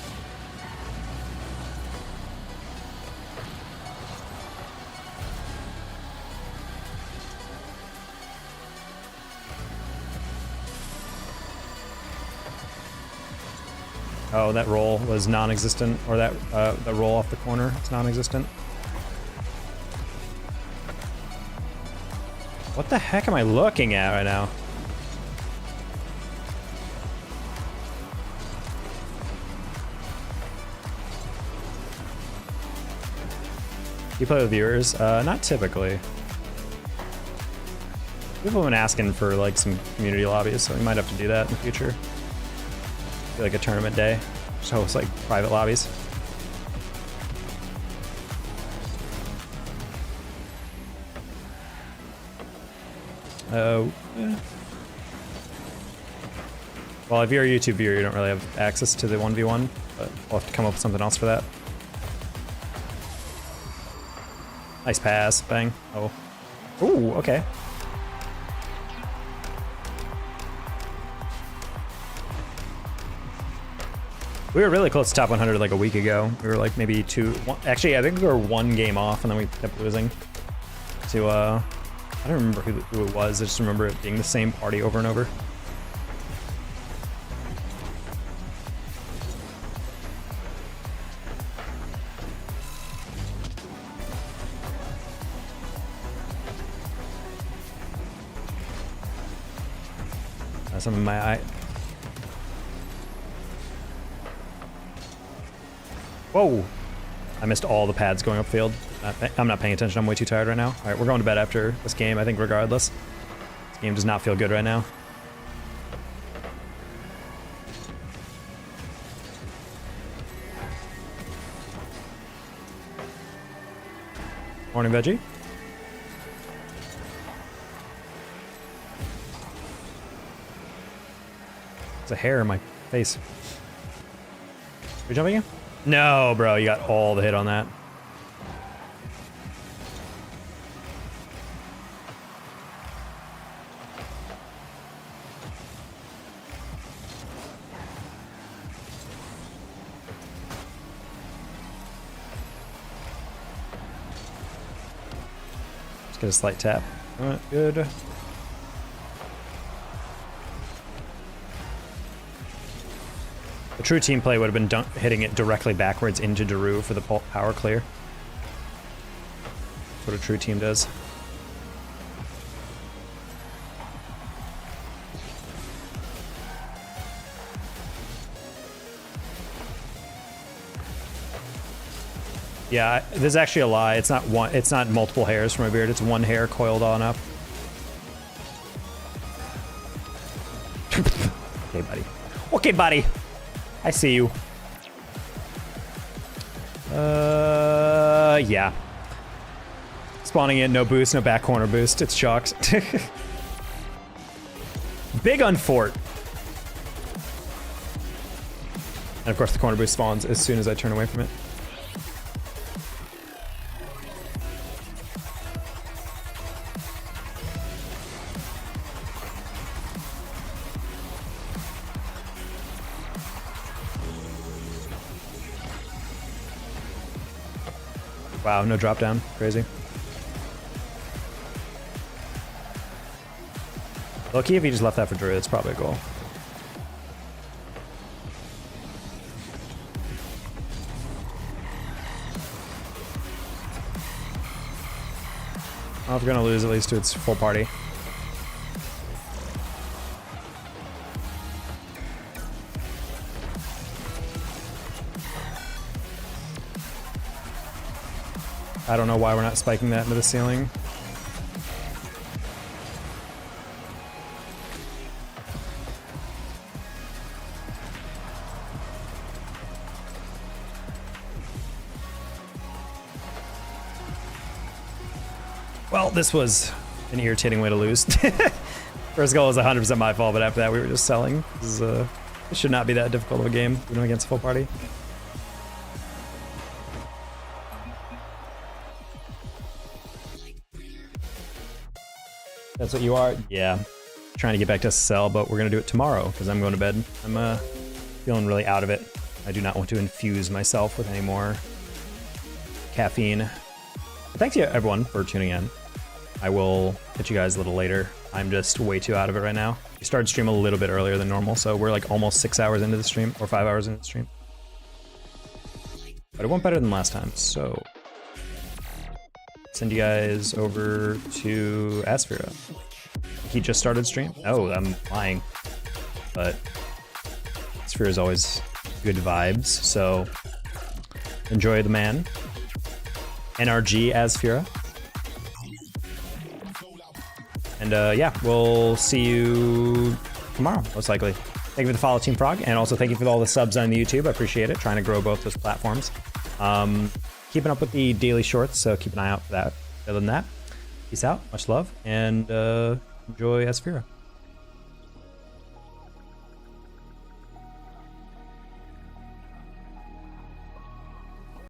Oh, that roll was non-existent, or that the roll off the corner is non-existent. What the heck am I looking at right now? You play with viewers? Not typically. People have been asking for like some community lobbies, so we might have to do that in the future. Do like a tournament day, just host like private lobbies. Oh. Well, if you're a YouTube viewer, you don't really have access to the 1v1, but we'll have to come up with something else for that. Nice pass, bang. Oh. Ooh, okay. We were really close to top 100 like a week ago. We were like maybe actually I think we were 1 game off and then we kept losing to I don't remember who it was. I just remember it being the same party over and over. Some of my eye. Whoa! I missed all the pads going upfield. I'm not paying attention. I'm way too tired right now. All right, we're going to bed after this game, I think, regardless. This game does not feel good right now. Morning, Veggie. There's a hair in my face. Are we jumping in? No, bro, you got all the hit on that. Just get a slight tap. All right, good. The true team play would have been hitting it directly backwards into Daru for the power clear. That's what a true team does. Yeah, this is actually a lie. It's not one. It's not multiple hairs from a beard. It's one hair coiled on up. Okay, buddy. Okay, buddy. I see you. Yeah. Spawning in, no boost, no back corner boost. It's chalked. Big on fort. And of course the corner boost spawns as soon as I turn away from it. Wow, no drop down. Crazy. Low-key, if you just left that for Druid, it's probably a goal. Well, if we're gonna lose, at least to its full party. I don't know why we're not spiking that into the ceiling. Well, this was an irritating way to lose. First goal was 100% my fault, but after that we were just selling. This should not be that difficult of a game, even against a full party. That's what you are? Yeah. Trying to get back to Ssl, but we're gonna do it tomorrow because I'm going to bed. I'm feeling really out of it. I do not want to infuse myself with any more caffeine. Thanks to everyone for tuning in. I will catch you guys a little later. I'm just way too out of it right now. We started stream a little bit earlier than normal, so we're like almost 6 hours into the stream, or 5 hours into the stream. But it went better than last time, so send you guys over to Asphira. He just started stream? Oh, I'm lying. But Asphira is always good vibes, so enjoy the man. NRG Asphira. And yeah, we'll see you tomorrow, most likely. Thank you for the follow, Team Frog, and also thank you for all the subs on the YouTube. I appreciate it. Trying to grow both those platforms. Keeping up with the daily shorts, so keep an eye out for that. Other than that, peace out, much love, and enjoy Asphira.